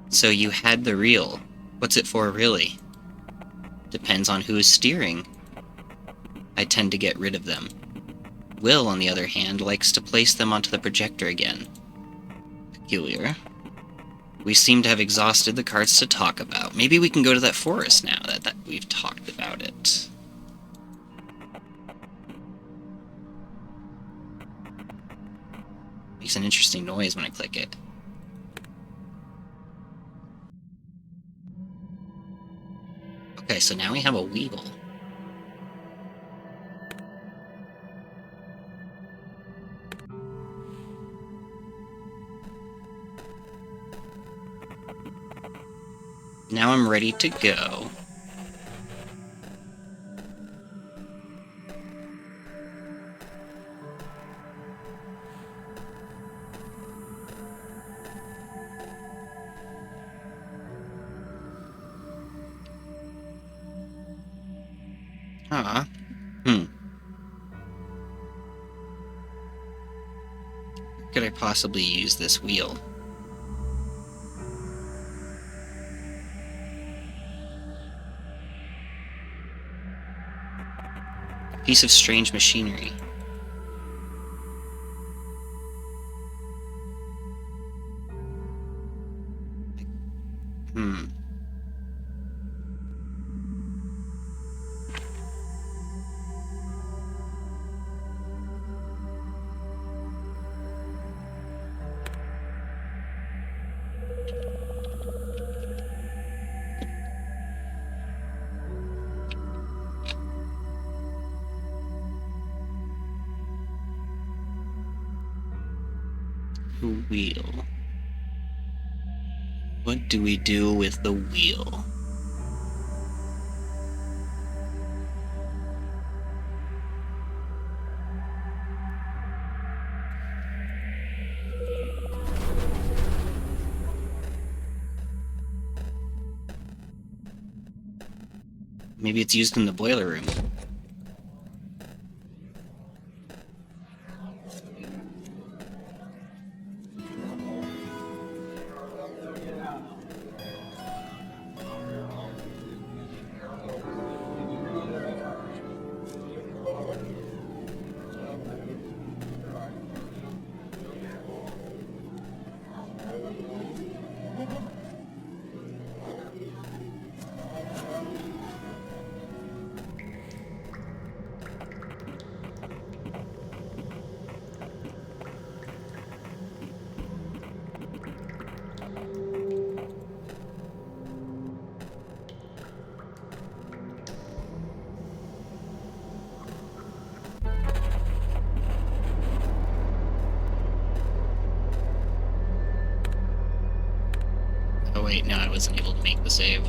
So you had the reel. What's it for, really? Depends on who is steering. I tend to get rid of them. Will, on the other hand, likes to place them onto the projector again. Peculiar. We seem to have exhausted the cards to talk about. Maybe we can go to that forest now that we've talked about it. Makes an interesting noise when I click it. Okay, so now we have a wheel. Now I'm ready to go. Huh. Could I possibly use this wheel? Piece of strange machinery. Wheel. What do we do with the wheel? Maybe it's used in the boiler room. Oh wait, no, I wasn't able to make the save.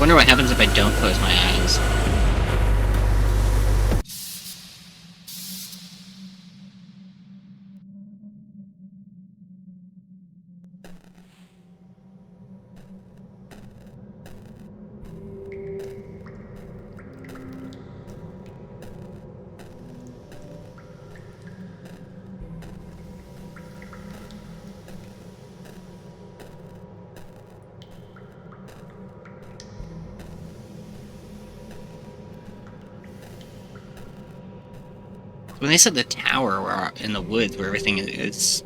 wonder what happens if I don't close my eyes. When they said the tower where in the woods where everything is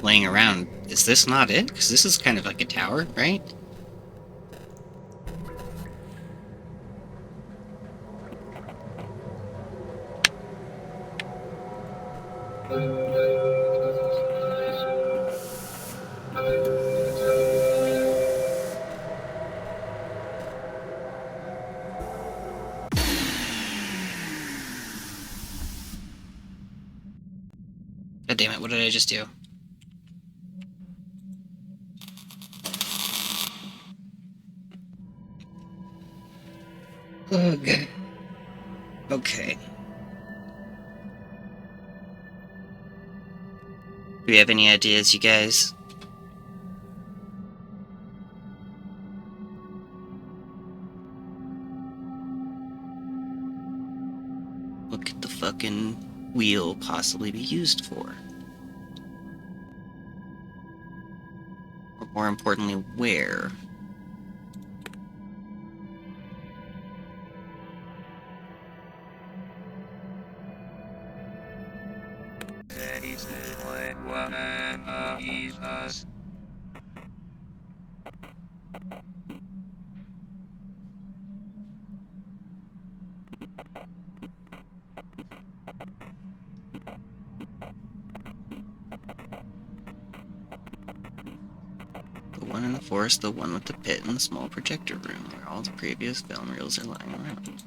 laying around, is this not it? Because this is kind of like a tower, right? God damn it, what did I just do? Okay. Okay. Do you have any ideas, you guys? What could the fucking wheel possibly be used for? Or more importantly, where? The one in the forest, the one with the pit, and the small projector room, where all the previous film reels are lying around.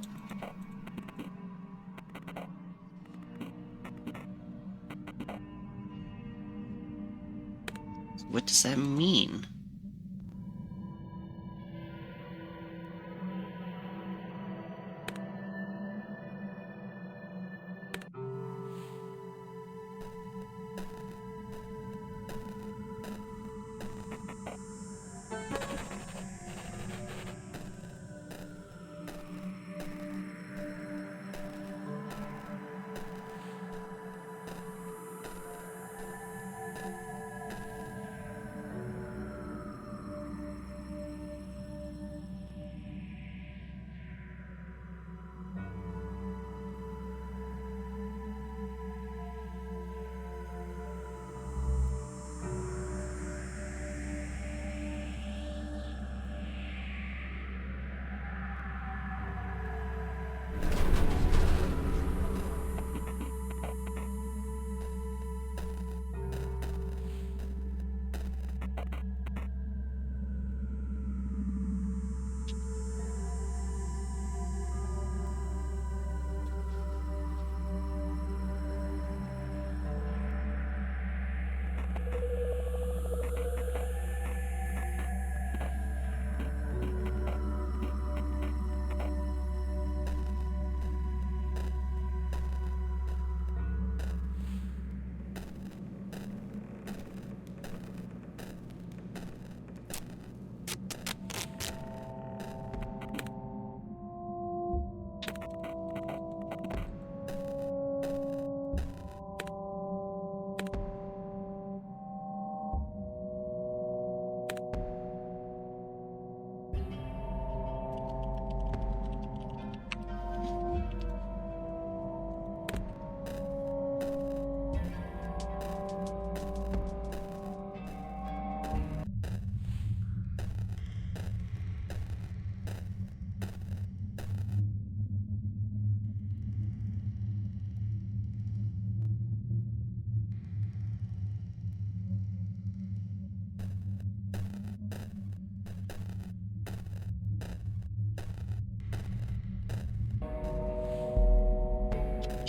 What does that mean?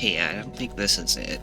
Okay, yeah, I don't think this is it.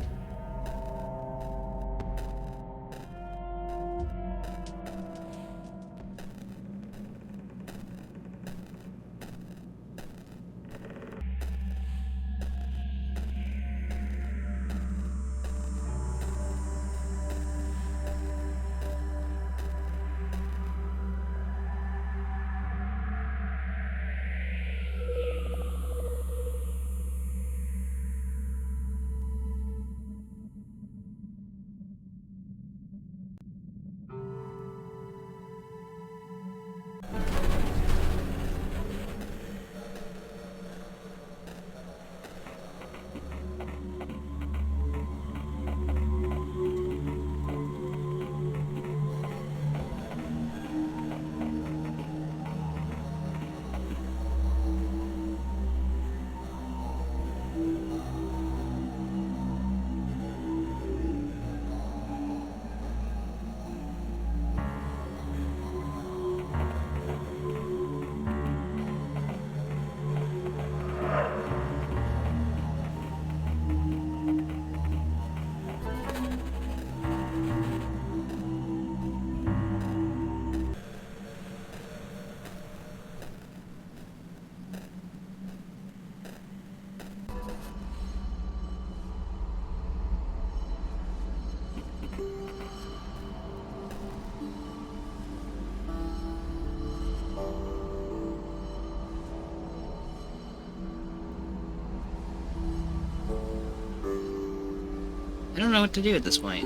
don't know what to do at this point.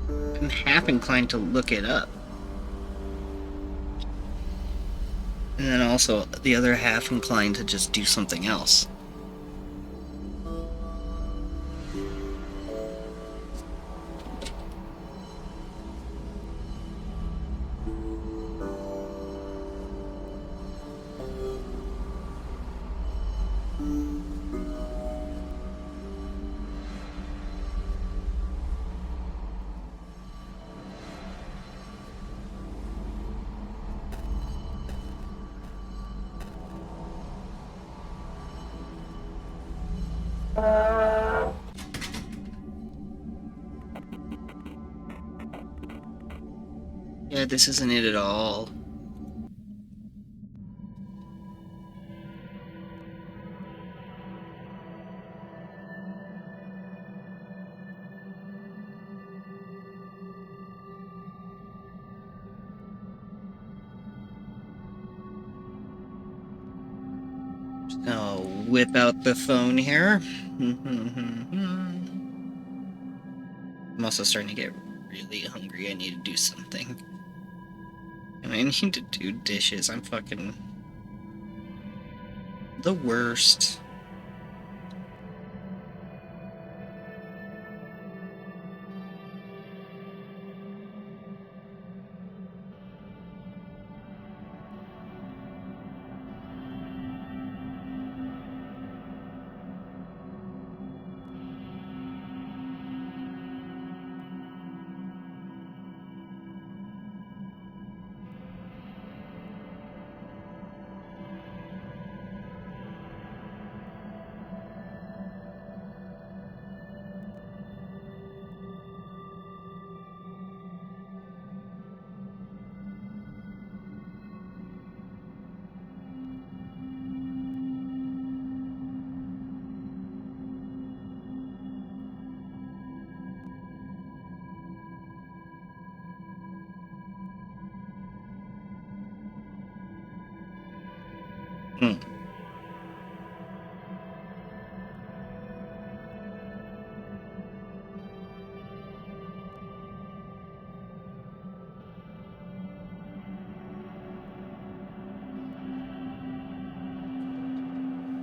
I'm half inclined to look it up. And then also the other half inclined to just do something else. Yeah, this isn't it at all. Just gonna whip out the phone here. I'm also starting to get really hungry. I need to do something. And I need to do dishes. I'm fucking the worst. Hmm.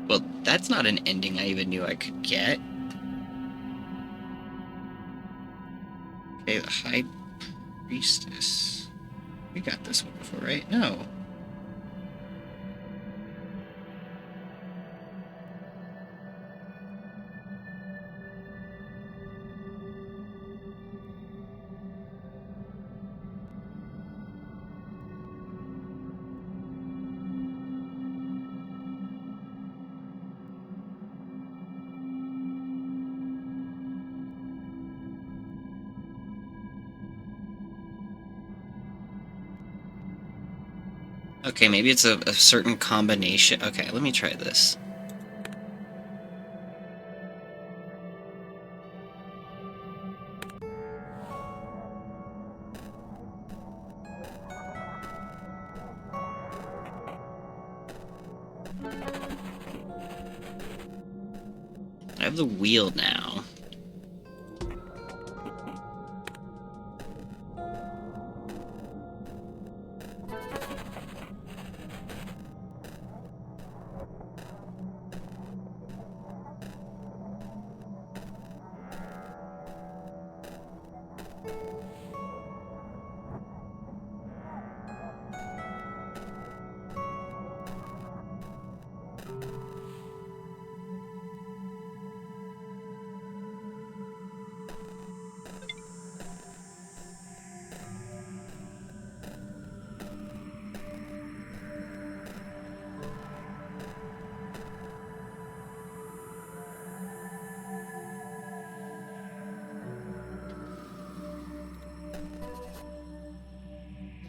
Well, that's not an ending I even knew I could get. Okay, the High Priestess. We got this one before, right? No. Okay, maybe it's a certain combination. Okay, let me try this. I have the wheel now.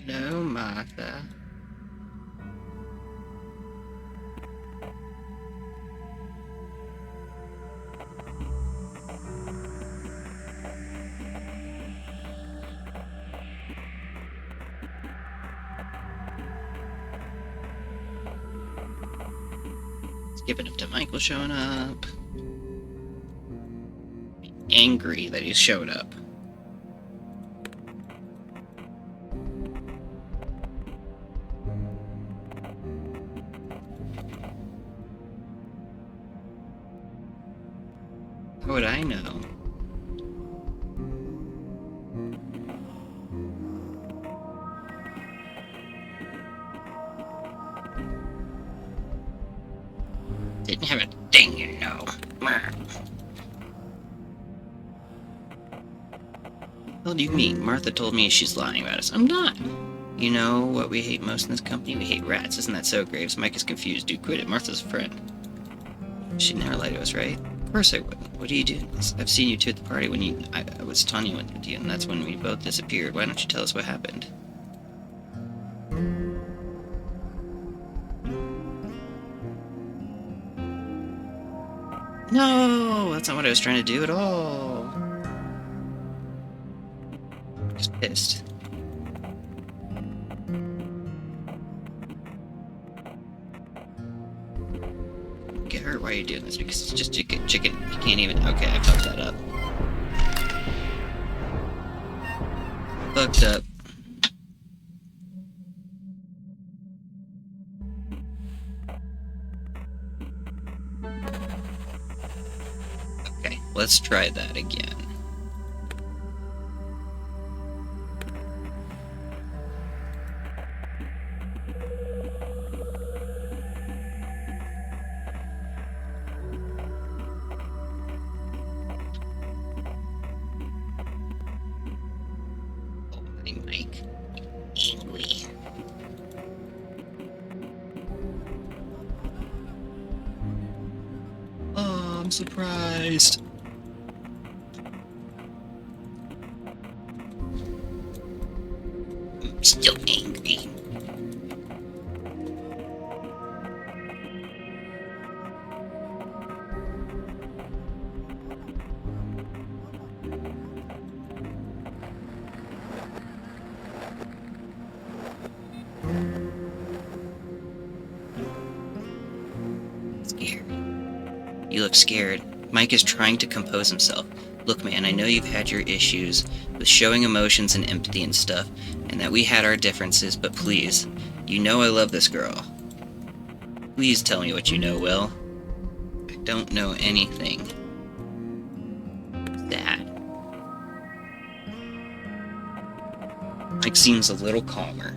No, Martha. Skip it up to Michael showing up. angry that he showed up. How would I know? Didn't have a thing, you know. What do you mean? Martha told me she's lying about us. I'm not. You know what we hate most in this company? We hate rats. Isn't that so, Graves? Mike is confused. Dude, quit it. Martha's a friend. She'd never lie to us, right? Of course I wouldn't. What do you do? I've seen you two at the party when I was Tanya with you, and that's when we both disappeared. Why don't you tell us what happened? No, that's not what I was trying to do at all. Just pissed. Get hurt. Why are you doing this? Because it's just chicken. You can't even. Okay, I fucked that up. Fucked up. Okay, let's try that again. Mike. Angry. Oh, I'm surprised. I'm still angry. Scared. You look scared. Mike is trying to compose himself. Look, man, I know you've had your issues with showing emotions and empathy and stuff, and that we had our differences, but please, you know I love this girl. Please tell me what you know, Will. I don't know anything. Sad. Mike seems a little calmer.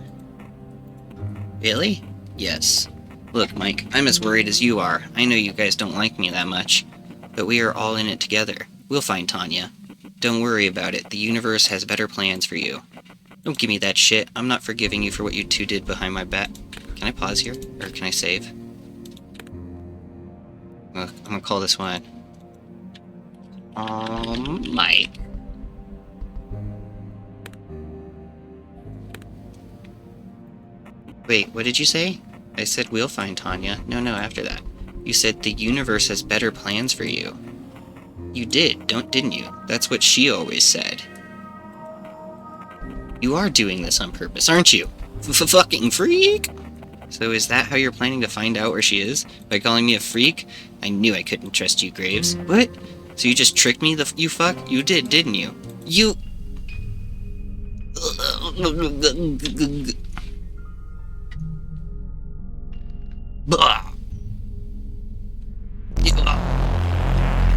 Really? Yes. Look, Mike, I'm as worried as you are. I know you guys don't like me that much, but we are all in it together. We'll find Tanya. Don't worry about it. The universe has better plans for you. Don't give me that shit. I'm not forgiving you for what you two did behind my back. Can I pause here? Or can I save? I'm gonna call this one. Mike. Wait, what did you say? I said we'll find Tanya. No, after that. You said the universe has better plans for you. You did, didn't you? That's what she always said. You are doing this on purpose, aren't you? Fucking freak! So is that how you're planning to find out where she is? By calling me a freak? I knew I couldn't trust you, Graves. What? So you just tricked me, you fuck? You did, didn't you? You...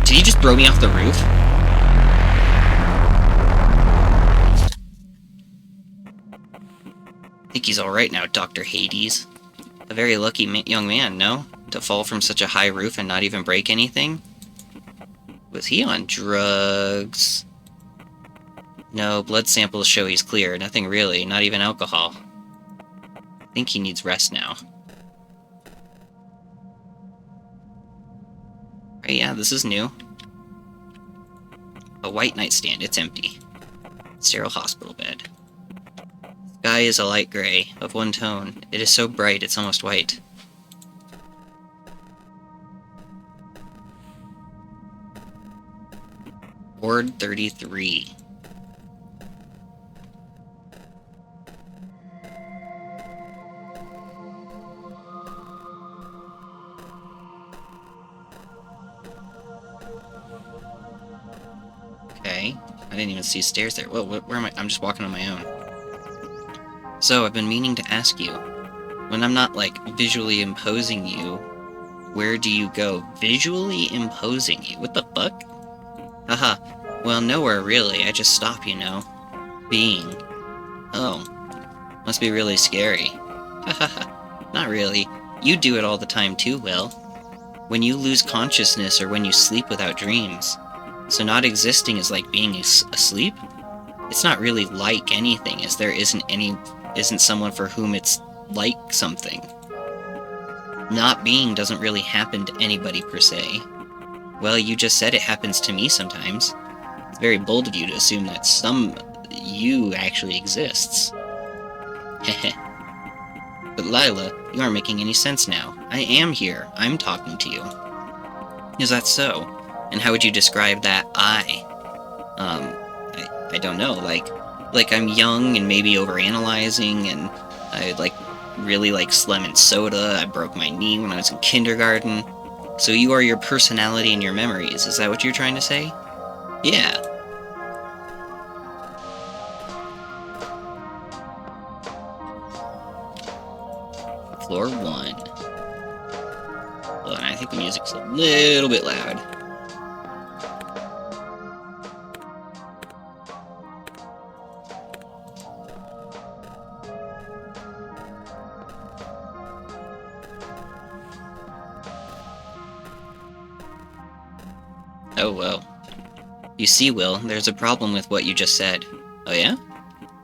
Did he just throw me off the roof? I think he's alright now, Dr. Hades. A very lucky young man, no? To fall from such a high roof and not even break anything? Was he on drugs? No, blood samples show he's clear. Nothing really, not even alcohol. I think he needs rest now. Right, yeah, this is new. A white nightstand, it's empty. Sterile hospital bed. Sky is a light gray, of one tone. It is so bright, it's almost white. Ward 33. didn't even see stairs there. Whoa, where am I? I'm just walking on my own. So, I've been meaning to ask you, when I'm not, like, visually imposing you, where do you go? Visually imposing you? What the fuck? Haha. Well, nowhere really. I just stop, you know. Being. Oh. Must be really scary. Hahaha. Not really. You do it all the time too, Will. When you lose consciousness or when you sleep without dreams. So not existing is like being asleep? It's not really like anything, as there isn't someone for whom it's like something. Not being doesn't really happen to anybody per se. Well, you just said it happens to me sometimes. It's very bold of you to assume that some you actually exists. Heh. But Lila, you aren't making any sense now. I am here. I'm talking to you. Is that so? And how would you describe that I? I don't know, like I'm young and maybe overanalyzing, and I really like lemon soda. I broke my knee when I was in kindergarten. So you are your personality and your memories. Is that what you're trying to say? Yeah. Floor 1. Hold on, I think the music's a little bit loud. Oh, well. You see, Will, there's a problem with what you just said. Oh, yeah?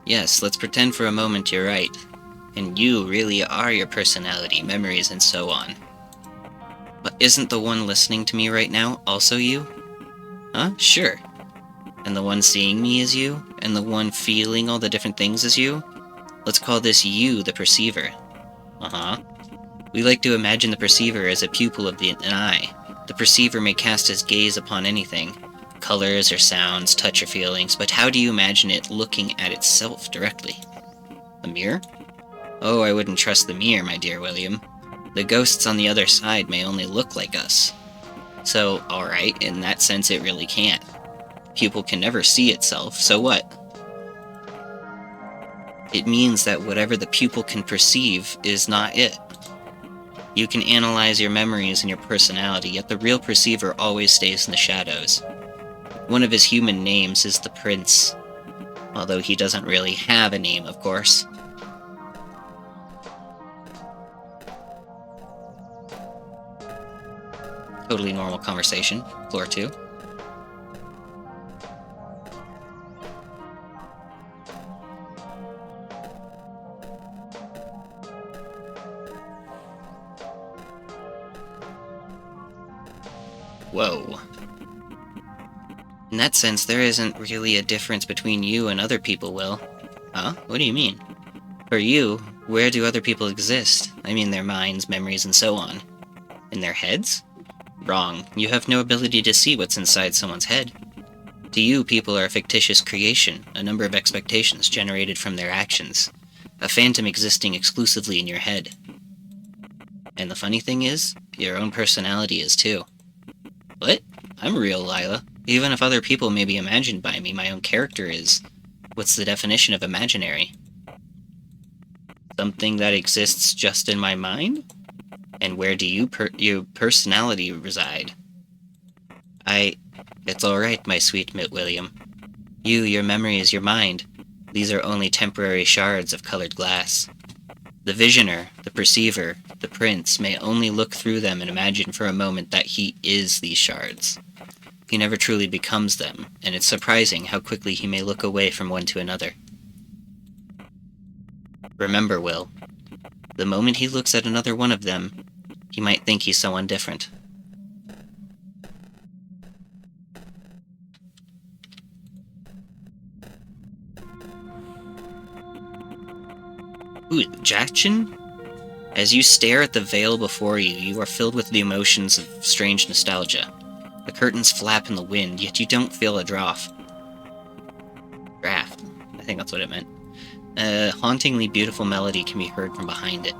Yes, let's pretend for a moment you're right. And you really are your personality, memories, and so on. But isn't the one listening to me right now also you? Huh? Sure. And the one seeing me is you? And the one feeling all the different things is you? Let's call this you the perceiver. Uh-huh. We like to imagine the perceiver as a pupil of an eye. The perceiver may cast his gaze upon anything, colors or sounds, touch or feelings, but how do you imagine it looking at itself directly? A mirror? Oh, I wouldn't trust the mirror, my dear William. The ghosts on the other side may only look like us. So, alright, in that sense it really can't. Pupil can never see itself, so what? It means that whatever the pupil can perceive is not it. You can analyze your memories and your personality, yet the real perceiver always stays in the shadows. One of his human names is the Prince, although he doesn't really have a name, of course. Totally normal conversation. Floor 2. Whoa. In that sense, there isn't really a difference between you and other people, Will. Huh? What do you mean? For you, where do other people exist? I mean their minds, memories, and so on. In their heads? Wrong. You have no ability to see what's inside someone's head. To you, people are a fictitious creation, a number of expectations generated from their actions. A phantom existing exclusively in your head. And the funny thing is, your own personality is too. What? I'm real, Lila. Even if other people may be imagined by me, my own character is... What's the definition of imaginary? Something that exists just in my mind? And where do your personality reside? It's alright, my sweet William. You, your memories, your mind, these are only temporary shards of colored glass. The visioner, the perceiver, the prince may only look through them and imagine for a moment that he is these shards. He never truly becomes them, and it's surprising how quickly he may look away from one to another. Remember, Will, the moment he looks at another one of them, he might think he's someone different. Ooh, Jackson? As you stare at the veil before you, you are filled with the emotions of strange nostalgia. The curtains flap in the wind, yet you don't feel a draft. I think that's what it meant. A hauntingly beautiful melody can be heard from behind it.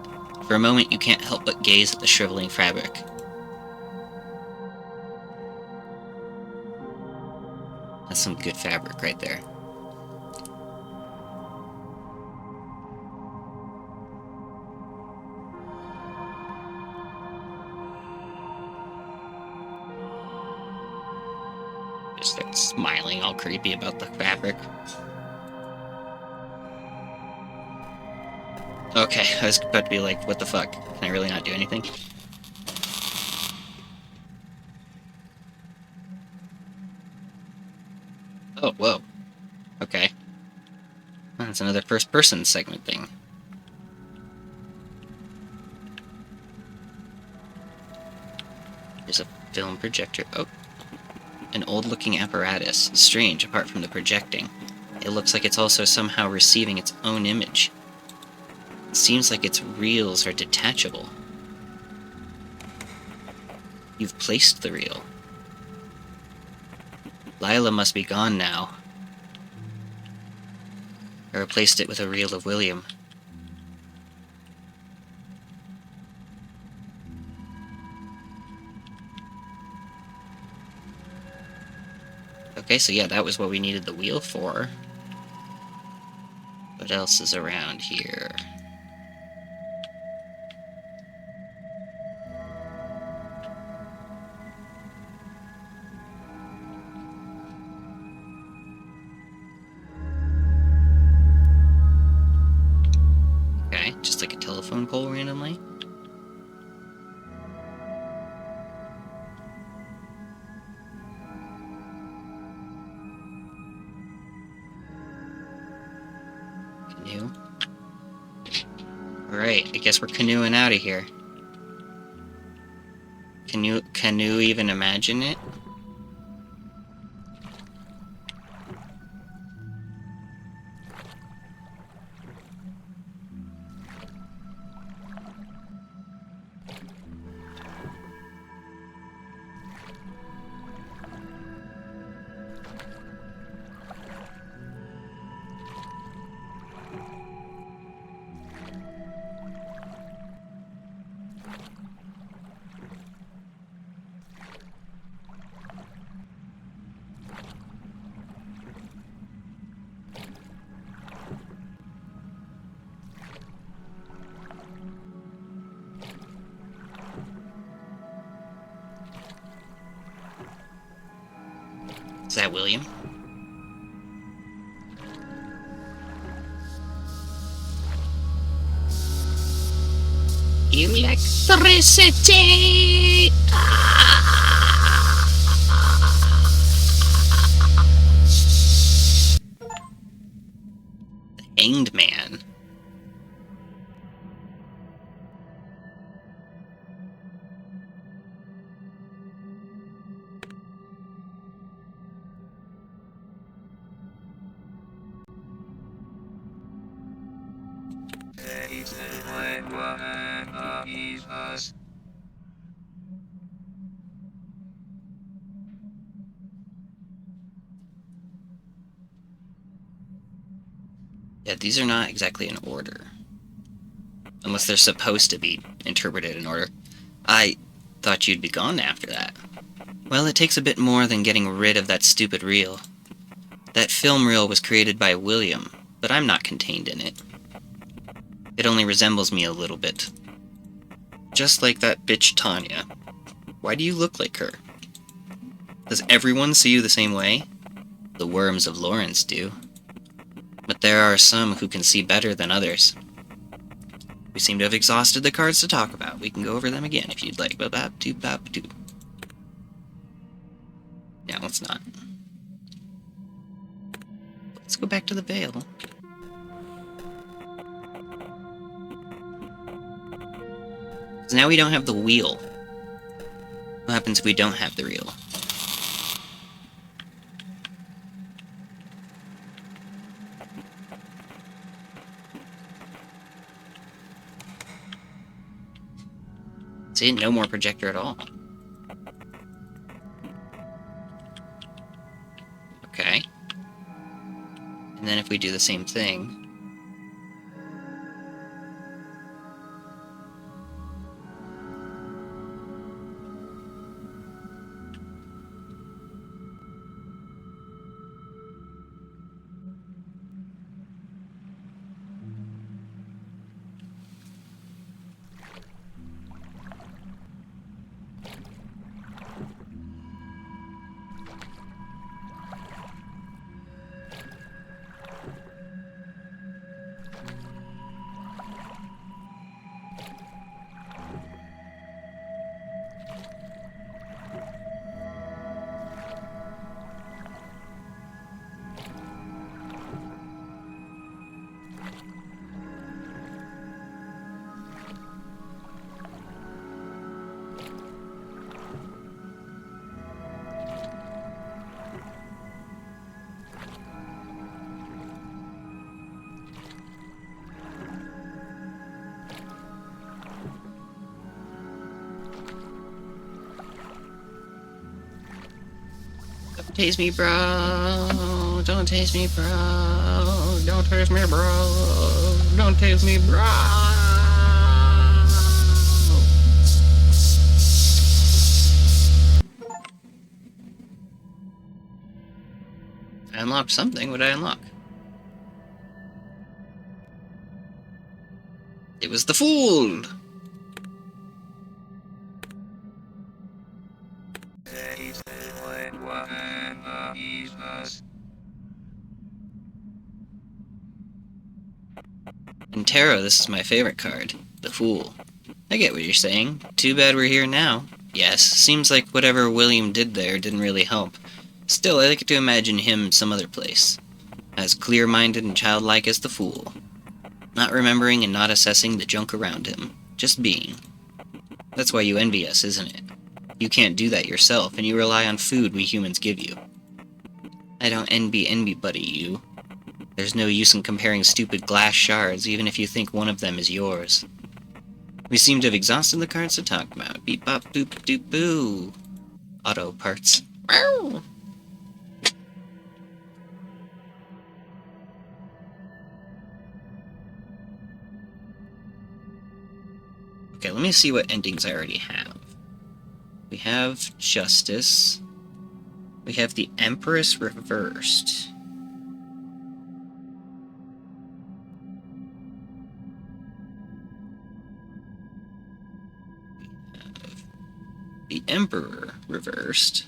For a moment, you can't help but gaze at the shriveling fabric. That's some good fabric right there. Just start smiling all creepy about the fabric. Okay, I was about to be like, what the fuck? Can I really not do anything? Oh, whoa. Okay. Well, that's another first-person segment thing. There's a film projector. Oh. An old-looking apparatus. Strange, apart from the projecting. It looks like it's also somehow receiving its own image. It seems like its reels are detachable. You've placed the reel. Lila must be gone now. I replaced it with a reel of William. Okay, so yeah, that was what we needed the wheel for. What else is around here? Okay, just like a telephone pole randomly. Canoe. Alright, I guess we're canoeing out of here. Can you even imagine it? Is that William? Electricity! The Hanged Man. Yeah, these are not exactly in order. Unless they're supposed to be interpreted in order. I thought you'd be gone after that. Well, it takes a bit more than getting rid of that stupid reel. That film reel was created by William, but I'm not contained in it. It only resembles me a little bit. Just like that bitch Tanya. Why do you look like her? Does everyone see you the same way? The worms of Lawrence do. But there are some who can see better than others. We seem to have exhausted the cards to talk about. We can go over them again if you'd like. Ba-ba-doo-ba-doo. No, let's not. Let's go back to the Vale. Because now we don't have the wheel. What happens if we don't have the reel? See, no more projector at all. Okay. And then if we do the same thing... taste me, bro. Don't taste me, bro. Don't taste me, bro. Don't taste me, bro. I unlocked something. What did I unlock? It was the fool! In tarot, this is my favorite card. The Fool. I get what you're saying. Too bad we're here now. Yes, seems like whatever William did there didn't really help. Still, I like to imagine him some other place. As clear-minded and childlike as the Fool. Not remembering and not assessing the junk around him. Just being. That's why you envy us, isn't it? You can't do that yourself, and you rely on food we humans give you. I don't envy anybody, you. There's no use in comparing stupid glass shards, even if you think one of them is yours. We seem to have exhausted the cards to talk about. Beep bop boop doop boo. Auto parts. Meow. Okay, let me see what endings I already have. We have Justice. We have the Empress reversed. We have the Emperor reversed.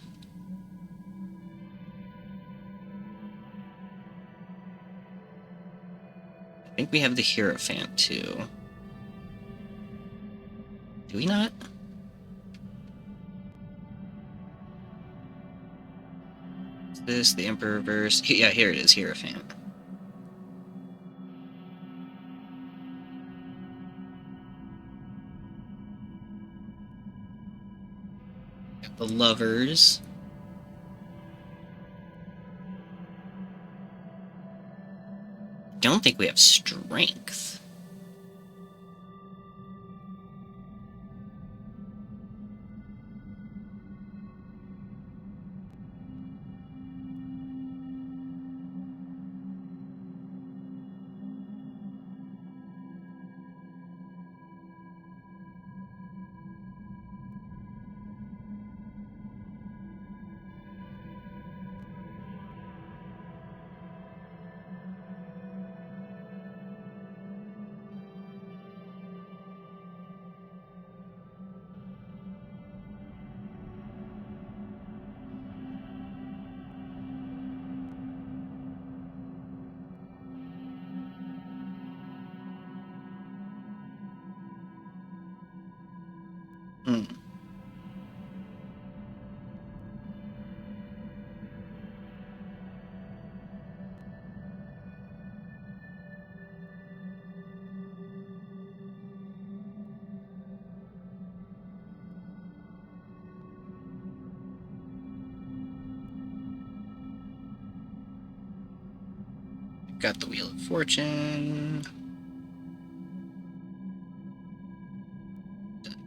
I think we have the Hierophant too. Do we not? Is this the Emperor reversed? Yeah, here it is, Hierophant. Got the Lovers. Don't think we have Strength. Hmm. Got the Wheel of Fortune.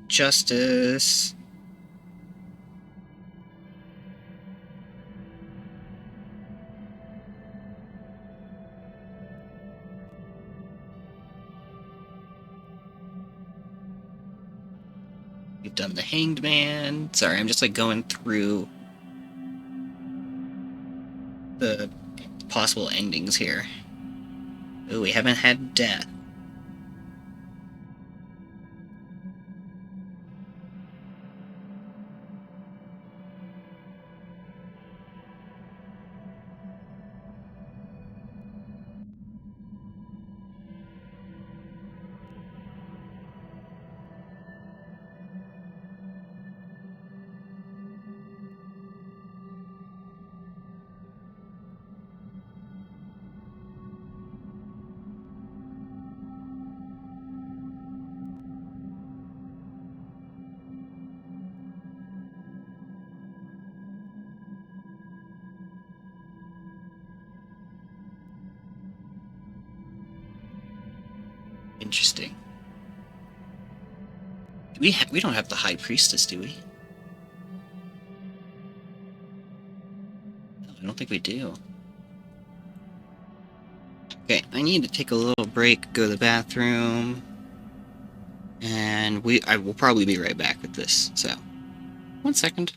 Justice. We've done the Hanged Man. Sorry, I'm just like going through the possible endings here. Ooh, we haven't had Death. Interesting. We don't have the High Priestess, do we? don't think we do. Okay, I need to take a little break, go to the bathroom, and I will probably be right back with this, so 1 second.